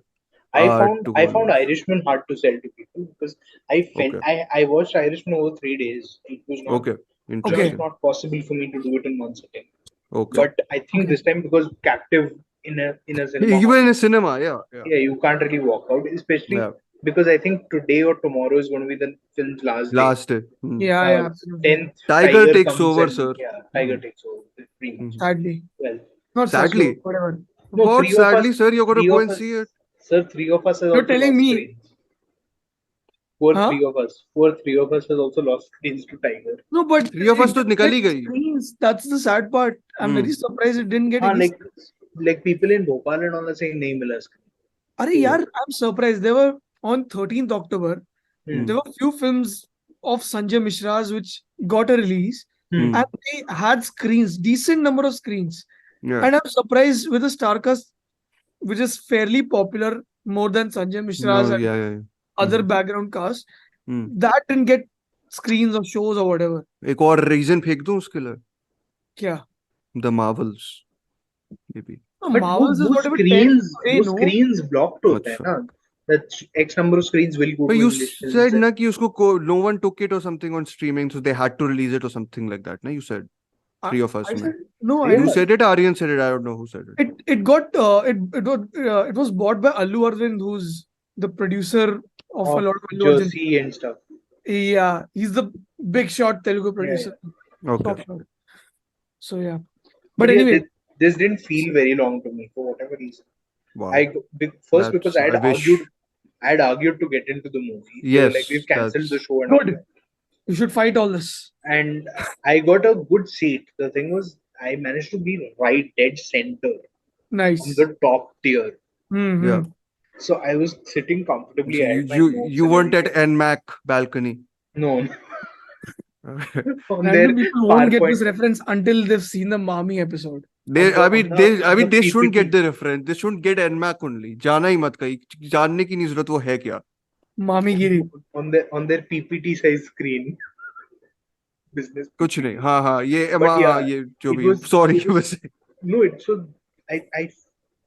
Speaker 7: I found Irishman hard to sell to people because I felt I watched Irishman over 3 days. It was not possible for me to do it in one sitting. But I think this time, because captive in a cinema,
Speaker 5: even in a cinema,
Speaker 7: you can't really walk out, especially because I think today or tomorrow is going to be the film's last day.
Speaker 8: Yeah,
Speaker 7: 10th
Speaker 5: Tiger takes over, sir.
Speaker 7: Yeah, Tiger takes over.
Speaker 8: Sadly.
Speaker 7: Well,
Speaker 8: not
Speaker 5: sadly.
Speaker 8: Whatever.
Speaker 5: No, sadly, sir, you're going to go and see it.
Speaker 7: Sir, 3 of us have
Speaker 8: You're telling me.
Speaker 7: screens. Poor 3 of us. Poor 3 of us has also lost screens to Tiger.
Speaker 8: No, but
Speaker 5: 3 of us to nikal hi gayi.
Speaker 8: Screens. That's the sad part. I'm very surprised it didn't get any.
Speaker 7: Like people in Bhopal and all are saying nahi mila screen.
Speaker 8: I'm surprised. There were on 13th October. There were few films of Sanjay Mishra's which got a release, and they had screens, decent number of screens. And I'm surprised with a star cast which is fairly popular, more than Sanjay Mishra's and other background cast, that didn't get screens or shows or whatever.
Speaker 5: एक और reason फेंक दूं उसके लिए?
Speaker 8: क्या?
Speaker 5: The Marvels, maybe.
Speaker 7: But
Speaker 8: Marvels is whatever
Speaker 7: screens blocked होते हैं ना. That X number of screens will go.
Speaker 5: But you said na कि उसको no one took it or something on streaming, so they had to release it or something like that. Na, you said 3 of us. You said it. Aryan said it. I don't know who said it.
Speaker 8: It was bought by Allu Arvind, who's the producer of a lot of Allu Arjun
Speaker 7: Jersey and stuff.
Speaker 8: Yeah, he's the big shot Telugu producer.
Speaker 5: Okay.
Speaker 8: So yeah, but anyway,
Speaker 7: this didn't feel very long to me for whatever reason.
Speaker 5: Wow.
Speaker 7: Because I had argued to get into the movie.
Speaker 5: Yes,
Speaker 7: so, like we've cancelled the show and all that.
Speaker 8: You should fight all this.
Speaker 7: And I got a good seat. The thing was, I managed to be right dead center.
Speaker 8: Nice.
Speaker 7: On the top tier.
Speaker 8: Mm-hmm.
Speaker 5: Yeah.
Speaker 7: So I was sitting comfortably.
Speaker 5: So you weren't at NMAC balcony.
Speaker 7: No.
Speaker 8: People won't get this reference until they've seen the MAMI episode.
Speaker 5: They shouldn't get the reference. They shouldn't get NMAC only. जाना ही मत कहीं. जानने की नहीं जरूरत वो है क्या?
Speaker 8: MAMI Giri.
Speaker 7: On their PPT size screen. Business.
Speaker 5: कुछ नहीं. हाँ ये जो भी. Sorry वैसे.
Speaker 7: No,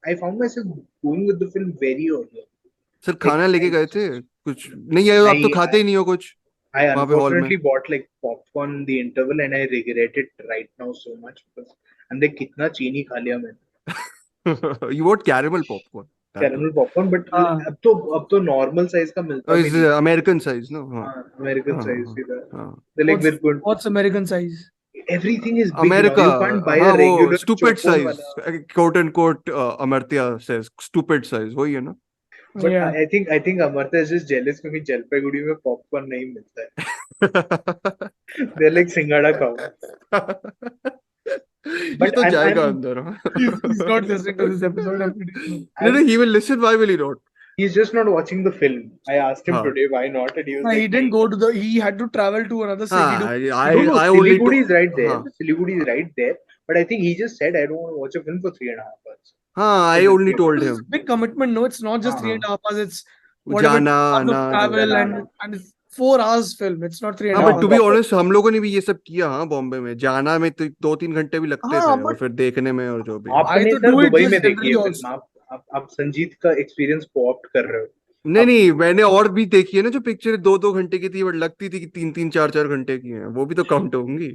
Speaker 7: I found myself going with the film very early.
Speaker 5: Sir खाना लेके गए थे कुछ नहीं है आप तो खाते ही नहीं हो कुछ.
Speaker 7: I unfortunately bought like popcorn in the interval and I regret it right now so much because अंदर कितना चीनी खा लिया मैंने.
Speaker 5: You bought caramel popcorn.
Speaker 7: Caramel popcorn, but अब तो normal size का मिलता है.
Speaker 5: It's American size, no?
Speaker 7: American size. They're like we're good.
Speaker 8: What's American size?
Speaker 7: Everything is big.
Speaker 5: America.
Speaker 7: You can't buy a regular
Speaker 5: stupid size. Quote unquote, Amartya says stupid size. वही है ना?
Speaker 7: But
Speaker 8: Yeah.
Speaker 7: I think Amartya is just jealous because Jalpaiguri में popcorn नहीं मिलता है. They're like Singada cow.
Speaker 5: ये
Speaker 7: But
Speaker 5: तो जाएगा
Speaker 7: I'm
Speaker 5: अंदर हाँ.
Speaker 8: He's not listening to this episode, I'm pretty sure.
Speaker 5: No, he will listen. Why will he not?
Speaker 7: he's just not watching the film. I asked him
Speaker 5: हाँ.
Speaker 7: today why not, and he was
Speaker 8: No,
Speaker 7: like,
Speaker 8: he didn't
Speaker 7: "Nahin."
Speaker 8: go to he had to travel to another city
Speaker 5: हाँ,
Speaker 8: to.
Speaker 7: No,
Speaker 5: I only
Speaker 7: Siliguri is right there.
Speaker 5: हाँ.
Speaker 7: Siliguri is right there. But I think he just said, I don't want to watch a film for 3.5 hours.
Speaker 5: हाँ, I
Speaker 7: So
Speaker 5: only
Speaker 7: that's
Speaker 5: told
Speaker 8: It's
Speaker 5: him.
Speaker 8: big commitment. No, it's not just
Speaker 7: हाँ.
Speaker 8: 3.5 hours. It's whatever
Speaker 5: जाना
Speaker 8: hours of
Speaker 5: आना
Speaker 8: travel
Speaker 5: जो-
Speaker 8: and it's 4 hours film. It's not three and
Speaker 5: हाँ,
Speaker 8: a
Speaker 5: but
Speaker 8: half
Speaker 5: to be
Speaker 8: hours.
Speaker 5: honest हम लोगों ने भी ये सब किया हाँ बॉम्बे में जाना में तो 2-3 घंटे भी लगते
Speaker 8: हाँ,
Speaker 5: थे और
Speaker 8: but
Speaker 5: फिर देखने में और जो भी
Speaker 7: आपने
Speaker 8: I तो
Speaker 7: sir
Speaker 8: do it
Speaker 7: Dubai
Speaker 8: just
Speaker 7: में देखी
Speaker 8: generally
Speaker 7: है
Speaker 8: also.
Speaker 7: फिल्म. आप संजीत का एक्सपीरियंस को ऑप्ट कर रहे हो.
Speaker 5: नहीं मैंने और भी देखी है ना जो पिक्चर 2-2 घंटे की थी बट लगती थी कि 3-3 4-4 घंटे की हैं वो भी तो काउंट होंगी.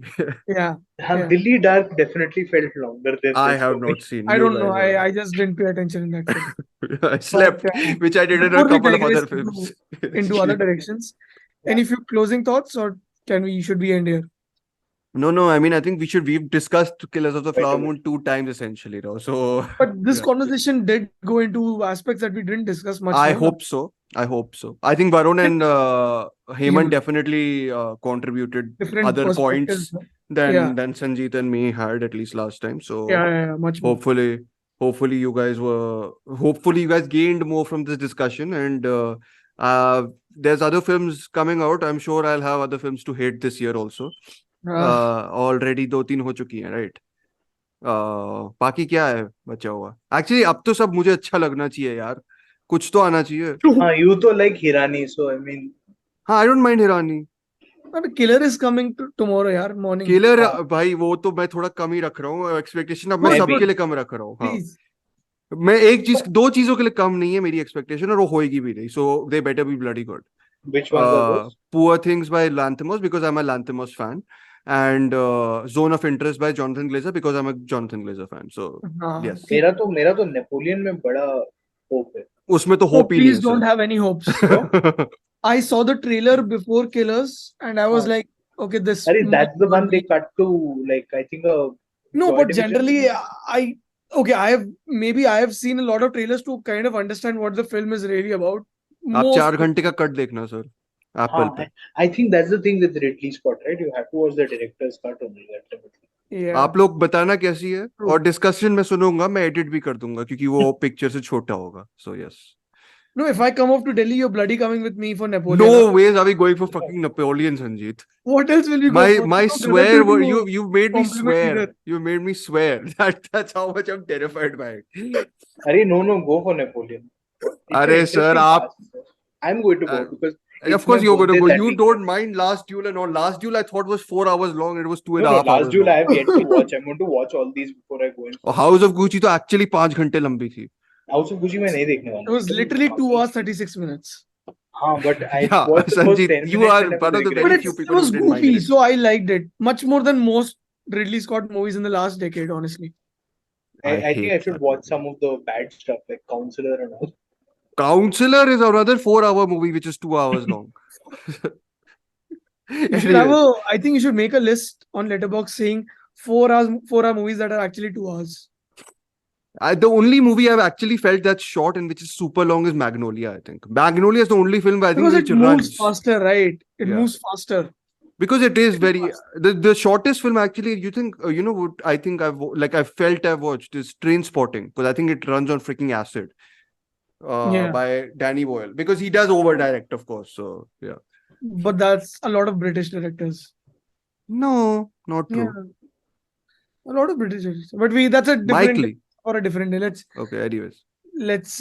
Speaker 8: Yeah.
Speaker 7: हाँ,
Speaker 8: Yeah.
Speaker 7: Delhi dark definitely felt longer than
Speaker 5: I
Speaker 7: this
Speaker 5: have
Speaker 7: for me.
Speaker 5: not seen.
Speaker 8: I
Speaker 5: You
Speaker 8: don't know.
Speaker 5: guys have.
Speaker 8: I just didn't pay attention in that film.
Speaker 5: I slept,
Speaker 8: But,
Speaker 5: which I did in a
Speaker 8: before we
Speaker 5: couple of other
Speaker 8: digress
Speaker 5: films.
Speaker 8: into other directions, any few closing thoughts, or should we end here?
Speaker 5: No. I mean, I think we've discussed Killers of the
Speaker 7: Way
Speaker 5: Flower
Speaker 7: too
Speaker 5: Moon 2 times essentially, now. So
Speaker 8: But this
Speaker 5: yeah.
Speaker 8: conversation did go into aspects that we didn't discuss much.
Speaker 5: I
Speaker 8: no?
Speaker 5: hope so. I think Varun and Hemant
Speaker 8: Yeah.
Speaker 5: definitely contributed
Speaker 8: Different
Speaker 5: other
Speaker 8: perspectives.
Speaker 5: points
Speaker 8: Yeah.
Speaker 5: than Sanjeet and me had at least last time. So
Speaker 8: Yeah, much more.
Speaker 5: hopefully you guys gained more from this discussion, and there's other films coming out. I'm sure I'll have other films to hate this year also. Already 2-3 हो चुकी हैं, right? बाकी क्या है बचा हुआ? Actually अब तो सब मुझे अच्छा लगना चाहिए यार. कुछ तो आना चाहिए.
Speaker 7: हाँ, you तो like Hirani, so I mean.
Speaker 5: हाँ, I don't mind Hirani.
Speaker 8: But Killer is coming tomorrow, यार, morning.
Speaker 5: Killer भाई वो तो मैं थोड़ा कम ही रख रहा हूँ. एक्सपेक्टेशन अब मैं सबके लिए कम रख रहा हूँ. हाँ.
Speaker 8: Please.
Speaker 5: मैं दो चीजों के लिए कम नहीं है मेरी एक्सपेक्टेशन और वो होएगी भी नहीं. So they better be bloody good.
Speaker 7: Which ones are those?
Speaker 5: Poor Things by Lanthimos because I'm a Lanthimos fan, and Zone of Interest by Jonathan Glazer because I'm a Jonathan Glazer fan. So yes.
Speaker 7: मेरा तो Napoleon में बड़ा hope है.
Speaker 5: उसमें तो hope ही नहीं है.
Speaker 8: Please don't have any hopes. I saw the trailer before Killers and I was like, okay, this.
Speaker 7: That's the one they cut to, like, I think
Speaker 8: No, but generally, I have seen a lot of trailers to kind of understand what the film is really about.
Speaker 5: आप 4 घंटे का cut देखना sir Apple पे.
Speaker 7: I think that's the thing with Ridley Scott, right? You have to watch the director's cut only.
Speaker 8: Yeah.
Speaker 5: आप लोग बताना कैसी है और डिस्कशन में सुनूंगा. मैं एडिट भी कर दूंगा क्योंकि वो पिक्चर से छोटा होगा. So yes.
Speaker 8: No, if I come off to Delhi, you're bloody coming with me for Napoleon.
Speaker 5: No ways are we going for fucking Napoleon, Sanjeet.
Speaker 8: What else will we go for?
Speaker 5: My swear, you made me swear.
Speaker 8: Either.
Speaker 5: You made me swear. That's how much I'm terrified by it.
Speaker 7: No, go for Napoleon.
Speaker 5: Arey sir,
Speaker 7: I'm going to go because
Speaker 5: of course you're going to go. You don't mind Last Duel and all. Last Duel I thought was 4 hours long. It was 2.5 hours.
Speaker 7: Last Duel I have yet to watch. I'm going to watch all these before I go in.
Speaker 5: House of Gucci तो actually 5 घंटे लंबी थी.
Speaker 7: House of Gucci मैं नहीं देखने वाला.
Speaker 8: It was literally 2 hours 36 minutes.
Speaker 7: हाँ, but I watched the first 10
Speaker 5: you are one of the very few
Speaker 8: It
Speaker 5: people
Speaker 8: was
Speaker 5: who didn't mind
Speaker 8: goofy,
Speaker 5: it.
Speaker 8: so I liked it much more than most Ridley Scott movies in the last decade, honestly.
Speaker 7: I think I should watch some of the bad stuff like Counselor and all.
Speaker 5: Counselor is another 4-hour movie which is 2 hours long.
Speaker 8: I think you should make a list on Letterboxd saying 4-hour movies that are actually 2 hours.
Speaker 5: The only movie I've actually felt that's short and which is super long is Magnolia, I think. Magnolia is the only film I think
Speaker 8: Because
Speaker 5: which
Speaker 8: it moves
Speaker 5: runs.
Speaker 8: faster, right? It
Speaker 5: Yeah.
Speaker 8: moves faster.
Speaker 5: Because it is very the shortest film actually. You think you know what I think I've watched is Train Spotting because I think it runs on freaking acid. By Danny Boyle because he does over direct, of course. So yeah.
Speaker 8: But that's a lot of British directors.
Speaker 5: No, not true.
Speaker 8: Yeah. A lot of British directors. But that's a different or a different day. Let's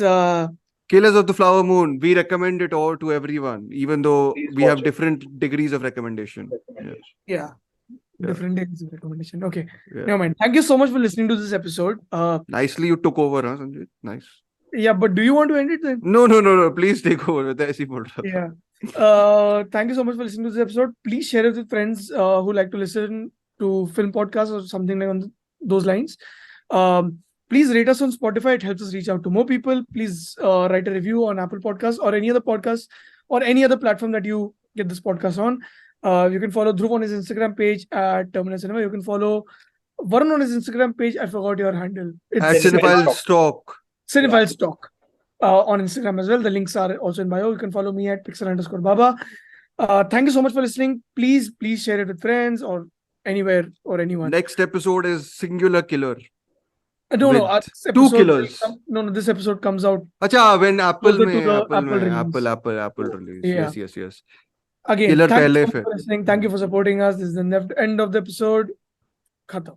Speaker 5: Killers of the Flower Moon. We recommend it all to everyone, even though we have different degrees of recommendation.
Speaker 8: Yeah. Different degrees of recommendation. Okay. Never mind. Thank you so much for listening to this episode.
Speaker 5: Nicely you took over, huh, Sanjay? Nice.
Speaker 8: Yeah, but do you want to end it then?
Speaker 5: No. Please take over.
Speaker 8: Yeah. Thank you so much for listening to this episode. Please share it with friends who like to listen to film podcasts or something like on those lines. Please rate us on Spotify. It helps us reach out to more people. Please write a review on Apple Podcasts or any other podcast or any other platform that you get this podcast on. You can follow Dhruv on his Instagram page at Terminal Cinema. You can follow Varun on his Instagram page. I forgot your handle.
Speaker 5: It's Cinephile Stock.
Speaker 8: Cinephile Stock. on Instagram as well. The links are also in bio. You can follow me at pixel_baba. Thank you so much for listening. Please share it with friends or anywhere or anyone.
Speaker 5: Next episode is Singular Killer.
Speaker 8: No,
Speaker 5: with
Speaker 8: this
Speaker 5: two
Speaker 8: episode
Speaker 5: killers.
Speaker 8: no, this episode comes out
Speaker 5: Acha, when Apple
Speaker 8: closer to
Speaker 5: mein,
Speaker 8: the
Speaker 5: Apple
Speaker 8: Apple
Speaker 5: mein,
Speaker 8: release.
Speaker 5: Apple release.
Speaker 8: Yeah.
Speaker 5: Yes.
Speaker 8: Again,
Speaker 5: Killer
Speaker 8: thank you
Speaker 5: pehle
Speaker 8: so much
Speaker 5: फिर.
Speaker 8: for listening. Thank you for supporting us. This is the end of the episode. Khatam.